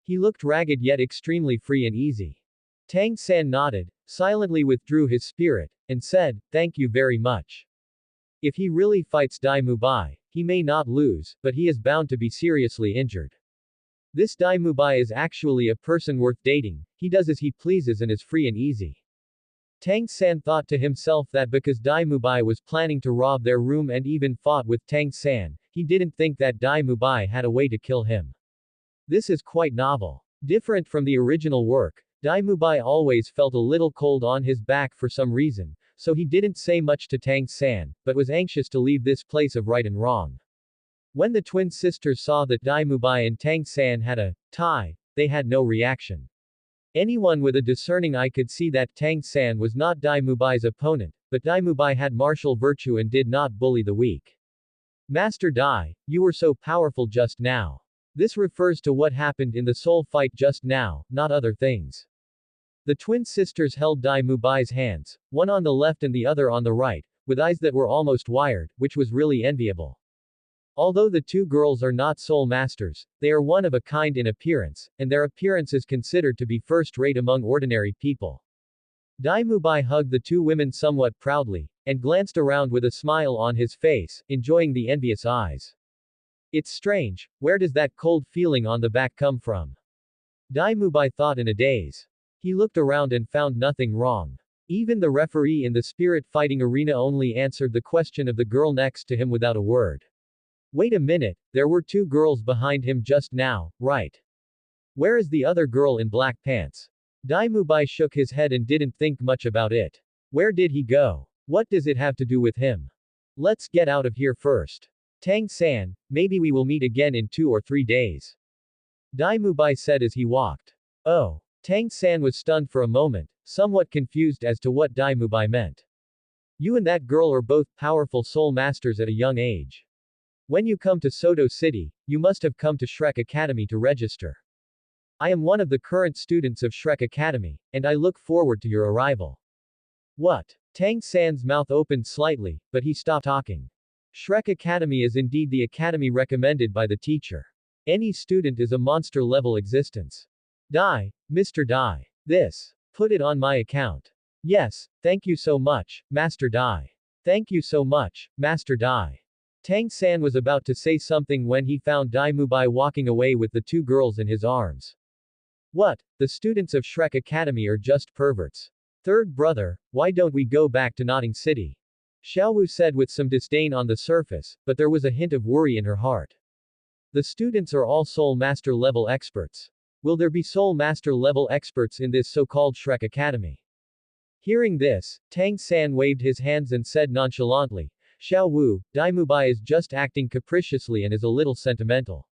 He looked ragged yet extremely free and easy. Tang San nodded, silently withdrew his spirit, and said, thank you very much. If he really fights Dai Mubai, he may not lose, but he is bound to be seriously injured. This Dai Mubai is actually a person worth dating, he does as he pleases and is free and easy. Tang San thought to himself that because Dai Mubai was planning to rob their room and even fought with Tang San, he didn't think that Dai Mubai had a way to kill him. This is quite novel. Different from the original work, Dai Mubai always felt a little cold on his back for some reason, so he didn't say much to Tang San, but was anxious to leave this place of right and wrong. When the twin sisters saw that Dai Mubai and Tang San had a tie, they had no reaction. Anyone with a discerning eye could see that Tang San was not Dai Mubai's opponent, but Dai Mubai had martial virtue and did not bully the weak. Master Dai, you were so powerful just now. This refers to what happened in the soul fight just now, not other things. The twin sisters held Dai Mubai's hands, one on the left and the other on the right, with eyes that were almost wired, which was really enviable. Although the two girls are not soul masters, they are one of a kind in appearance, and their appearance is considered to be first-rate among ordinary people. Dai Mubai hugged the two women somewhat proudly, and glanced around with a smile on his face, enjoying the envious eyes. It's strange, where does that cold feeling on the back come from? Dai Mubai thought in a daze. He looked around and found nothing wrong. Even the referee in the spirit fighting arena only answered the question of the girl next to him without a word. Wait a minute, there were two girls behind him just now, right? Where is the other girl in black pants? Dai Mubai shook his head and didn't think much about it. Where did he go? What does it have to do with him? Let's get out of here first. Tang San, maybe we will meet again in 2 or 3 days. Dai Mubai said as he walked. Oh. Tang San was stunned for a moment, somewhat confused as to what Dai Mubai meant. You and that girl are both powerful soul masters at a young age. When you come to Soto City, you must have come to Shrek Academy to register. I am one of the current students of Shrek Academy, and I look forward to your arrival. What? Tang San's mouth opened slightly, but he stopped talking. Shrek Academy is indeed the academy recommended by the teacher. Any student is a monster-level existence. Dai, Mr. Dai. This. Put it on my account. Yes, thank you so much, Master Dai. Thank you so much, Master Dai. Tang San was about to say something when he found Dai Mubai walking away with the two girls in his arms. What? The students of Shrek Academy are just perverts. Third brother, why don't we go back to Notting City? Xiaowu said with some disdain on the surface, but there was a hint of worry in her heart. The students are all Soul Master level experts. Will there be Soul Master level experts in this so-called Shrek Academy? Hearing this, Tang San waved his hands and said nonchalantly, Xiaowu, Dai Mubai is just acting capriciously and is a little sentimental.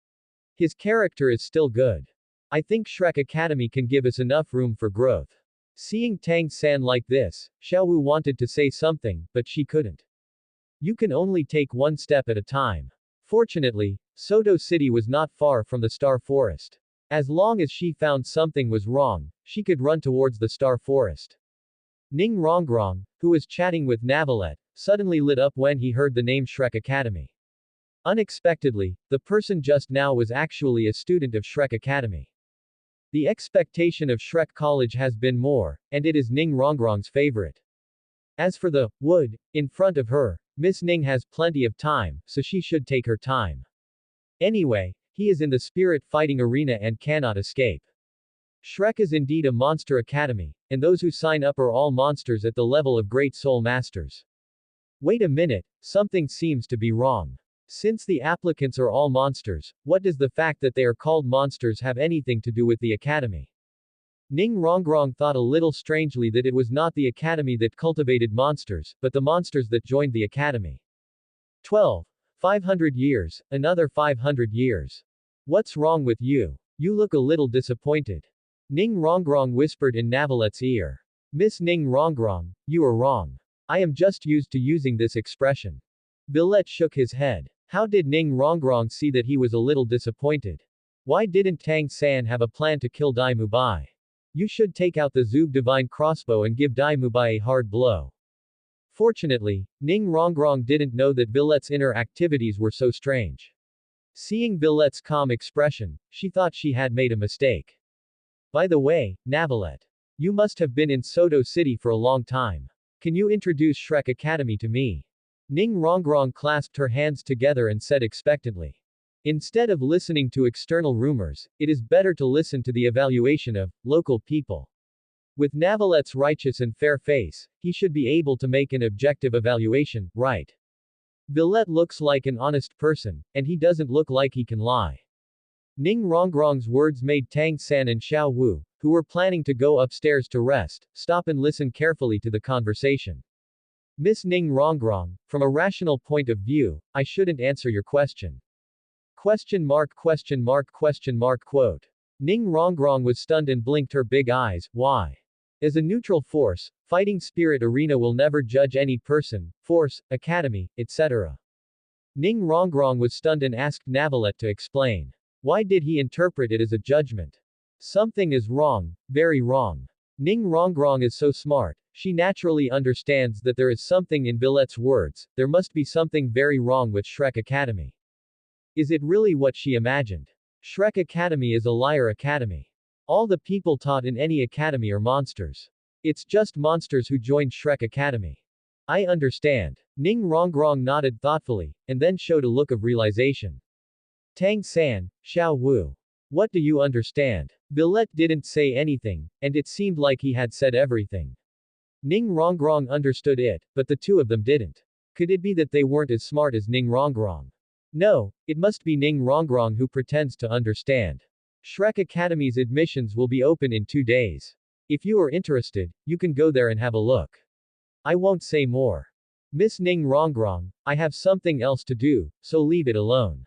His character is still good. I think Shrek Academy can give us enough room for growth. Seeing Tang San like this, Xiaowu wanted to say something, but she couldn't. You can only take one step at a time. Fortunately, Soto City was not far from the Star Forest. As long as she found something was wrong, she could run towards the Star Forest. Ning Rongrong, who was chatting with Navalette, suddenly lit up when he heard the name Shrek Academy. Unexpectedly, the person just now was actually a student of Shrek Academy. The expectation of Shrek College has been more, and it is Ning Rongrong's favorite. As for the wood in front of her, Miss Ning has plenty of time, so she should take her time. Anyway, he is in the spirit fighting arena and cannot escape. Shrek is indeed a monster academy, and those who sign up are all monsters at the level of great soul masters. Wait a minute, something seems to be wrong. Since the applicants are all monsters, what does the fact that they are called monsters have anything to do with the academy? Ning Rongrong thought a little strangely that it was not the academy that cultivated monsters, but the monsters that joined the academy. 12. 500 years, another 500 years. What's wrong with you? You look a little disappointed. Ning Rongrong whispered in Navelet's ear. Miss Ning Rongrong, you are wrong. I am just used to using this expression. Billet shook his head. How did Ning Rongrong see that he was a little disappointed? Why didn't Tang San have a plan to kill Dai Mubai? You should take out the Zug divine crossbow and give Dai Mubai a hard blow. Fortunately, Ning Rongrong didn't know that Billet's inner activities were so strange. Seeing Billet's calm expression, she thought she had made a mistake. By the way, Navelet. You must have been in Soto City for a long time. Can you introduce Shrek Academy to me? Ning Rongrong clasped her hands together and said expectantly. Instead of listening to external rumors, it is better to listen to the evaluation of local people. With Navelet's righteous and fair face, he should be able to make an objective evaluation, right? Billet looks like an honest person, and he doesn't look like he can lie. Ning Rongrong's words made Tang San and Xiao Wu, who were planning to go upstairs to rest, stop and listen carefully to the conversation. Miss Ning Rongrong, from a rational point of view, I shouldn't answer your question. Question mark question mark question mark quote. Ning Rongrong was stunned and blinked her big eyes. Why? As a neutral force, fighting spirit arena will never judge any person, force, academy, etc. Ning Rongrong was stunned and asked Navelet to explain. Why did he interpret it as a judgment? Something is wrong, very wrong. Ning Rongrong is so smart, she naturally understands that there is something in Billet's words, there must be something very wrong with Shrek Academy. Is it really what she imagined? Shrek Academy is a liar academy. All the people taught in any academy are monsters. It's just monsters who joined Shrek Academy. I understand. Ning Rongrong nodded thoughtfully, and then showed a look of realization. Tang San, Xiao Wu. What do you understand? Billet didn't say anything, and it seemed like he had said everything. Ning Rongrong understood it, but the two of them didn't. Could it be that they weren't as smart as Ning Rongrong? No, it must be Ning Rongrong who pretends to understand. Shrek Academy's admissions will be open in 2 days. If you are interested, you can go there and have a look. I won't say more. Miss Ning Rongrong, I have something else to do, so leave it alone.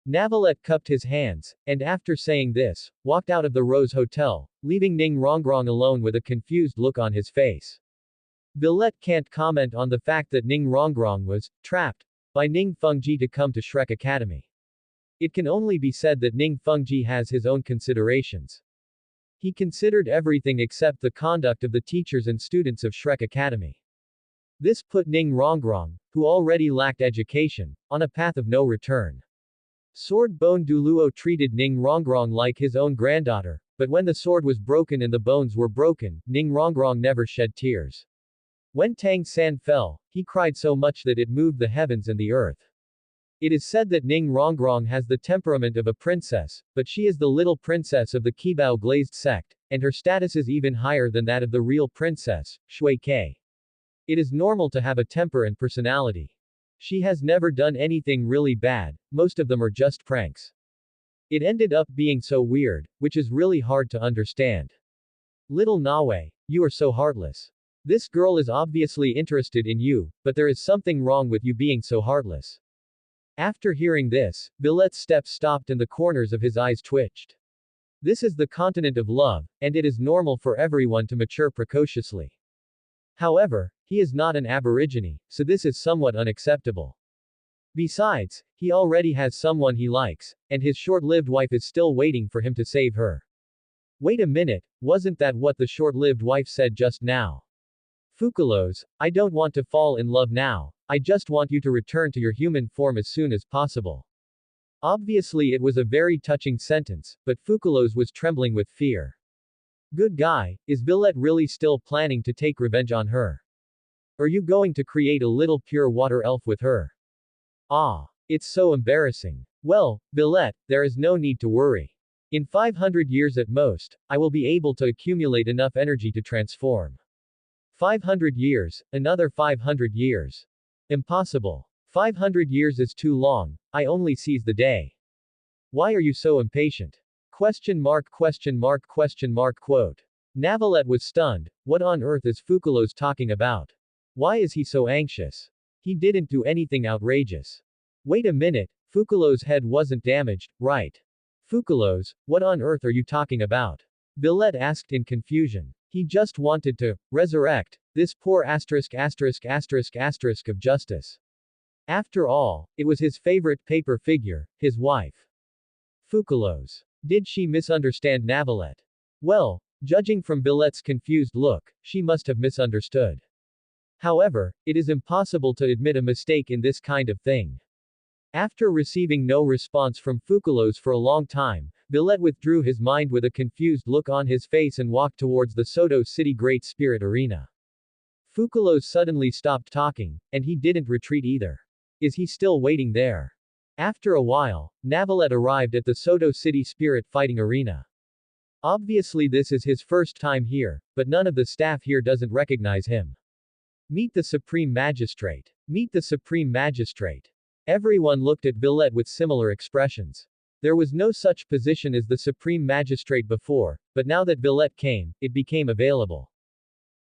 Navelet cupped his hands, and after saying this, walked out of the Rose Hotel, leaving Ning Rongrong alone with a confused look on his face. Billet can't comment on the fact that Ning Rongrong was trapped by Ning Fengji to come to Shrek Academy. It can only be said that Ning Fengji has his own considerations. He considered everything except the conduct of the teachers and students of Shrek Academy. This put Ning Rongrong, who already lacked education, on a path of no return. Sword Bone Douluo treated Ning Rongrong like his own granddaughter, but when the sword was broken and the bones were broken, Ning Rongrong never shed tears. When Tang San fell, he cried so much that it moved the heavens and the earth. It is said that Ning Rongrong has the temperament of a princess, but she is the little princess of the Qibao glazed sect, and her status is even higher than that of the real princess, Shui Ke. It is normal to have a temper and personality. She has never done anything really bad, most of them are just pranks. It ended up being so weird, which is really hard to understand. Little Nawe, you are so heartless. This girl is obviously interested in you, but there is something wrong with you being so heartless. After hearing this, Billet's steps stopped and the corners of his eyes twitched. This is the continent of love, and it is normal for everyone to mature precociously. However, he is not an aborigine, so this is somewhat unacceptable. Besides, he already has someone he likes, and his short-lived wife is still waiting for him to save her. Wait a minute, wasn't that what the short-lived wife said just now? Fukalos, I don't want to fall in love now, I just want you to return to your human form as soon as possible. Obviously it was a very touching sentence, but Fukalos was trembling with fear. Good guy, is Billet really still planning to take revenge on her? Are you going to create a little pure water elf with her? Ah. It's so embarrassing. Well, Villette, there is no need to worry. In 500 years at most, I will be able to accumulate enough energy to transform. 500 years, another 500 years. Impossible. 500 years is too long, I only seize the day. Why are you so impatient? Question mark question mark question mark quote. Navalette was stunned. What on earth is Fukalos talking about? Why is he so anxious? He didn't do anything outrageous. Wait a minute, Fukalos' head wasn't damaged, right? Fukalos, what on earth are you talking about? Villette asked in confusion. He just wanted to resurrect this poor asterisk asterisk asterisk asterisk of justice. After all, it was his favorite paper figure, his wife. Fukalos. Did she misunderstand Navalette? Well, judging from Villette's confused look, she must have misunderstood. However, it is impossible to admit a mistake in this kind of thing. After receiving no response from Fukalos for a long time, Villette withdrew his mind with a confused look on his face and walked towards the Soto City Great Spirit Arena. Fukalos suddenly stopped talking, and he didn't retreat either. Is he still waiting there? After a while, Navalette arrived at the Soto City Spirit Fighting Arena. Obviously this is his first time here, but none of the staff here doesn't recognize him. Meet the Supreme Magistrate. Meet the Supreme Magistrate. Everyone looked at Villette with similar expressions. There was no such position as the Supreme Magistrate before, but now that Villette came, it became available.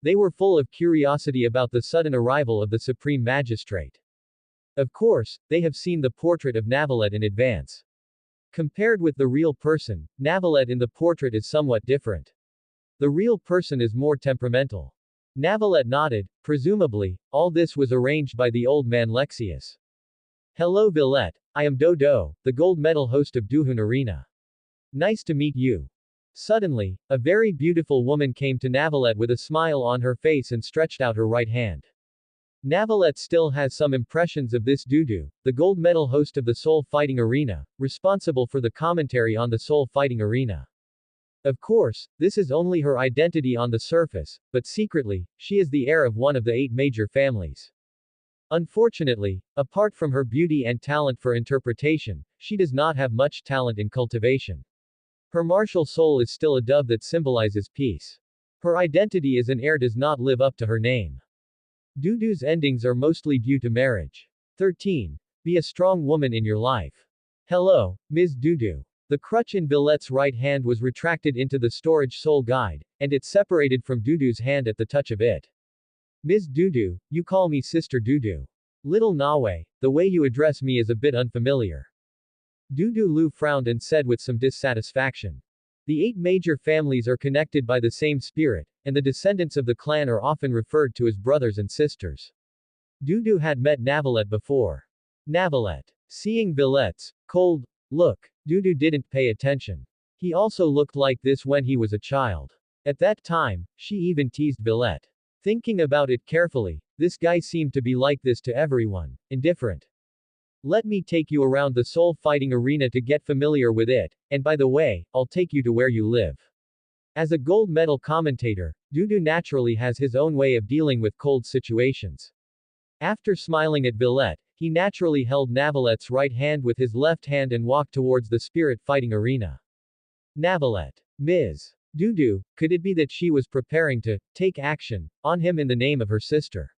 They were full of curiosity about the sudden arrival of the Supreme Magistrate. Of course, they have seen the portrait of Navalette in advance. Compared with the real person, Navalette in the portrait is somewhat different. The real person is more temperamental. Navalette nodded. Presumably, all this was arranged by the old man Lexius. Hello Villette, I am Dodo, the gold medal host of Duhun Arena. Nice to meet you. Suddenly, a very beautiful woman came to Navalette with a smile on her face and stretched out her right hand. Navalette still has some impressions of this Dudu, the gold medal host of the Soul Fighting Arena, responsible for the commentary on the Soul Fighting Arena. Of course, this is only her identity on the surface, but secretly, she is the heir of one of the 8 major families. Unfortunately, apart from her beauty and talent for interpretation, she does not have much talent in cultivation. Her martial soul is still a dove that symbolizes peace. Her identity as an heir does not live up to her name. Dudu's endings are mostly due to marriage. 13. Be a strong woman in your life. Hello, Ms. Dudu. The crutch in Villette's right hand was retracted into the storage soul guide, and it separated from Dudu's hand at the touch of it. Ms. Dudu, you call me Sister Dudu. Little Nawe, the way you address me is a bit unfamiliar. Dudu Lu frowned and said with some dissatisfaction. The 8 major families are connected by the same spirit, and the descendants of the clan are often referred to as brothers and sisters. Dudu had met Navalette before. Navalette. Seeing Villette's cold look, Dudu didn't pay attention. He also looked like this when he was a child. At that time, she even teased Villette. Thinking about it carefully, this guy seemed to be like this to everyone, indifferent. Let me take you around the soul fighting arena to get familiar with it, and by the way, I'll take you to where you live. As a gold medal commentator, Dudu naturally has his own way of dealing with cold situations. After smiling at Villette, he naturally held Navalette's right hand with his left hand and walked towards the spirit fighting arena. Navalette. Ms. Dudu, could it be that she was preparing to take action on him in the name of her sister?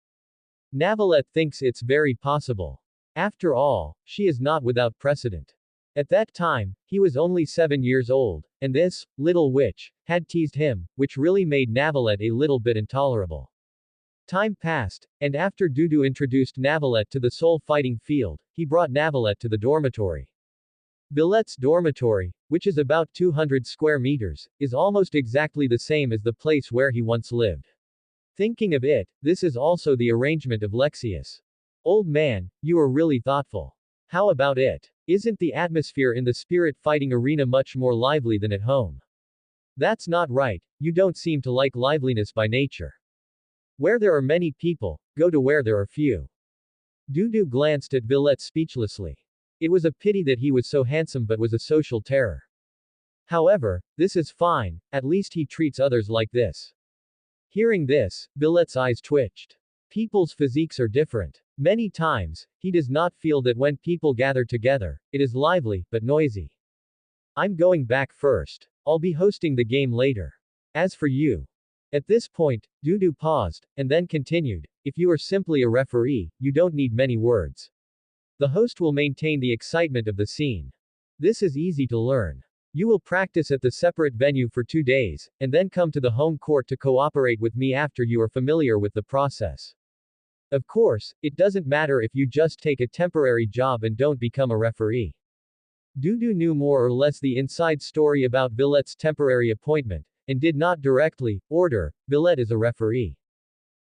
Navalette thinks it's very possible. After all, she is not without precedent. At that time, he was only 7 years old, and this little witch had teased him, which really made Navalette a little bit intolerable. Time passed, and after Dudu introduced Navalette to the soul fighting field, he brought Navalette to the dormitory. Villette's dormitory, which is about 200 square meters, is almost exactly the same as the place where he once lived. Thinking of it, this is also the arrangement of Lexius. Old man, you are really thoughtful. How about it? Isn't the atmosphere in the spirit fighting arena much more lively than at home? That's not right, you don't seem to like liveliness by nature. Where there are many people, go to where there are few. Dudu glanced at Villette speechlessly. It was a pity that he was so handsome but was a social terror. However, this is fine, at least he treats others like this. Hearing this, Villette's eyes twitched. People's physiques are different. Many times, he does not feel that when people gather together, it is lively, but noisy. I'm going back first. I'll be hosting the game later. As for you. At this point, Dudu paused, and then continued, if you are simply a referee, you don't need many words. The host will maintain the excitement of the scene. This is easy to learn. You will practice at the separate venue for 2 days, and then come to the home court to cooperate with me after you are familiar with the process. Of course, it doesn't matter if you just take a temporary job and don't become a referee. Dudu knew more or less the inside story about Villette's temporary appointment, and did not directly order Villette as a referee.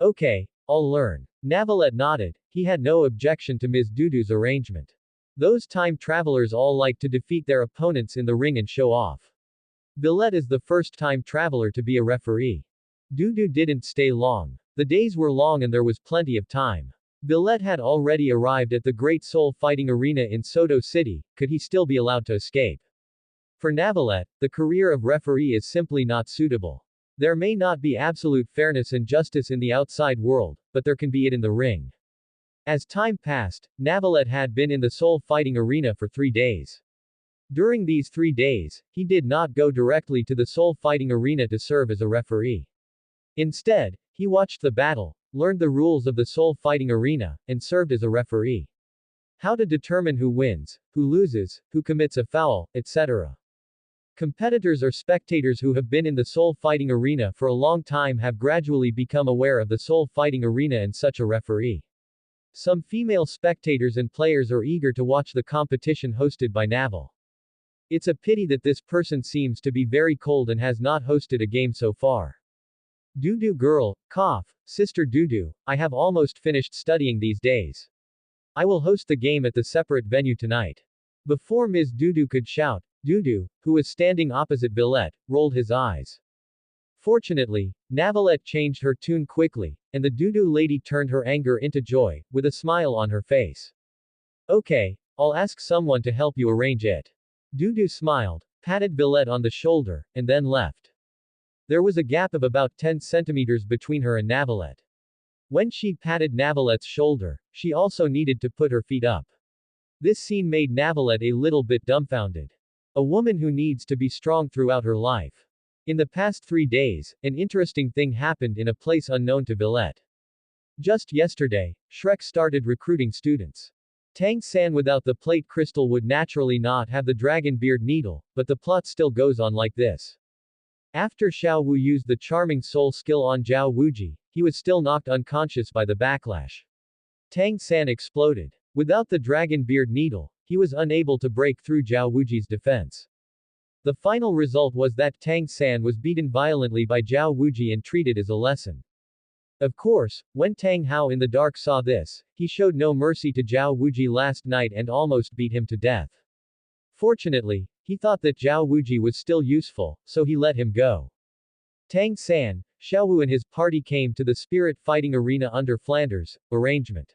Okay, I'll learn. Navalette nodded. He had no objection to Ms. Dudu's arrangement. Those time travelers all like to defeat their opponents in the ring and show off. Villette is the first time traveler to be a referee. Dudu didn't stay long. The days were long and there was plenty of time. Villette had already arrived at the Great Soul Fighting Arena in Soto City. Could he still be allowed to escape? For Navalette, the career of referee is simply not suitable. There may not be absolute fairness and justice in the outside world, but there can be it in the ring. As time passed, Navalette had been in the Soul Fighting Arena for 3 days. During these 3 days, he did not go directly to the Soul Fighting Arena to serve as a referee. Instead, he watched the battle, learned the rules of the Soul Fighting Arena, and served as a referee. How to determine who wins, who loses, who commits a foul, etc. Competitors or spectators who have been in the Soul Fighting Arena for a long time have gradually become aware of the Soul Fighting Arena and such a referee. Some female spectators and players are eager to watch the competition hosted by Naval. It's a pity that this person seems to be very cold and has not hosted a game so far. Dudu girl, cough, Sister Dudu, I have almost finished studying these days. I will host the game at the separate venue tonight. Before Ms. Dudu could shout, Dudu, who was standing opposite Villette, rolled his eyes. Fortunately, Navalette changed her tune quickly, and the Dudu lady turned her anger into joy, with a smile on her face. Okay, I'll ask someone to help you arrange it. Dudu smiled, patted Villette on the shoulder, and then left. There was a gap of about 10 centimeters between her and Navalette. When she patted Navalette's shoulder, she also needed to put her feet up. This scene made Navalette a little bit dumbfounded. A woman who needs to be strong throughout her life. In the past 3 days, an interesting thing happened in a place unknown to Villette. Just yesterday, Shrek started recruiting students. Tang San without the plate crystal would naturally not have the dragon beard needle, but the plot still goes on like this. After Xiao Wu used the charming soul skill on Zhao Wuji, he was still knocked unconscious by the backlash. Tang San exploded. Without the dragon beard needle, he was unable to break through Zhao Wuji's defense. The final result was that Tang San was beaten violently by Zhao Wuji and treated as a lesson. Of course, when Tang Hao in the dark saw this, he showed no mercy to Zhao Wuji last night and almost beat him to death. Fortunately, he thought that Zhao Wuji was still useful, so he let him go. Tang San, Xiaowu and his party came to the spirit fighting arena under Flanders' arrangement.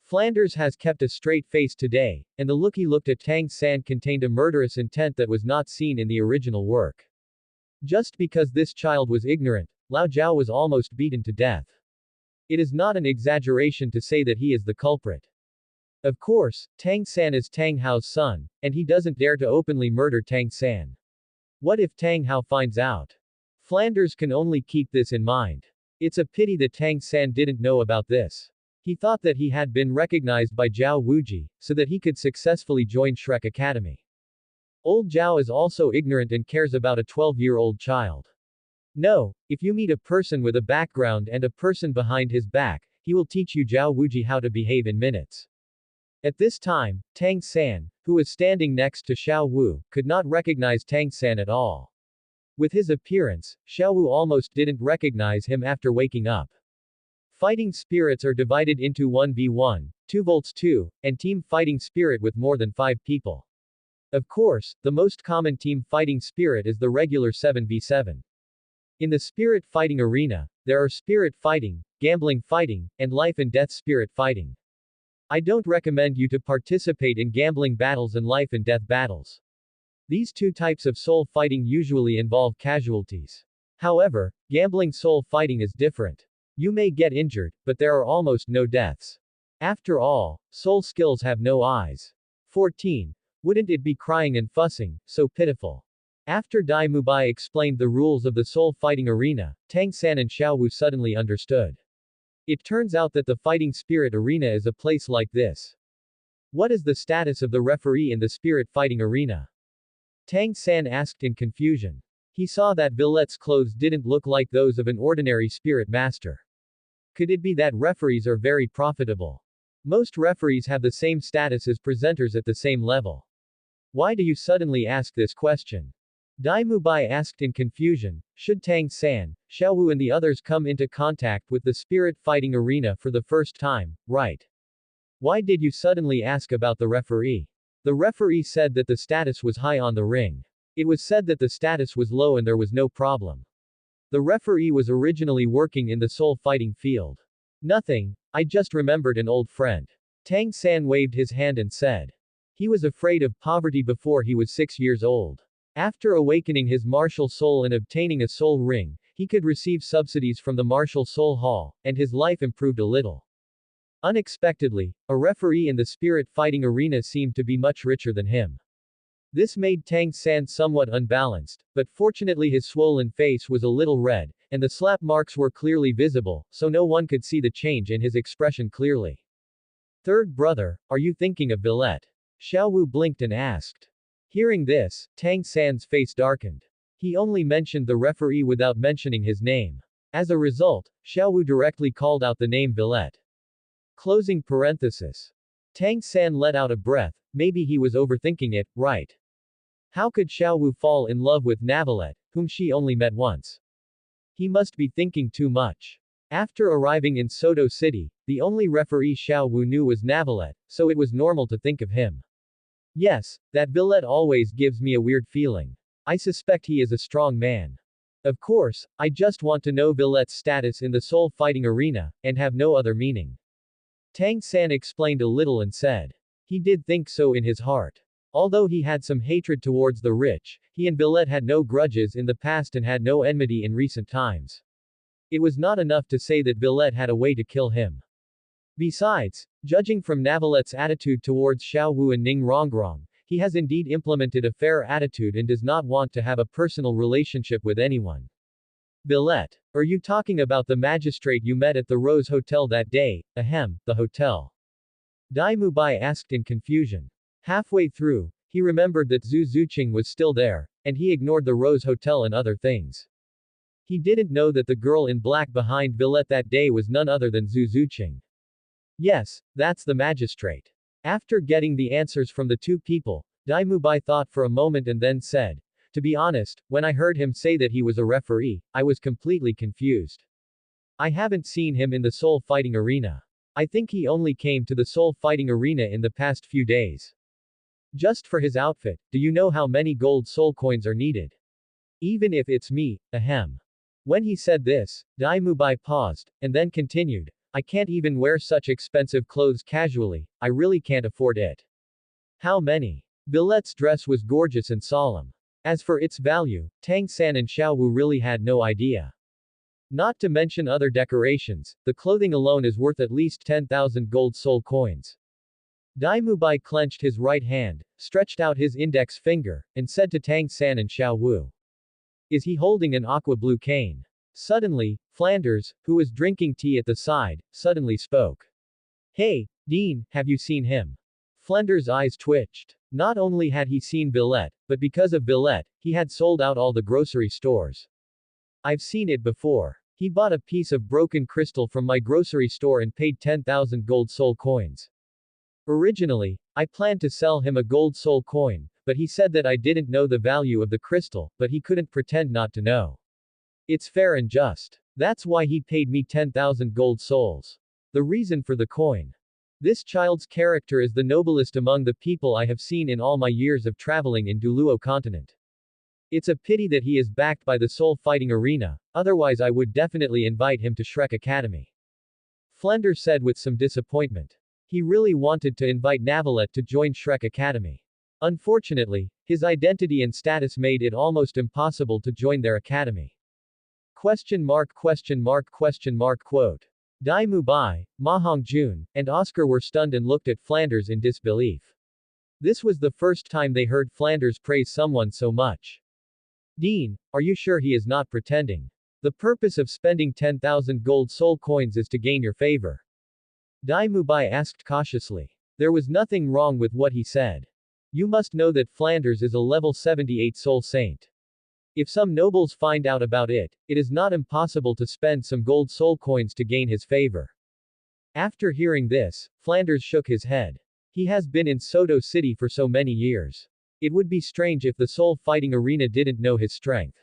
Flanders has kept a straight face today, and the look he looked at Tang San contained a murderous intent that was not seen in the original work. Just because this child was ignorant, Lao Zhao was almost beaten to death. It is not an exaggeration to say that he is the culprit. Of course, Tang San is Tang Hao's son, and he doesn't dare to openly murder Tang San. What if Tang Hao finds out? Flanders can only keep this in mind. It's a pity that Tang San didn't know about this. He thought that he had been recognized by Zhao Wuji, so that he could successfully join Shrek Academy. Old Zhao is also ignorant and cares about a 12-year-old child. No, if you meet a person with a background and a person behind his back, he will teach you Zhao Wuji how to behave in minutes. At this time, Tang San, who was standing next to Xiao Wu, could not recognize Tang San at all. With his appearance, Xiao Wu almost didn't recognize him after waking up. Fighting spirits are divided into 1v1, 2v2, and team fighting spirit with more than 5 people. Of course, the most common team fighting spirit is the regular 7v7. In the spirit fighting arena, there are spirit fighting, gambling fighting, and life and death spirit fighting. I don't recommend you to participate in gambling battles and life and death battles. These 2 types of soul fighting usually involve casualties. However, gambling soul fighting is different. You may get injured, but there are almost no deaths. After all, soul skills have no eyes. 14. Wouldn't it be crying and fussing, so pitiful? After Dai Mubai explained the rules of the soul fighting arena, Tang San and Xiaowu suddenly understood. It turns out that the fighting spirit arena is a place like this. What is the status of the referee in the spirit fighting arena? Tang San asked in confusion. He saw that Villette's clothes didn't look like those of an ordinary spirit master. Could it be that referees are very profitable? Most referees have the same status as presenters at the same level. Why do you suddenly ask this question? Dai Mubai asked in confusion. Should Tang San, Xiaowu and the others come into contact with the spirit fighting arena for the first time, right? Why did you suddenly ask about the referee? The referee said that the status was high on the ring. It was said that the status was low and there was no problem. The referee was originally working in the soul fighting field. Nothing, I just remembered an old friend. Tang San waved his hand and said. He was afraid of poverty before he was 6 years old. After awakening his martial soul and obtaining a soul ring, he could receive subsidies from the martial soul hall, and his life improved a little. Unexpectedly, a referee in the spirit fighting arena seemed to be much richer than him. This made Tang San somewhat unbalanced, but fortunately his swollen face was a little red, and the slap marks were clearly visible, so no one could see the change in his expression clearly. Third brother, are you thinking of Villette? Xiaowu blinked and asked. Hearing this, Tang San's face darkened. He only mentioned the referee without mentioning his name. As a result, Xiaowu directly called out the name Villette. Closing parenthesis. Tang San let out a breath, maybe he was overthinking it, right? How could Xiaowu fall in love with Navalette, whom she only met once? He must be thinking too much. After arriving in Soto City, the only referee Xiaowu knew was Navalette, so it was normal to think of him. Yes, that Villette always gives me a weird feeling. I suspect he is a strong man. Of course, I just want to know Villette's status in the soul fighting arena, and have no other meaning. Tang San explained a little and said. He did think so in his heart. Although he had some hatred towards the rich, he and Villette had no grudges in the past and had no enmity in recent times. It was not enough to say that Villette had a way to kill him. Besides, judging from Navalette's attitude towards Xiaowu and Ning Rongrong, he has indeed implemented a fair attitude and does not want to have a personal relationship with anyone. Villette, are you talking about the magistrate you met at the Rose Hotel that day? Ahem, the hotel. Dai Mubai asked in confusion. Halfway through, he remembered that Zhu Zuqing was still there, and he ignored the Rose Hotel and other things. He didn't know that the girl in black behind Villette that day was none other than Zhu Zuqing. Yes, that's the magistrate. After getting the answers from the two people, Dai Mubai thought for a moment and then said, to be honest, when I heard him say that he was a referee, I was completely confused. I haven't seen him in the soul fighting arena. I think he only came to the soul fighting arena in the past few days. Just for his outfit, do you know how many gold soul coins are needed? Even if it's me, ahem. When he said this, Dai Mubai paused, and then continued, I can't even wear such expensive clothes casually, I really can't afford it. How many? Villette's dress was gorgeous and solemn. As for its value, Tang San and Xiaowu really had no idea. Not to mention other decorations, the clothing alone is worth at least 10,000 gold soul coins. Dai Mubai clenched his right hand, stretched out his index finger, and said to Tang San and Xiaowu. Is he holding an aqua blue cane? Suddenly, Flanders, who was drinking tea at the side, suddenly spoke. Hey, Dean, have you seen him? Flanders' eyes twitched. Not only had he seen Villette, but because of Villette, he had sold out all the grocery stores. I've seen it before. He bought a piece of broken crystal from my grocery store and paid 10,000 gold soul coins. Originally, I planned to sell him a gold soul coin, but he said that I didn't know the value of the crystal, but he couldn't pretend not to know. It's fair and just. That's why he paid me 10,000 gold souls. The reason for the coin. This child's character is the noblest among the people I have seen in all my years of traveling in Douluo Continent. It's a pity that he is backed by the soul fighting arena, otherwise I would definitely invite him to Shrek Academy. Flender said with some disappointment. He really wanted to invite Navalette to join Shrek Academy. Unfortunately, his identity and status made it almost impossible to join their academy. Quote. Dai Mubai, Ma Hongjun, and Oscar were stunned and looked at Flanders in disbelief. This was the first time they heard Flanders praise someone so much. Dean, are you sure he is not pretending? The purpose of spending 10,000 gold soul coins is to gain your favor. Dai Mubai asked cautiously. There was nothing wrong with what he said. You must know that Flanders is a level 78 soul saint. If some nobles find out about it, it is not impossible to spend some gold soul coins to gain his favor. After hearing this, Flanders shook his head. He has been in Soto City for so many years. It would be strange if the soul fighting arena didn't know his strength.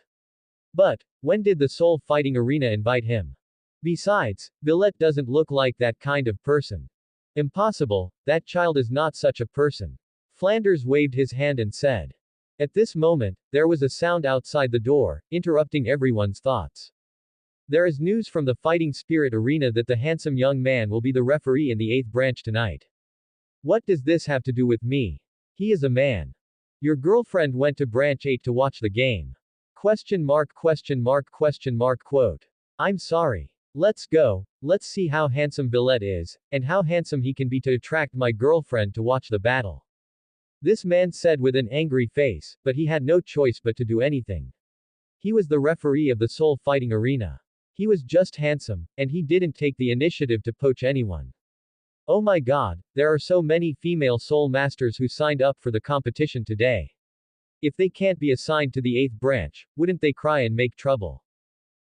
But, when did the soul fighting arena invite him? Besides, Villette doesn't look like that kind of person. Impossible, that child is not such a person. Flanders waved his hand and said. At this moment, there was a sound outside the door, interrupting everyone's thoughts. There is news from the Fighting Spirit Arena that the handsome young man will be the referee in the 8th branch tonight. What does this have to do with me? He is a man. Your girlfriend went to branch 8 to watch the game. Quote. I'm sorry. Let's go, let's see how handsome Villette is, and how handsome he can be to attract my girlfriend to watch the battle. This man said with an angry face, but he had no choice but to do anything. He was the referee of the soul fighting arena. He was just handsome, and he didn't take the initiative to poach anyone. Oh my god, there are so many female soul masters who signed up for the competition today. If they can't be assigned to the 8th branch, wouldn't they cry and make trouble?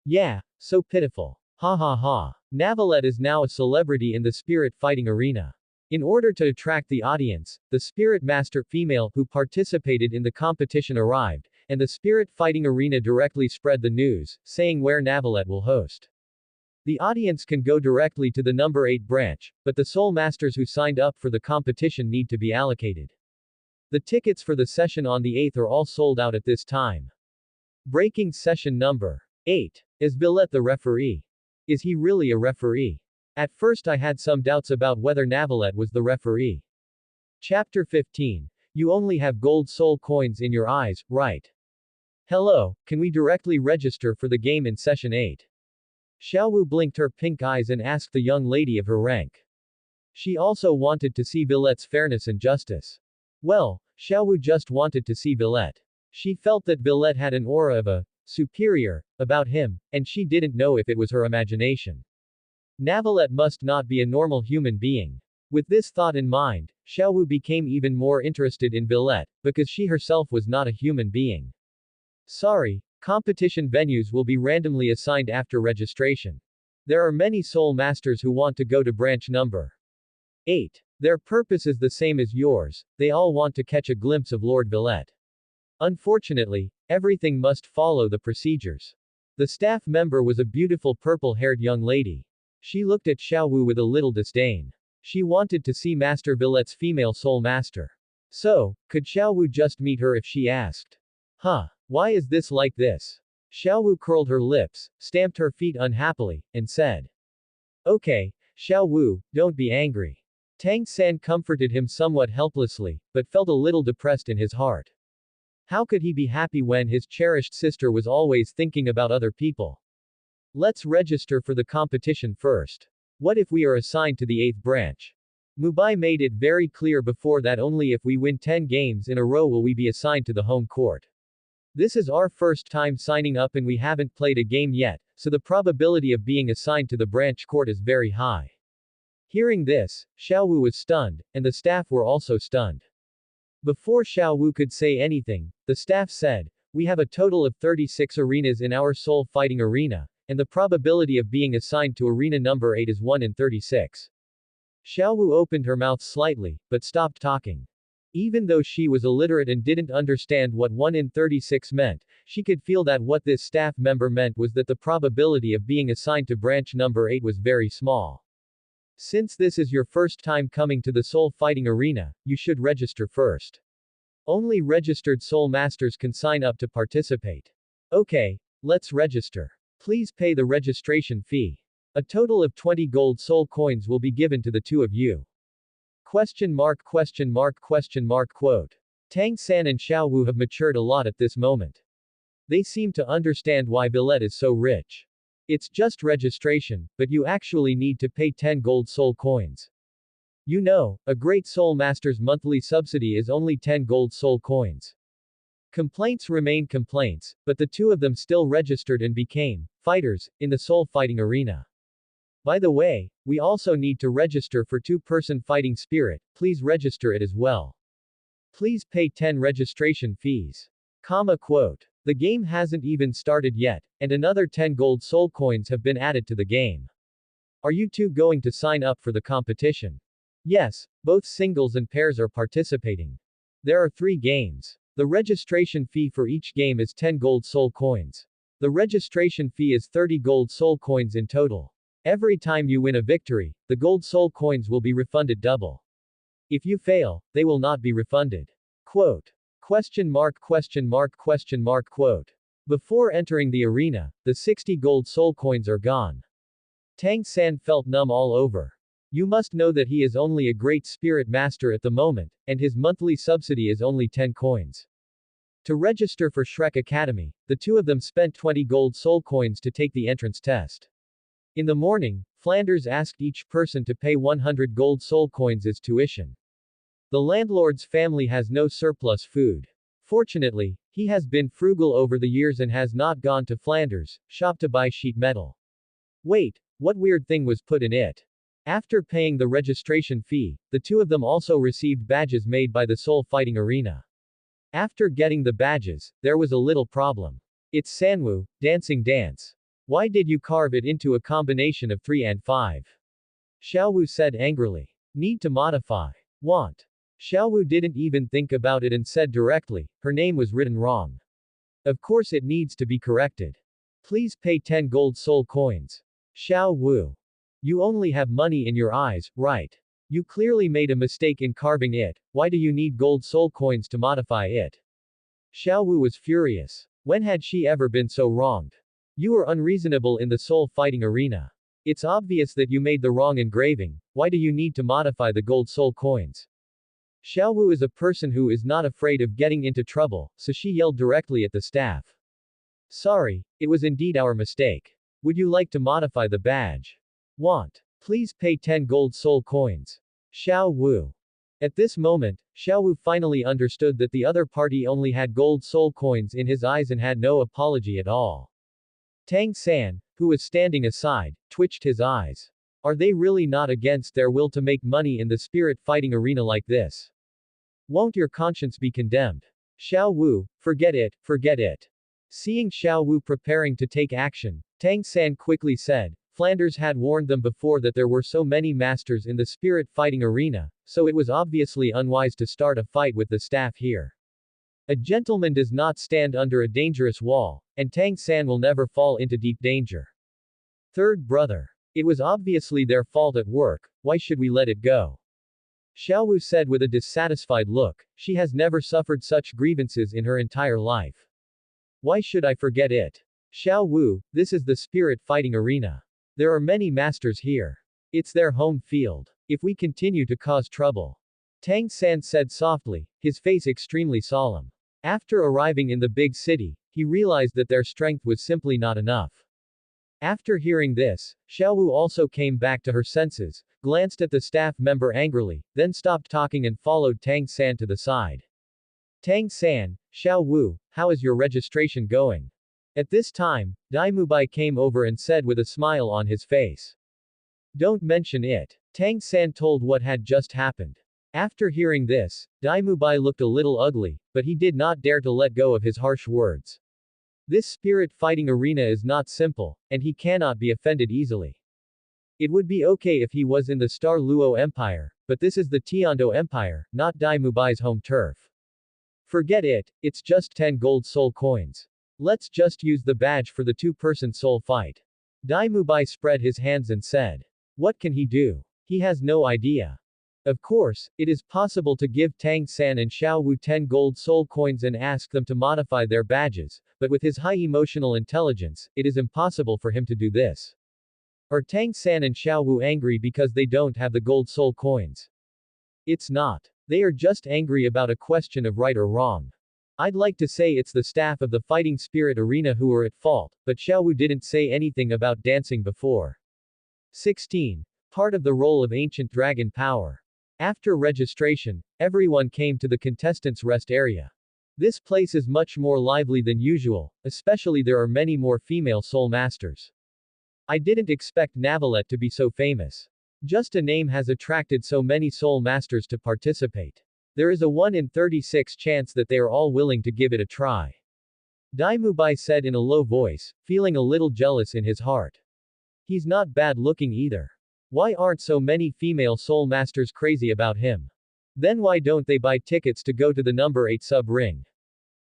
Yeah, so pitiful. Ha ha ha. Navalette is now a celebrity in the spirit fighting arena. In order to attract the audience, the Spirit Master female who participated in the competition arrived, and the Spirit Fighting Arena directly spread the news, saying where Navalette will host. The audience can go directly to the number 8 branch, but the Soul Masters who signed up for the competition need to be allocated. The tickets for the session on the 8th are all sold out at this time. Breaking session number 8. Is Villette the referee? Is he really a referee? At first I had some doubts about whether Navalette was the referee. Chapter 15. You only have gold soul coins in your eyes, right? Hello, can we directly register for the game in session 8? Xiaowu blinked her pink eyes and asked the young lady of her rank. She also wanted to see Villette's fairness and justice. Well, Xiaowu just wanted to see Villette. She felt that Villette had an aura of a superior about him, and she didn't know if it was her imagination. Navalette must not be a normal human being. With this thought in mind, Xiaowu became even more interested in Villette, because she herself was not a human being. Sorry, competition venues will be randomly assigned after registration. There are many soul masters who want to go to branch number 8. Their purpose is the same as yours, they all want to catch a glimpse of Lord Villette. Unfortunately, everything must follow the procedures. The staff member was a beautiful purple-haired young lady. She looked at Xiaowu with a little disdain. She wanted to see Master Villette's female soul master. So, could Xiaowu just meet her if she asked? Huh, why is this like this? Xiaowu curled her lips, stamped her feet unhappily, and said. Okay, Xiaowu, don't be angry. Tang San comforted him somewhat helplessly, but felt a little depressed in his heart. How could he be happy when his cherished sister was always thinking about other people? Let's register for the competition first. What if we are assigned to the 8th branch? Mubai made it very clear before that only if we win 10 games in a row will we be assigned to the home court. This is our first time signing up and we haven't played a game yet, so the probability of being assigned to the branch court is very high. Hearing this, Xiaowu was stunned, and the staff were also stunned. Before Xiaowu could say anything, the staff said, we have a total of 36 arenas in our soul fighting arena, and the probability of being assigned to arena number 8 is 1 in 36. Xiaowu opened her mouth slightly, but stopped talking. Even though she was illiterate and didn't understand what 1 in 36 meant, she could feel that what this staff member meant was that the probability of being assigned to branch number 8 was very small. Since this is your first time coming to the soul fighting arena, you should register first. Only registered soul masters can sign up to participate. Okay, let's register. Please pay the registration fee. A total of 20 gold soul coins will be given to the two of you. Quote. Tang San and Xiaowu have matured a lot at this moment. They seem to understand why Billet is so rich. It's just registration, but you actually need to pay 10 gold soul coins. You know, a great soul master's monthly subsidy is only 10 gold soul coins. Complaints remain complaints, but the two of them still registered and became fighters in the soul fighting arena. By the way, we also need to register for two-person fighting spirit, please register it as well. Please pay 10 registration fees. Quote. The game hasn't even started yet, and another 10 gold soul coins have been added to the game. Are you two going to sign up for the competition? Yes, both singles and pairs are participating. There are 3 games. The registration fee for each game is 10 gold soul coins. The registration fee is 30 gold soul coins in total. Every time you win a victory, the gold soul coins will be refunded double. If you fail, they will not be refunded. Quote. Quote. Before entering the arena, the 60 gold soul coins are gone. Tang San felt numb all over. You must know that he is only a great spirit master at the moment, and his monthly subsidy is only 10 coins. To register for Shrek Academy, the two of them spent 20 gold soul coins to take the entrance test. In the morning, Flanders asked each person to pay 100 gold soul coins as tuition. The landlord's family has no surplus food. Fortunately, he has been frugal over the years and has not gone to Flanders' shop to buy sheet metal. Wait, what weird thing was put in it? After paying the registration fee, the two of them also received badges made by the Soul Fighting Arena. After getting the badges, there was a little problem. It's Sanwu, dancing dance. Why did you carve it into a combination of 3 and 5? Xiaowu said angrily. Need to modify. Want. Xiaowu didn't even think about it and said directly, her name was written wrong. Of course it needs to be corrected. Please pay 10 gold soul coins. Xiaowu. You only have money in your eyes, right? You clearly made a mistake in carving it, why do you need gold soul coins to modify it? Xiaowu was furious. When had she ever been so wronged? You are unreasonable in the soul fighting arena. It's obvious that you made the wrong engraving, why do you need to modify the gold soul coins? Xiaowu is a person who is not afraid of getting into trouble, so she yelled directly at the staff. Sorry, it was indeed our mistake. Would you like to modify the badge? Want. Please pay 10 gold soul coins. Xiaowu. At this moment, Xiaowu finally understood that the other party only had gold soul coins in his eyes and had no apology at all. Tang San, who was standing aside, twitched his eyes. Are they really not against their will to make money in the spirit fighting arena like this? Won't your conscience be condemned? Xiaowu, forget it, forget it. Seeing Xiaowu preparing to take action, Tang San quickly said, Flanders had warned them before that there were so many masters in the spirit fighting arena, so it was obviously unwise to start a fight with the staff here. A gentleman does not stand under a dangerous wall, and Tang San will never fall into deep danger. Third brother. It was obviously their fault at work, why should we let it go? Xiaowu said with a dissatisfied look, she has never suffered such grievances in her entire life. Why should I forget it? Xiaowu, this is the spirit fighting arena. There are many masters here. It's their home field. If we continue to cause trouble. Tang San said softly, his face extremely solemn. After arriving in the big city, he realized that their strength was simply not enough. After hearing this, Xiaowu also came back to her senses, glanced at the staff member angrily, then stopped talking and followed Tang San to the side. Tang San, Xiaowu, how is your registration going? At this time, Daimubai came over and said with a smile on his face. Don't mention it. Tang San told what had just happened. After hearing this, Daimubai looked a little ugly, but he did not dare to let go of his harsh words. This spirit fighting arena is not simple, and he cannot be offended easily. It would be okay if he was in the Star Luo Empire, but this is the Tiando Empire, not Daimubai's home turf. Forget it, it's just 10 gold soul coins. Let's just use the badge for the two-person soul fight. Daimubai spread his hands and said. What can he do? He has no idea. Of course, it is possible to give Tang San and Xiaowu 10 gold soul coins and ask them to modify their badges, but with his high emotional intelligence, it is impossible for him to do this. Are Tang San and Xiaowu angry because they don't have the gold soul coins? It's not. They are just angry about a question of right or wrong. I'd like to say it's the staff of the Fighting Spirit Arena who were at fault, but Xiaowu didn't say anything about dancing before. 16. Part of the role of ancient dragon power. After registration, everyone came to the contestants' rest area. This place is much more lively than usual, especially there are many more female soul masters. I didn't expect Navalette to be so famous. Just a name has attracted so many soul masters to participate. There is a 1 in 36 chance that they are all willing to give it a try. Dai Mubai said in a low voice, feeling a little jealous in his heart. He's not bad looking either. Why aren't so many female soul masters crazy about him? Then why don't they buy tickets to go to the number 8 sub-ring?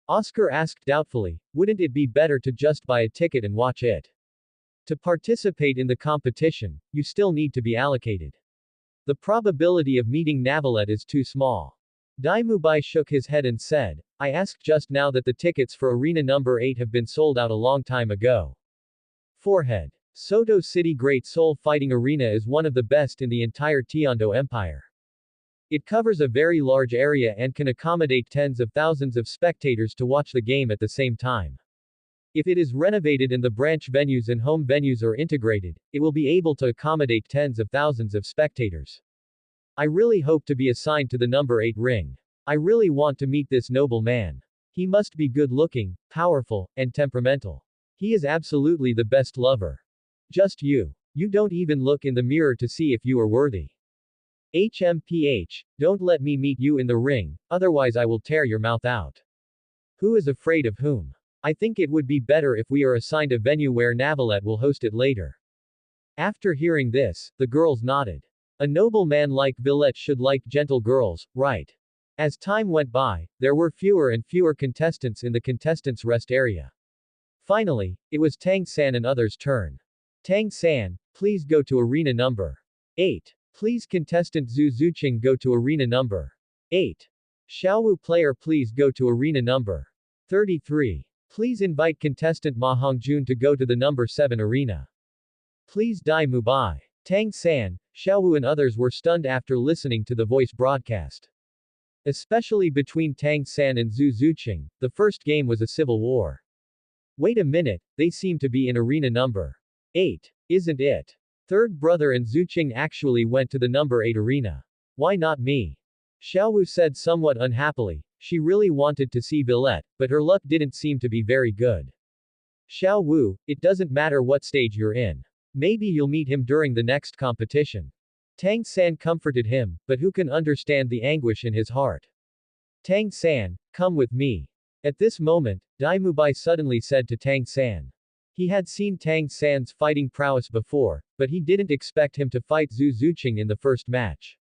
Oscar asked doubtfully, wouldn't it be better to just buy a ticket and watch it? To participate in the competition, you still need to be allocated. The probability of meeting Navalette is too small. Dai Mubai shook his head and said, I asked just now that the tickets for arena number 8 have been sold out a long time ago. Forehead. Soto City Great Soul Fighting Arena is one of the best in the entire Tiando Empire. It covers a very large area and can accommodate tens of thousands of spectators to watch the game at the same time. If it is renovated and the branch venues and home venues are integrated, it will be able to accommodate tens of thousands of spectators. I really hope to be assigned to the number 8 ring. I really want to meet this noble man. He must be good looking, powerful, and temperamental. He is absolutely the best lover. Just you. You don't even look in the mirror to see if you are worthy. HMPH, don't let me meet you in the ring, otherwise I will tear your mouth out. Who is afraid of whom? I think it would be better if we are assigned a venue where Navalette will host it later. After hearing this, the girls nodded. A noble man like Villette should like gentle girls, right? As time went by, there were fewer and fewer contestants in the contestants' rest area. Finally, it was Tang San and others' turn. Tang San, please go to arena number 8. Please contestant Zhu Zuqing go to arena number 8. Xiaowu player please go to arena number 33. Please invite contestant Ma Hongjun to go to the number 7 arena. Please Dai Mubai. Tang San, Xiaowu and others were stunned after listening to the voice broadcast. Especially between Tang San and Zhu Zuqing, the first game was a civil war. Wait a minute, they seem to be in arena number 8, isn't it? Third brother and Zuqing actually went to the number 8 arena. Why not me? Xiaowu said somewhat unhappily. She really wanted to see Villette, but her luck didn't seem to be very good. Xiaowu, it doesn't matter what stage you're in. Maybe you'll meet him during the next competition. Tang San comforted him, but who can understand the anguish in his heart? Tang San, come with me. At this moment, Dai Mubai suddenly said to Tang San. He had seen Tang San's fighting prowess before, but he didn't expect him to fight Zhu Zuqing in the first match.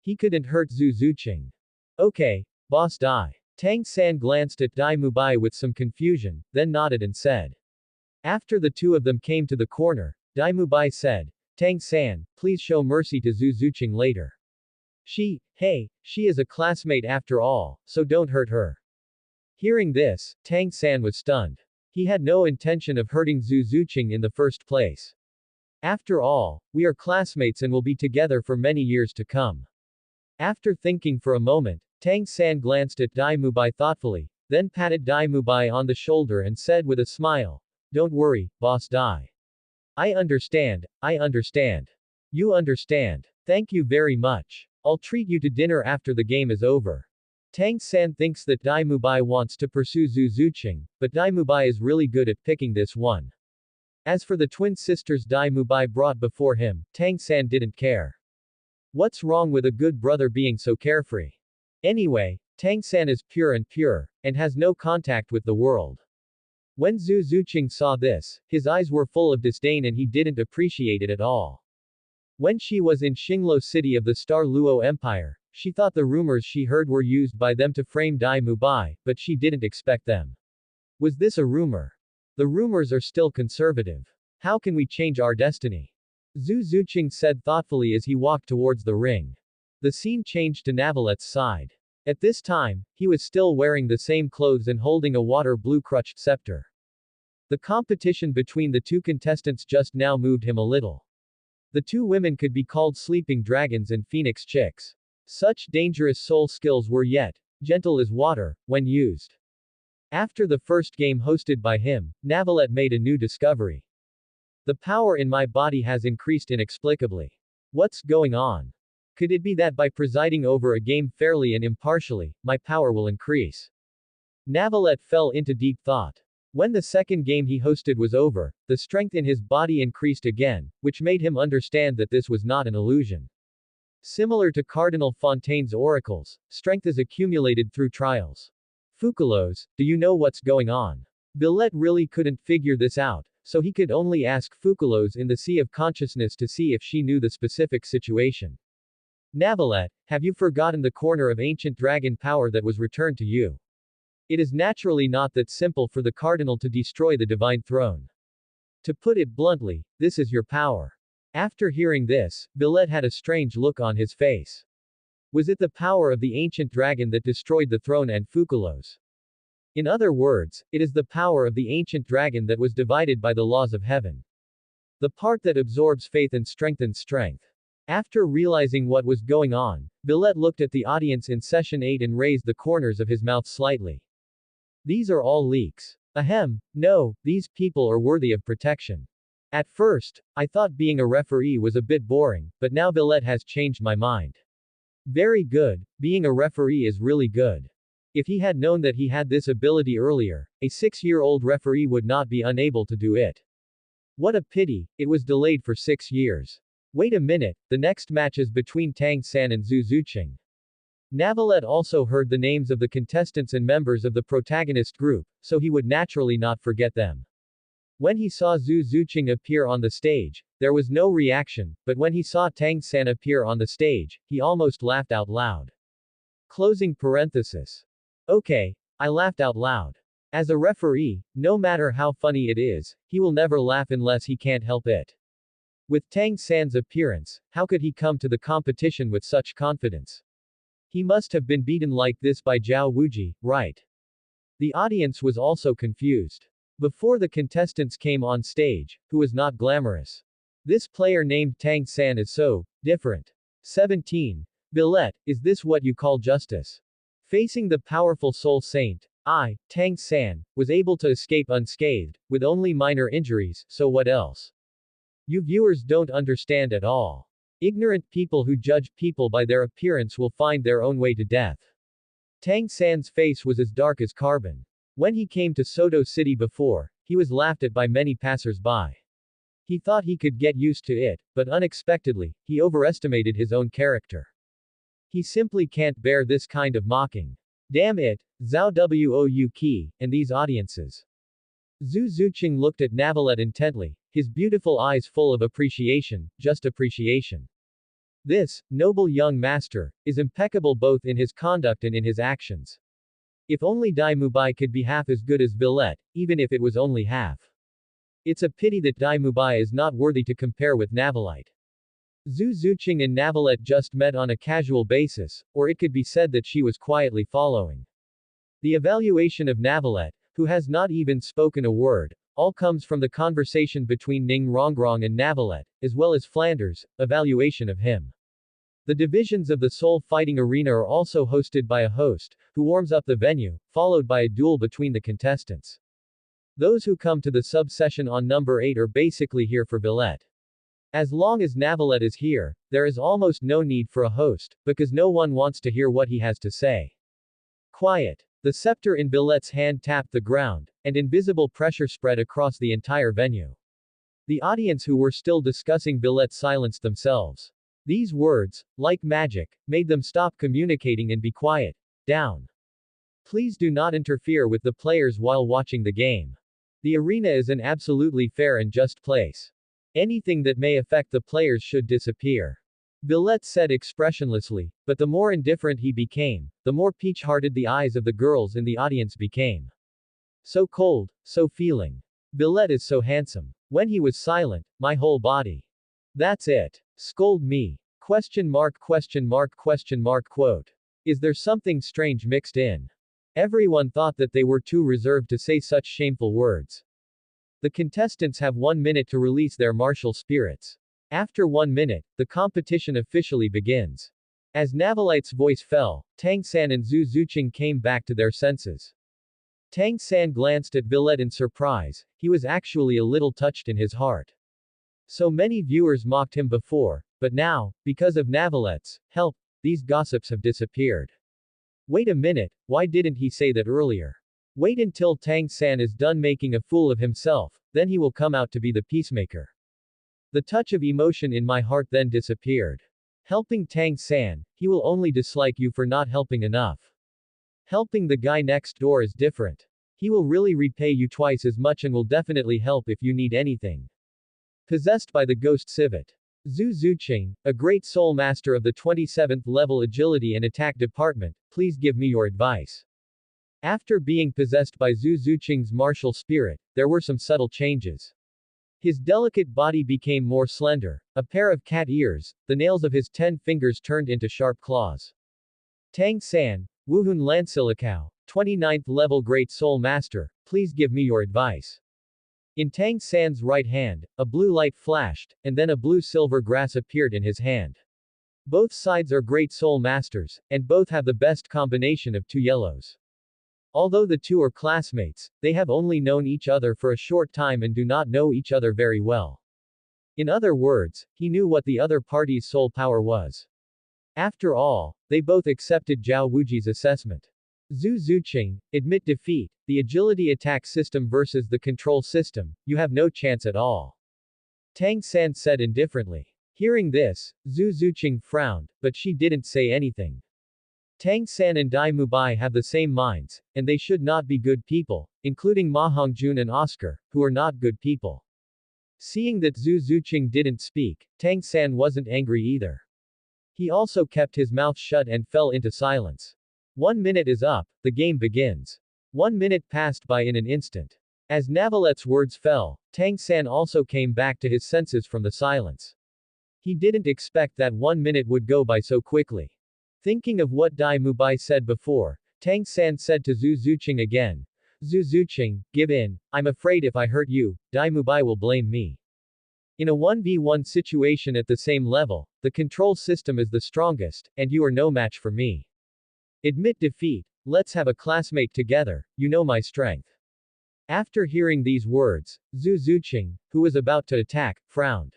He couldn't hurt Zhu Zuqing. Okay, boss Dai. Tang San glanced at Dai Mubai with some confusion, then nodded and said. After the two of them came to the corner, Dai Mubai said, Tang San, please show mercy to Zhu Zuqing later. She is a classmate after all, so don't hurt her. Hearing this, Tang San was stunned. He had no intention of hurting Zhu Zuqing in the first place. After all, we are classmates and will be together for many years to come. After thinking for a moment, Tang San glanced at Dai Mubai thoughtfully, then patted Dai Mubai on the shoulder and said with a smile, Don't worry, boss Dai. I understand. You understand. Thank you very much. I'll treat you to dinner after the game is over. Tang San thinks that Dai Mubai wants to pursue Zhu Zuqing, but Dai Mubai is really good at picking this one. As for the twin sisters Dai Mubai brought before him, Tang San didn't care. What's wrong with a good brother being so carefree? Anyway, Tang San is pure, and has no contact with the world. When Zhu Zuqing saw this, his eyes were full of disdain and he didn't appreciate it at all. When she was in Xinglo city of the Star Luo Empire, she thought the rumors she heard were used by them to frame Dai Mubai, but she didn't expect them. Was this a rumor? The rumors are still conservative. How can we change our destiny? Zhu Zuqing said thoughtfully as he walked towards the ring. The scene changed to Navalette's side. At this time, he was still wearing the same clothes and holding a water blue crutched scepter. The competition between the two contestants just now moved him a little. The two women could be called sleeping dragons and phoenix chicks. Such dangerous soul skills were yet gentle as water, when used. After the first game hosted by him, Navalette made a new discovery. The power in my body has increased inexplicably. What's going on? Could it be that by presiding over a game fairly and impartially, my power will increase? Navalette fell into deep thought. When the second game he hosted was over, the strength in his body increased again, which made him understand that this was not an illusion. Similar to Cardinal Fontaine's oracles, strength is accumulated through trials. Fukalos, do you know what's going on? Billet really couldn't figure this out, so he could only ask Fukalos in the sea of consciousness to see if she knew the specific situation. Navalette, have you forgotten the corner of ancient dragon power that was returned to you? It is naturally not that simple for the cardinal to destroy the divine throne. To put it bluntly, this is your power. After hearing this, Billet had a strange look on his face. Was it the power of the ancient dragon that destroyed the throne and Fukalos? In other words, it is the power of the ancient dragon that was divided by the laws of heaven. The part that absorbs faith and strengthens strength. After realizing what was going on, Billet looked at the audience in session 8 and raised the corners of his mouth slightly. These are all leaks. Ahem, no, these people are worthy of protection. At first, I thought being a referee was a bit boring, but now Billet has changed my mind. Very good, being a referee is really good. If he had known that he had this ability earlier, a 6-year-old referee would not be unable to do it. What a pity, it was delayed for 6 years. Wait a minute, the next match is between Tang San and Zhu Zuqing. Navalette also heard the names of the contestants and members of the protagonist group, so he would naturally not forget them. When he saw Zhu Zuqing appear on the stage, there was no reaction, but when he saw Tang San appear on the stage, he almost laughed out loud. Closing parenthesis. Okay, I laughed out loud. As a referee, no matter how funny it is, he will never laugh unless he can't help it. With Tang San's appearance, how could he come to the competition with such confidence? He must have been beaten like this by Zhao Wuji, right? The audience was also confused. Before the contestants came on stage, who was not glamorous. This player named Tang San is so different. 17. Billet, is this what you call justice? Facing the powerful soul saint, I, Tang San, was able to escape unscathed, with only minor injuries, so what else? You viewers don't understand at all. Ignorant people who judge people by their appearance will find their own way to death. Tang San's face was as dark as carbon. When he came to Soto City before, he was laughed at by many passers-by. He thought he could get used to it, but unexpectedly, he overestimated his own character. He simply can't bear this kind of mocking. Damn it, Zhao Wou Qi, and these audiences. Zhu Zuqing looked at Navalette intently, his beautiful eyes full of appreciation, just appreciation. This, noble young master, is impeccable both in his conduct and in his actions. If only Dai Mubai could be half as good as Billet, even if it was only half. It's a pity that Dai Mubai is not worthy to compare with Navalite. Zhu Zuqing and Navalette just met on a casual basis, or it could be said that she was quietly following. The evaluation of Navalette, who has not even spoken a word, all comes from the conversation between Ning Rongrong and Navalette, as well as Flanders' evaluation of him. The divisions of the Soul Fighting Arena are also hosted by a host, who warms up the venue, followed by a duel between the contestants. Those who come to the sub-session on number 8 are basically here for Billet. As long as Navalette is here, there is almost no need for a host, because no one wants to hear what he has to say. Quiet. The scepter in Billet's hand tapped the ground, and invisible pressure spread across the entire venue. The audience who were still discussing Billet silenced themselves. These words, like magic, made them stop communicating and be quiet. Down. Please do not interfere with the players while watching the game. The arena is an absolutely fair and just place. Anything that may affect the players should disappear. Billet said expressionlessly, but the more indifferent he became, the more peach-hearted the eyes of the girls in the audience became. So cold, so feeling. Billet is so handsome. When he was silent, my whole body. That's it. Scold me. Question mark question mark question mark quote. Is there something strange mixed in? Everyone thought that they were too reserved to say such shameful words. The contestants have 1 minute to release their martial spirits. After 1 minute, the competition officially begins. As Navalite's voice fell, Tang San and Zhu Zuqing came back to their senses. Tang San glanced at Villette in surprise, he was actually a little touched in his heart. So many viewers mocked him before, but now, because of Navilette's help, these gossips have disappeared. Wait a minute, why didn't he say that earlier? Wait until Tang San is done making a fool of himself, then he will come out to be the peacemaker. The touch of emotion in my heart then disappeared. Helping Tang San, he will only dislike you for not helping enough. Helping the guy next door is different. He will really repay you twice as much and will definitely help if you need anything. Possessed by the ghost civet. Zhu Zuqing, a great soul master of the 27th level agility and attack department, please give me your advice. After being possessed by Zhu Zuqing's martial spirit, there were some subtle changes. His delicate body became more slender, a pair of cat ears, the nails of his 10 fingers turned into sharp claws. Tang San, Wuhun Lansilikao, 29th level Great Soul Master, please give me your advice. In Tang San's right hand, a blue light flashed, and then a blue-silver grass appeared in his hand. Both sides are Great Soul Masters, and both have the best combination of two yellows. Although the two are classmates, they have only known each other for a short time and do not know each other very well. In other words, he knew what the other party's soul power was. After all, they both accepted Zhao Wuji's assessment. Zhu Zuqing, admit defeat, the agility attack system versus the control system, you have no chance at all. Tang San said indifferently. Hearing this, Zhu Zuqing frowned, but she didn't say anything. Tang San and Dai Mubai have the same minds, and they should not be good people, including Ma Hongjun and Oscar, who are not good people. Seeing that Zhu Zuqing didn't speak, Tang San wasn't angry either. He also kept his mouth shut and fell into silence. 1 minute is up, the game begins. 1 minute passed by in an instant. As Navilette's words fell, Tang San also came back to his senses from the silence. He didn't expect that 1 minute would go by so quickly. Thinking of what Dai Mubai said before, Tang San said to Zhu Zuqing again, Zhu Zuqing, give in, I'm afraid if I hurt you, Dai Mubai will blame me. In a 1v1 situation at the same level, the control system is the strongest, and you are no match for me. Admit defeat, let's have a classmate together, you know my strength. After hearing these words, Zhu Zuqing, who was about to attack, frowned.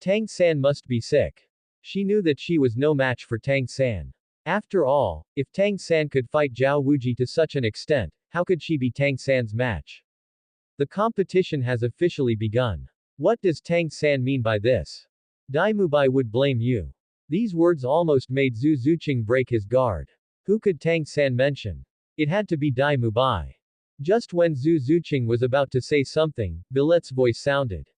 Tang San must be sick. She knew that she was no match for Tang San. After all, if Tang San could fight Zhao Wuji to such an extent, how could she be Tang San's match? The competition has officially begun. What does Tang San mean by this? Dai Mubai would blame you. These words almost made Zhu Zuqing break his guard. Who could Tang San mention? It had to be Dai Mubai. Just when Zhu Zuqing was about to say something, Villette's voice sounded.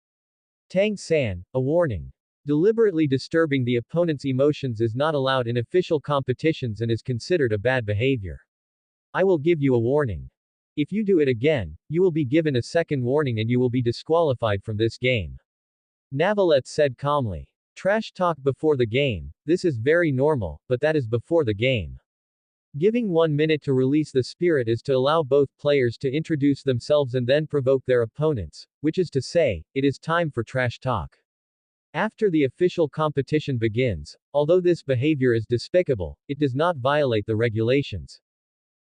Tang San, a warning. Deliberately disturbing the opponent's emotions is not allowed in official competitions and is considered a bad behavior. I will give you a warning. If you do it again, you will be given a second warning and you will be disqualified from this game. Navilette said calmly. Trash talk before the game, this is very normal, but that is before the game. Giving 1 minute to release the spirit is to allow both players to introduce themselves and then provoke their opponents, which is to say, it is time for trash talk. After the official competition begins, although this behavior is despicable, it does not violate the regulations.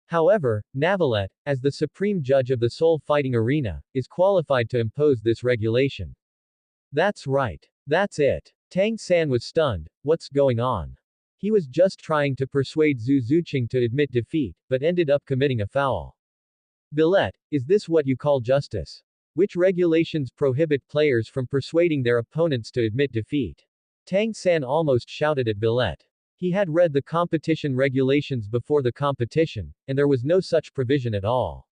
However, Navilette, as the supreme judge of the soul fighting arena, is qualified to impose this regulation. That's right. That's it. Tang San was stunned. What's going on? He was just trying to persuade Zhu Zuqing to admit defeat, but ended up committing a foul. Villette, is this what you call justice? Which regulations prohibit players from persuading their opponents to admit defeat? Tang San almost shouted at Villette. He had read the competition regulations before the competition, and there was no such provision at all.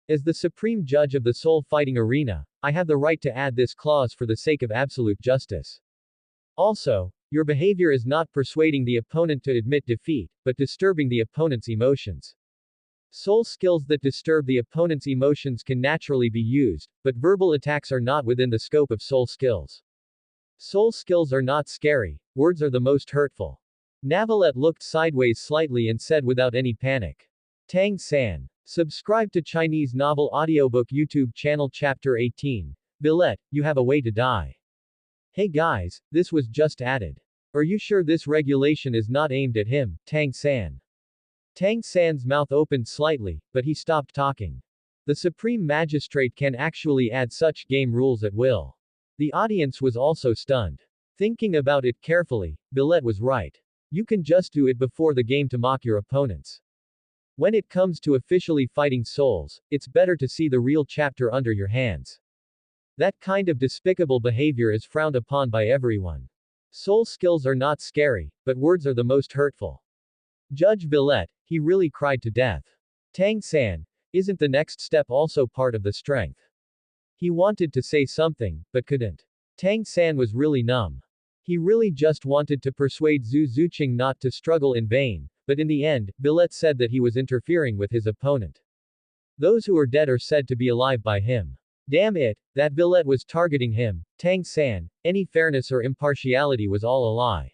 As the supreme judge of the soul fighting arena, I have the right to add this clause for the sake of absolute justice. Also, your behavior is not persuading the opponent to admit defeat, but disturbing the opponent's emotions. Soul skills that disturb the opponent's emotions can naturally be used, but verbal attacks are not within the scope of soul skills. Soul skills are not scary, words are the most hurtful. Navilette looked sideways slightly and said without any panic. Tang San. Subscribe to Chinese Novel Audiobook YouTube channel Chapter 18. Villette, you have a way to die. Hey guys, this was just added. Are you sure this regulation is not aimed at him, Tang San? Tang San's mouth opened slightly, but he stopped talking. The Supreme Magistrate can actually add such game rules at will. The audience was also stunned. Thinking about it carefully, Billet was right. You can just do it before the game to mock your opponents. When it comes to officially fighting souls, it's better to see the real chapter under your hands. That kind of despicable behavior is frowned upon by everyone. Soul skills are not scary, but words are the most hurtful. Judge Billet, he really cried to death. Tang San, isn't the next step also part of the strength? He wanted to say something, but couldn't. Tang San was really numb. He really just wanted to persuade Zhu Zuqing not to struggle in vain, but in the end, Billet said that he was interfering with his opponent. Those who are dead are said to be alive by him. Damn it, that Billet was targeting him, Tang San, any fairness or impartiality was all a lie.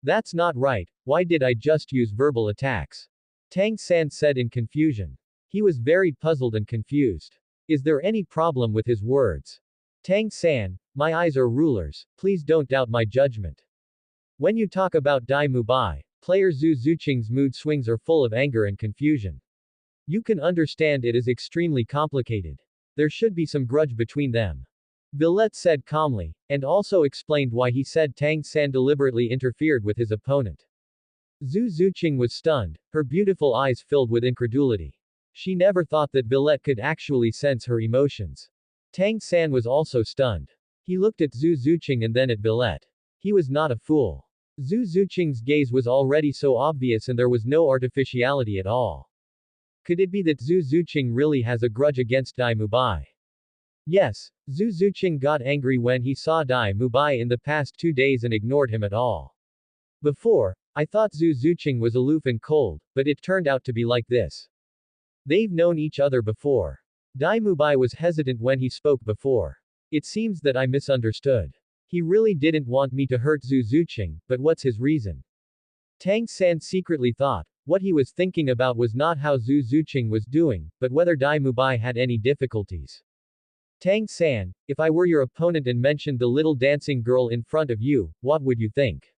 That's not right, why did I just use verbal attacks? Tang San said in confusion. He was very puzzled and confused. Is there any problem with his words? Tang San, my eyes are rulers, please don't doubt my judgment. When you talk about Dai Mubai, player Zhu Zuqing's mood swings are full of anger and confusion. You can understand it is extremely complicated. There should be some grudge between them. Billet said calmly, and also explained why he said Tang San deliberately interfered with his opponent. Zhu Zuqing was stunned, her beautiful eyes filled with incredulity. She never thought that Billet could actually sense her emotions. Tang San was also stunned. He looked at Zhu Zuqing and then at Billet. He was not a fool. Zhu Zuqing's gaze was already so obvious and there was no artificiality at all. Could it be that Zhu Zuqing really has a grudge against Dai Mubai? Yes, Zhu Zuqing got angry when he saw Dai Mubai in the past 2 days and ignored him at all. Before, I thought Zhu Zuqing was aloof and cold, but it turned out to be like this. They've known each other before. Dai Mubai was hesitant when he spoke before. It seems that I misunderstood. He really didn't want me to hurt Zhu Zuqing, but what's his reason? Tang San secretly thought. What he was thinking about was not how Zhu Zuqing was doing, but whether Dai Mubai had any difficulties. Tang San, if I were your opponent and mentioned the little dancing girl in front of you, what would you think?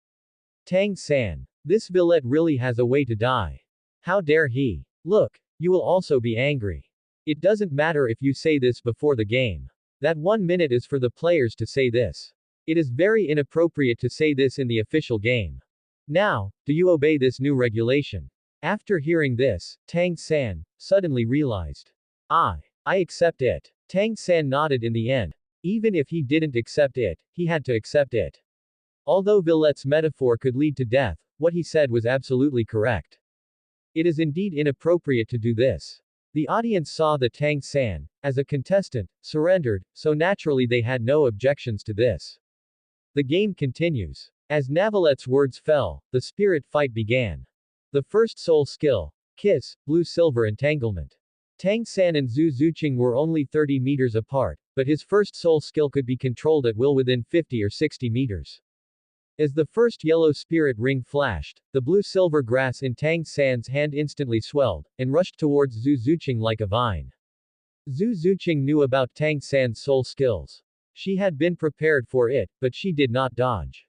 Tang San. This Billet really has a way to die. How dare he? Look, you will also be angry. It doesn't matter if you say this before the game. That 1 minute is for the players to say this. It is very inappropriate to say this in the official game. Now, do you obey this new regulation? After hearing this, Tang San suddenly realized. I accept it. Tang San nodded in the end. Even if he didn't accept it, he had to accept it. Although Billet's metaphor could lead to death, what he said was absolutely correct. It is indeed inappropriate to do this. The audience saw that Tang San, as a contestant, surrendered, so naturally they had no objections to this. The game continues. As Navilette's words fell, the spirit fight began. The first soul skill, Kiss, Blue-Silver Entanglement. Tang San and Zhu Zuqing were only 30 meters apart, but his first soul skill could be controlled at will within 50 or 60 meters. As the first yellow spirit ring flashed, the blue-silver grass in Tang San's hand instantly swelled, and rushed towards Zhu Zuqing like a vine. Zhu Zuqing knew about Tang San's soul skills. She had been prepared for it, but she did not dodge.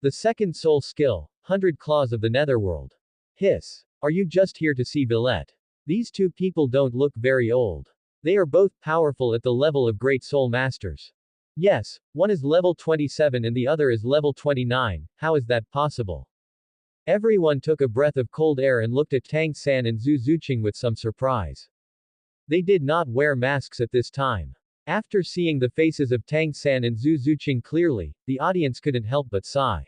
The second soul skill, 100 Claws of the Netherworld. Hiss. Are you just here to see Billet? These two people don't look very old. They are both powerful at the level of Great Soul Masters. Yes, one is level 27 and the other is level 29, how is that possible? Everyone took a breath of cold air and looked at Tang San and Zhu Zuqing with some surprise. They did not wear masks at this time. After seeing the faces of Tang San and Zhu Zuqing clearly, the audience couldn't help but sigh.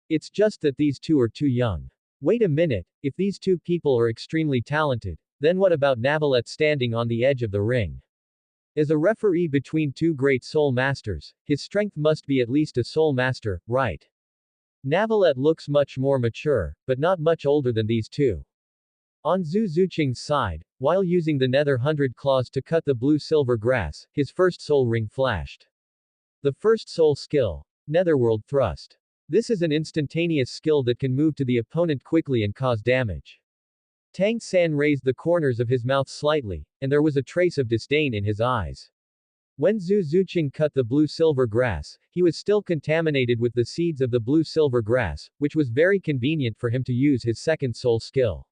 It's just that these two are too young. Wait a minute, if these two people are extremely talented, then what about Navilette standing on the edge of the ring? As a referee between two great soul masters, his strength must be at least a soul master, right? Navilette looks much more mature, but not much older than these two. On Zhu Zuqing's side, while using the nether 100 claws to cut the blue-silver grass, his first soul ring flashed. The first soul skill, Netherworld Thrust. This is an instantaneous skill that can move to the opponent quickly and cause damage. Tang San raised the corners of his mouth slightly, and there was a trace of disdain in his eyes. When Zhu Zuqing cut the blue-silver grass, he was still contaminated with the seeds of the blue-silver grass, which was very convenient for him to use his second soul skill.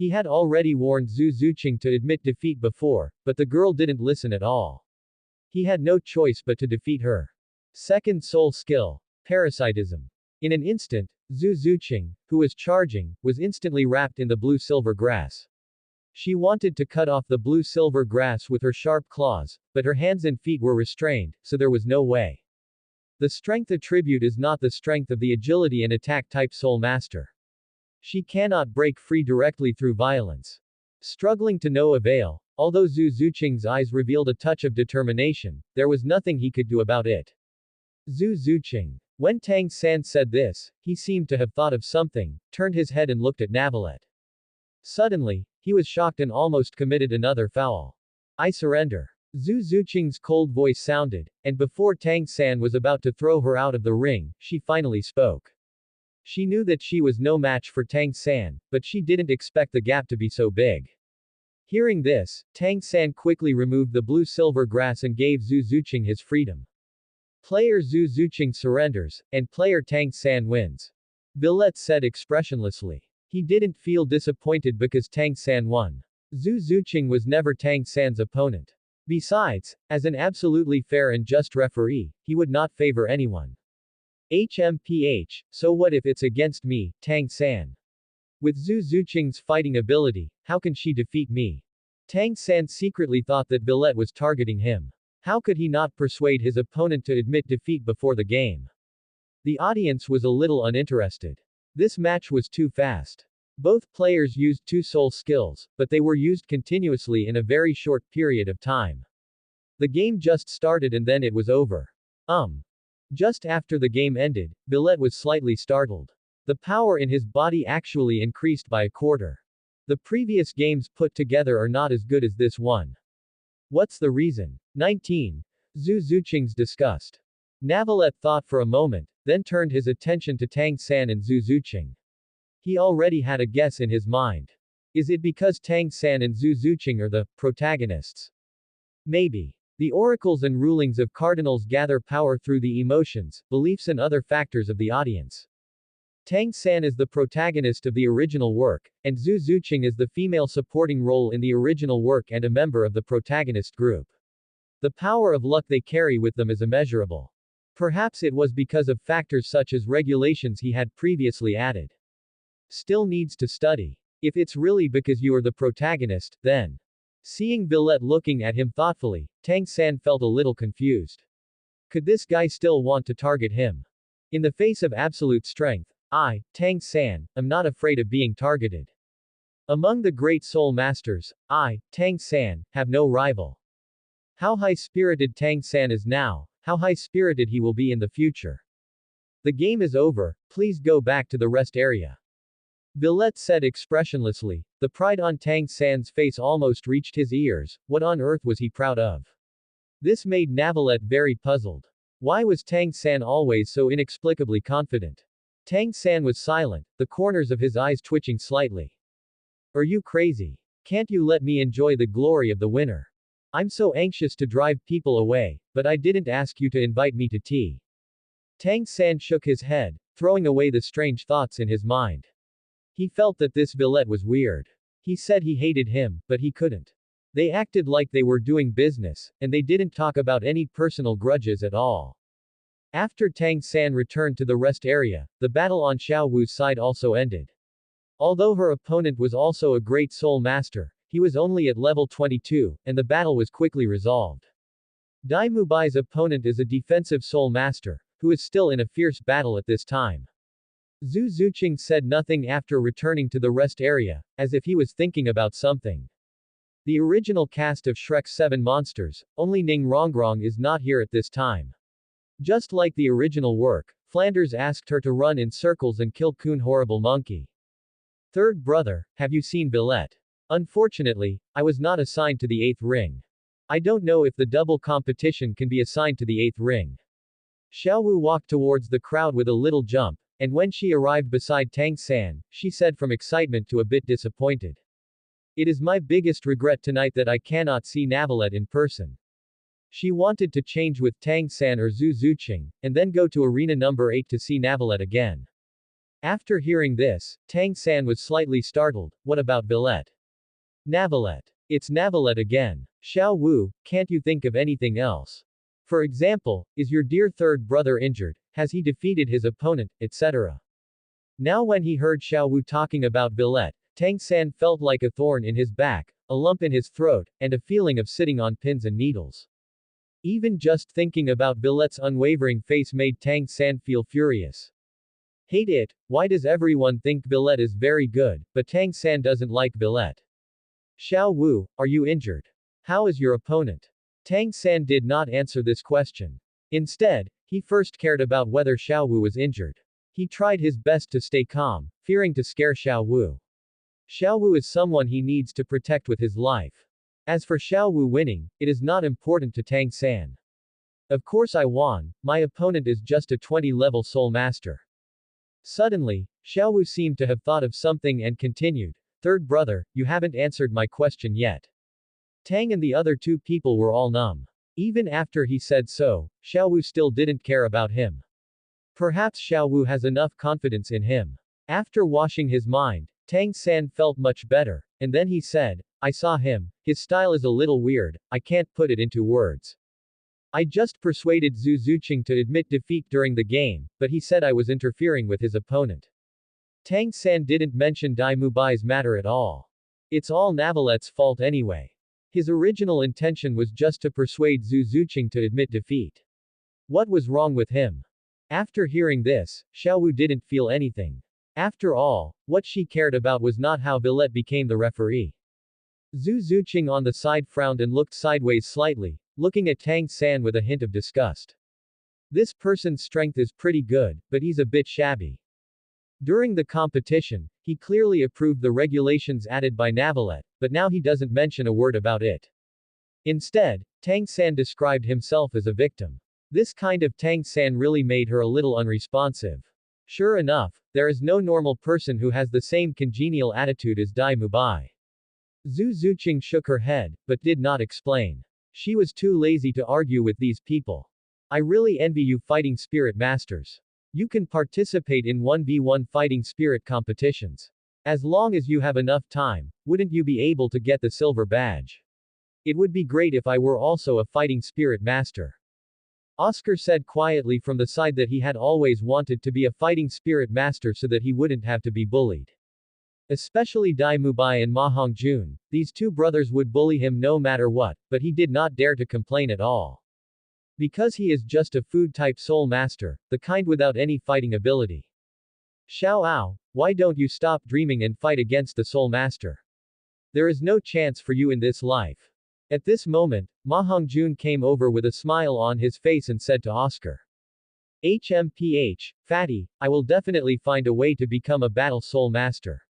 He had already warned Zhu Zuqing to admit defeat before, but the girl didn't listen at all. He had no choice but to defeat her. Second soul skill. Parasitism. In an instant, Zhu Zuqing, who was charging, was instantly wrapped in the blue-silver grass. She wanted to cut off the blue-silver grass with her sharp claws, but her hands and feet were restrained, so there was no way. The strength attribute is not the strength of the agility and attack type soul master. She cannot break free directly through violence. Struggling to no avail, although Zhu Zuqing's eyes revealed a touch of determination, there was nothing he could do about it. Zhu Zuqing. When Tang San said this, he seemed to have thought of something, turned his head and looked at Navalette. Suddenly, he was shocked and almost committed another foul. I surrender. Zhu Zuqing's cold voice sounded, and before Tang San was about to throw her out of the ring, she finally spoke. She knew that she was no match for Tang San, but she didn't expect the gap to be so big. Hearing this, Tang San quickly removed the blue-silver grass and gave Zhu Zuqing his freedom. Player Zhu Zuqing surrenders, and player Tang San wins. Villette said expressionlessly. He didn't feel disappointed because Tang San won. Zhu Zuqing was never Tang San's opponent. Besides, as an absolutely fair and just referee, he would not favor anyone. HMPH, so what if it's against me, Tang San? With Zhu Zuqing's fighting ability, how can she defeat me? Tang San secretly thought that Villette was targeting him. How could he not persuade his opponent to admit defeat before the game? The audience was a little uninterested. This match was too fast. Both players used two soul skills, but they were used continuously in a very short period of time. The game just started and then it was over. Just after the game ended, Villette was slightly startled. The power in his body actually increased by a quarter. The previous games put together are not as good as this one. What's the reason? 19. Zhu Zuqing's disgust. Navalette thought for a moment, then turned his attention to Tang San and Zhu Zuqing. He already had a guess in his mind. Is it because Tang San and Zhu Zuqing are the protagonists? Maybe. The oracles and rulings of cardinals gather power through the emotions, beliefs and other factors of the audience. Tang San is the protagonist of the original work, and Zhu Zuqing is the female supporting role in the original work and a member of the protagonist group. The power of luck they carry with them is immeasurable. Perhaps it was because of factors such as regulations he had previously added. Still needs to study. If it's really because you are the protagonist, then. Seeing Villette looking at him thoughtfully, Tang San felt a little confused. Could this guy still want to target him? In the face of absolute strength, I, Tang San, am not afraid of being targeted. Among the great soul masters, I, Tang San, have no rival. How high-spirited Tang San is now, how high-spirited he will be in the future. The game is over, please go back to the rest area. Villette said expressionlessly. The pride on Tang San's face almost reached his ears. What on earth was he proud of? This made Navalette very puzzled. Why was Tang San always so inexplicably confident? Tang San was silent, the corners of his eyes twitching slightly. Are you crazy? Can't you let me enjoy the glory of the winner? I'm so anxious to drive people away, but I didn't ask you to invite me to tea. Tang San shook his head, throwing away the strange thoughts in his mind. He felt that this Villette was weird. He said he hated him, but he couldn't. They acted like they were doing business, and they didn't talk about any personal grudges at all. After Tang San returned to the rest area, the battle on Xiao Wu's side also ended. Although her opponent was also a great soul master, he was only at level 22, and the battle was quickly resolved. Dai Mubai's opponent is a defensive soul master, who is still in a fierce battle at this time. Zhu Zuqing said nothing after returning to the rest area, as if he was thinking about something. The original cast of Shrek's 7 monsters, only Ning Rongrong is not here at this time. Just like the original work, Flanders asked her to run in circles and kill Kun Horrible Monkey. Third brother, have you seen Villette? Unfortunately, I was not assigned to the 8th ring. I don't know if the double competition can be assigned to the 8th ring. Xiaowu walked towards the crowd with a little jump, and when she arrived beside Tang San, she said from excitement to a bit disappointed. It is my biggest regret tonight that I cannot see Navalette in person. She wanted to change with Tang San or Zhu Zuqing, and then go to arena number 8 to see Navalette again. After hearing this, Tang San was slightly startled. What about Villette? Navalette. It's Navalette again. Xiao Wu, can't you think of anything else? For example, is your dear third brother injured? Has he defeated his opponent, etc.? Now when he heard Xiao Wu talking about Villette, Tang San felt like a thorn in his back, a lump in his throat, and a feeling of sitting on pins and needles. Even just thinking about Villette's unwavering face made Tang San feel furious. Hate it, why does everyone think Villette is very good, but Tang San doesn't like Villette? Xiao Wu, are you injured? How is your opponent? Tang San did not answer this question. Instead, he first cared about whether Xiao Wu was injured. He tried his best to stay calm, fearing to scare Xiao Wu. Xiao Wu is someone he needs to protect with his life. As for Xiao Wu winning, it is not important to Tang San. Of course I won, my opponent is just a 20-level soul master. Suddenly, Xiao Wu seemed to have thought of something and continued, third brother, you haven't answered my question yet. Tang and the other two people were all numb. Even after he said so, Xiao Wu still didn't care about him. Perhaps Xiao Wu has enough confidence in him. After washing his mind, Tang San felt much better, and then he said, I saw him, his style is a little weird, I can't put it into words. I just persuaded Zhu Zuqing to admit defeat during the game, but he said I was interfering with his opponent. Tang San didn't mention Dai Mubai's matter at all. It's all Navalette's fault anyway. His original intention was just to persuade Zhu Zuqing to admit defeat. What was wrong with him? After hearing this, Xiao Wu didn't feel anything. After all, what she cared about was not how Villette became the referee. Zhu Zuqing on the side frowned and looked sideways slightly, looking at Tang San with a hint of disgust. This person's strength is pretty good, but he's a bit shabby. During the competition, he clearly approved the regulations added by Navalette, but now he doesn't mention a word about it. Instead, Tang San described himself as a victim. This kind of Tang San really made her a little unresponsive. Sure enough, there is no normal person who has the same congenial attitude as Dai Mubai. Zhu Zuqing shook her head, but did not explain. She was too lazy to argue with these people. I really envy you fighting spirit masters. You can participate in 1v1 fighting spirit competitions. As long as you have enough time, wouldn't you be able to get the silver badge? It would be great if I were also a fighting spirit master. Oscar said quietly from the side that he had always wanted to be a fighting spirit master so that he wouldn't have to be bullied. Especially Dai Mubai and Ma Hongjun, these two brothers would bully him no matter what, but he did not dare to complain at all. Because he is just a food-type soul master, the kind without any fighting ability. Xiao Ao, why don't you stop dreaming and fight against the soul master? There is no chance for you in this life. At this moment, Ma Hongjun came over with a smile on his face and said to Oscar. HMPH, Fatty, I will definitely find a way to become a battle soul master.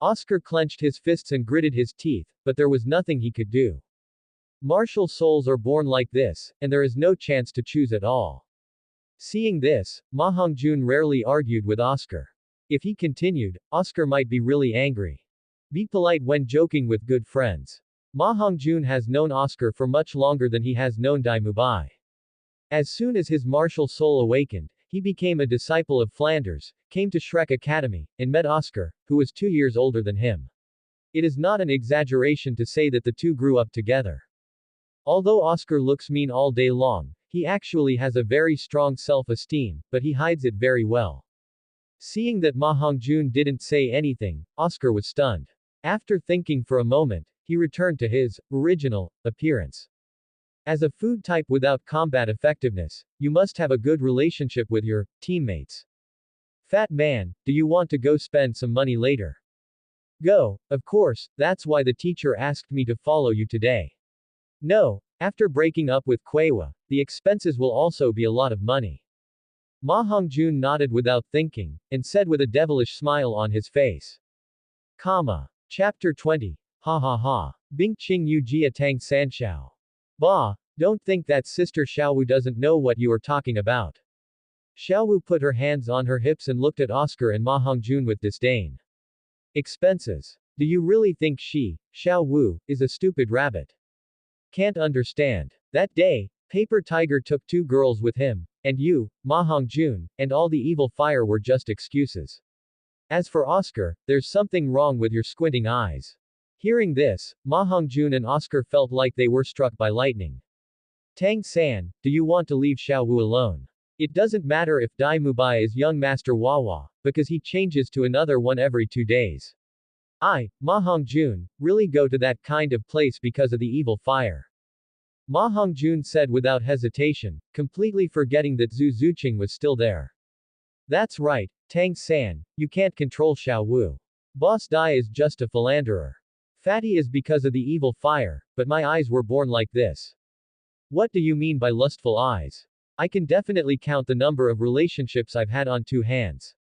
Oscar clenched his fists and gritted his teeth, but there was nothing he could do. Martial souls are born like this, and there is no chance to choose at all. Seeing this, Ma Hongjun rarely argued with Oscar. If he continued, Oscar might be really angry. Be polite when joking with good friends. Ma Hongjun has known Oscar for much longer than he has known Dai Mubai. As soon as his martial soul awakened, he became a disciple of Flanders, came to Shrek Academy, and met Oscar, who was 2 years older than him. It is not an exaggeration to say that the two grew up together. Although Oscar looks mean all day long, he actually has a very strong self-esteem, but he hides it very well. Seeing that Ma Hongjun didn't say anything, Oscar was stunned. After thinking for a moment, he returned to his original appearance. As a food type without combat effectiveness, you must have a good relationship with your teammates. Fat man, do you want to go spend some money later? Go, of course, that's why the teacher asked me to follow you today. No, after breaking up with Kwewa, the expenses will also be a lot of money. Ma Hongjun nodded without thinking, and said with a devilish smile on his face. Chapter 20. Ha ha ha. Bing Qing Yu Jia Tang San Xiao. Bah, don't think that Sister Xiaowu doesn't know what you are talking about. Xiaowu put her hands on her hips and looked at Oscar and Ma Hongjun with disdain. Expenses. Do you really think she, Xiao Wu, is a stupid rabbit? Can't understand. That day, Paper Tiger took 2 girls with him, and you, Ma Hongjun, and all the evil fire were just excuses. As for Oscar, there's something wrong with your squinting eyes. Hearing this, Ma Hongjun and Oscar felt like they were struck by lightning. Tang San, do you want to leave Xiao Wu alone? It doesn't matter if Dai Mubai is young Master Wawa, because he changes to another one every 2 days. Ma Hongjun, really go to that kind of place because of the evil fire. Ma Hongjun said without hesitation, completely forgetting that Zhu Zuqing was still there. That's right, Tang San, you can't control Xiao Wu. Boss Dai is just a philanderer. Fatty is because of the evil fire, but my eyes were born like this. What do you mean by lustful eyes? I can definitely count the number of relationships I've had on 2 hands.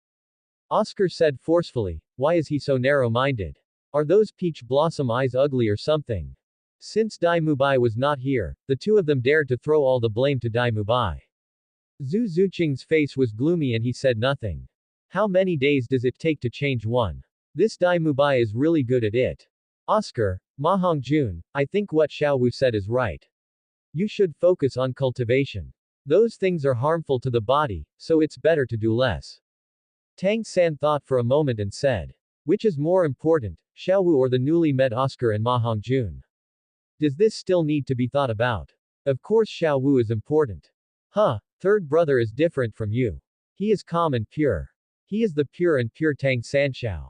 Oscar said forcefully, why is he so narrow-minded? Are those peach blossom eyes ugly or something? Since Dai Mubai was not here, the 2 of them dared to throw all the blame to Dai Mubai. Zhu Zuqing's face was gloomy and he said nothing. How many days does it take to change one? This Dai Mubai is really good at it. Oscar, Ma Hongjun, I think what Xiao Wu said is right. You should focus on cultivation. Those things are harmful to the body, so it's better to do less. Tang San thought for a moment and said. Which is more important, Xiao Wu or the newly met Oscar and Ma Hongjun? Does this still need to be thought about? Of course Xiao Wu is important. Third brother is different from you. He is calm and pure. He is the pure and pure Tang San Xiao.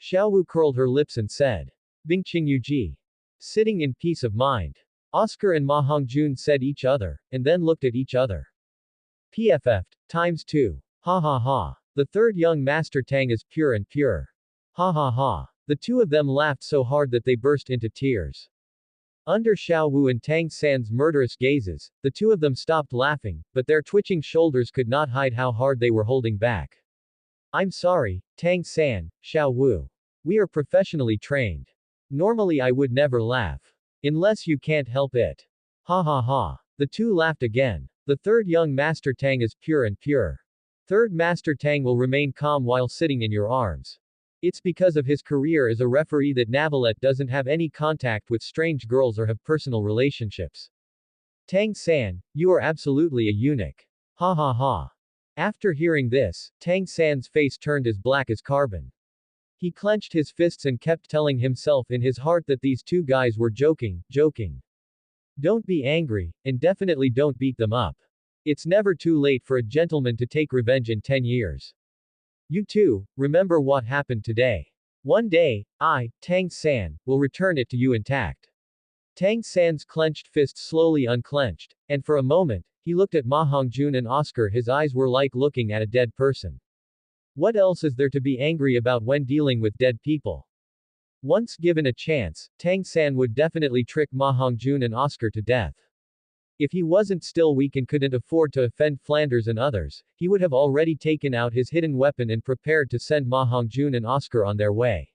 Xiao Wu curled her lips and said. Bingqing Yuji. Sitting in peace of mind. Oscar and Ma Hongjun said each other, and then looked at each other. PFF'd, times 2. Ha ha ha. The third young master Tang is pure and pure. Ha ha ha. The 2 of them laughed so hard that they burst into tears. Under Xiao Wu and Tang San's murderous gazes, the 2 of them stopped laughing, but their twitching shoulders could not hide how hard they were holding back. I'm sorry, Tang San, Xiao Wu. We are professionally trained. Normally I would never laugh. Unless you can't help it. Ha ha ha. The 2 laughed again. The third young Master Tang is pure and pure. Third Master Tang will remain calm while sitting in your arms. It's because of his career as a referee that Navalette doesn't have any contact with strange girls or have personal relationships. Tang San, you are absolutely a eunuch. Ha ha ha. After hearing this, Tang San's face turned as black as carbon. He clenched his fists and kept telling himself in his heart that these 2 guys were joking. Don't be angry, and definitely don't beat them up. It's never too late for a gentleman to take revenge in 10 years. You too, remember what happened today. One day, I, Tang San, will return it to you intact. Tang San's clenched fist slowly unclenched, and for a moment, he looked at Ma Hongjun and Oscar. His eyes were like looking at a dead person. What else is there to be angry about when dealing with dead people? Once given a chance, Tang San would definitely trick Ma Hongjun and Oscar to death. If he wasn't still weak and couldn't afford to offend Flanders and others, he would have already taken out his hidden weapon and prepared to send Ma Hongjun and Oscar on their way.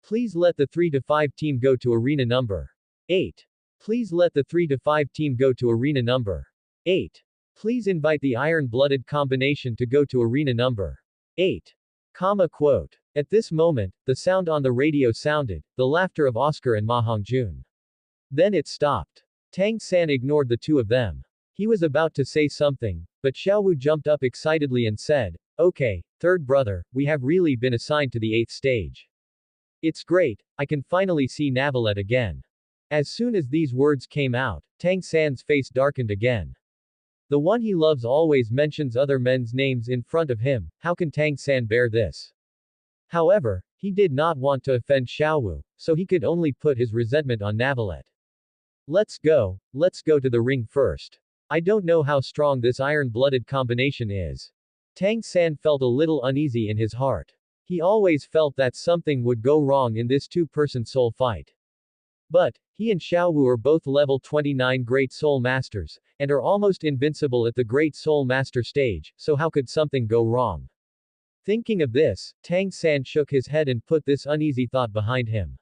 Please let the 3-5 team go to arena number 8. Please let the 3-5 team go to arena number 8. Please invite the iron-blooded combination to go to arena number 8. Quote. At this moment, the sound on the radio sounded, the laughter of Oscar and Ma Hongjun. Then it stopped. Tang San ignored the 2 of them. He was about to say something, but Xiao Wu jumped up excitedly and said, okay, third brother, we have really been assigned to the 8th stage. It's great, I can finally see Navalette again. As soon as these words came out, Tang San's face darkened again. The one he loves always mentions other men's names in front of him. How can Tang San bear this? However, he did not want to offend Xiao Wu, so he could only put his resentment on Navalette. Let's go to the ring first. I don't know how strong this iron-blooded combination is. Tang San felt a little uneasy in his heart. He always felt that something would go wrong in this 2-person soul fight. But, he and Xiao Wu are both level 29 Great Soul Masters, and are almost invincible at the Great Soul Master stage, so how could something go wrong? Thinking of this, Tang San shook his head and put this uneasy thought behind him.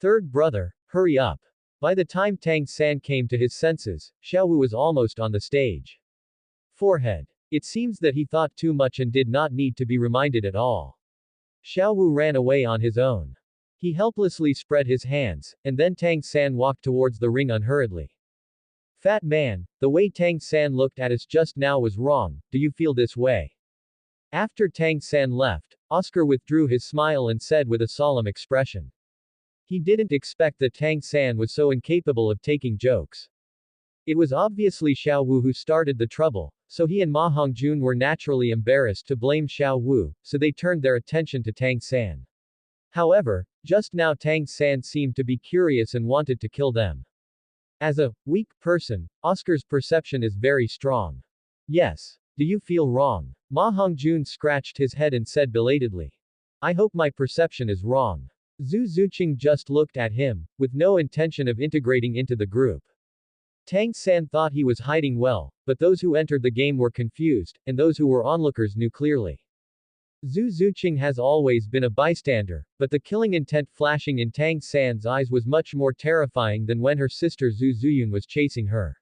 Third brother, hurry up. By the time Tang San came to his senses, Xiao Wu was almost on the stage. Forehead. It seems that he thought too much and did not need to be reminded at all. Xiao Wu ran away on his own. He helplessly spread his hands, and then Tang San walked towards the ring unhurriedly. Fat man, the way Tang San looked at us just now was wrong, do you feel this way? After Tang San left, Oscar withdrew his smile and said with a solemn expression. He didn't expect that Tang San was so incapable of taking jokes. It was obviously Xiao Wu who started the trouble, so he and Ma Hongjun were naturally embarrassed to blame Xiao Wu, so they turned their attention to Tang San. However, just now Tang San seemed to be curious and wanted to kill them. As a weak person, Oscar's perception is very strong. Yes. Do you feel wrong? Ma Hongjun scratched his head and said belatedly. I hope my perception is wrong. Zhu Zuqing just looked at him, with no intention of integrating into the group. Tang San thought he was hiding well, but those who entered the game were confused, and those who were onlookers knew clearly. Zhu Zuqing has always been a bystander, but the killing intent flashing in Tang San's eyes was much more terrifying than when her sister Zhu Zuyun was chasing her.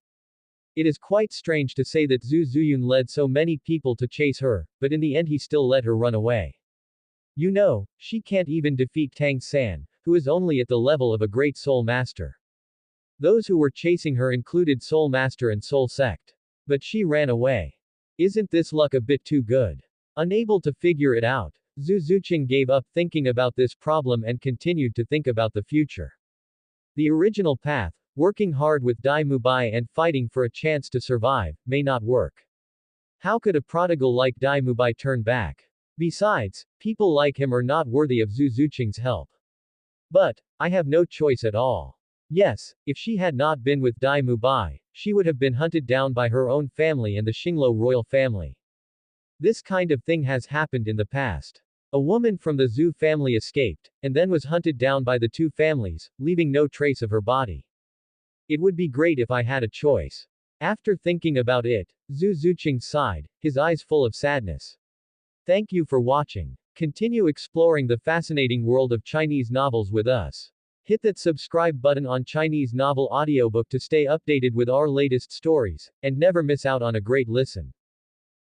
It is quite strange to say that Zhu Zuyun led so many people to chase her, but in the end he still let her run away. You know, she can't even defeat Tang San, who is only at the level of a great soul master. Those who were chasing her included Soul Master and Soul Sect. But she ran away. Isn't this luck a bit too good? Unable to figure it out, Zhu Zuqing gave up thinking about this problem and continued to think about the future. The original path, working hard with Dai Mubai and fighting for a chance to survive, may not work. How could a prodigal like Dai Mubai turn back? Besides, people like him are not worthy of Zhu Zuqing's help. But, I have no choice at all. Yes, if she had not been with Dai Mubai, she would have been hunted down by her own family and the Xinglo royal family. This kind of thing has happened in the past. A woman from the Zhu family escaped, and then was hunted down by the two families, leaving no trace of her body. It would be great if I had a choice. After thinking about it, Zhu Zuqing sighed, his eyes full of sadness. Thank you for watching. Continue exploring the fascinating world of Chinese novels with us. Hit that subscribe button on Chinese Novel Audiobook to stay updated with our latest stories, and never miss out on a great listen.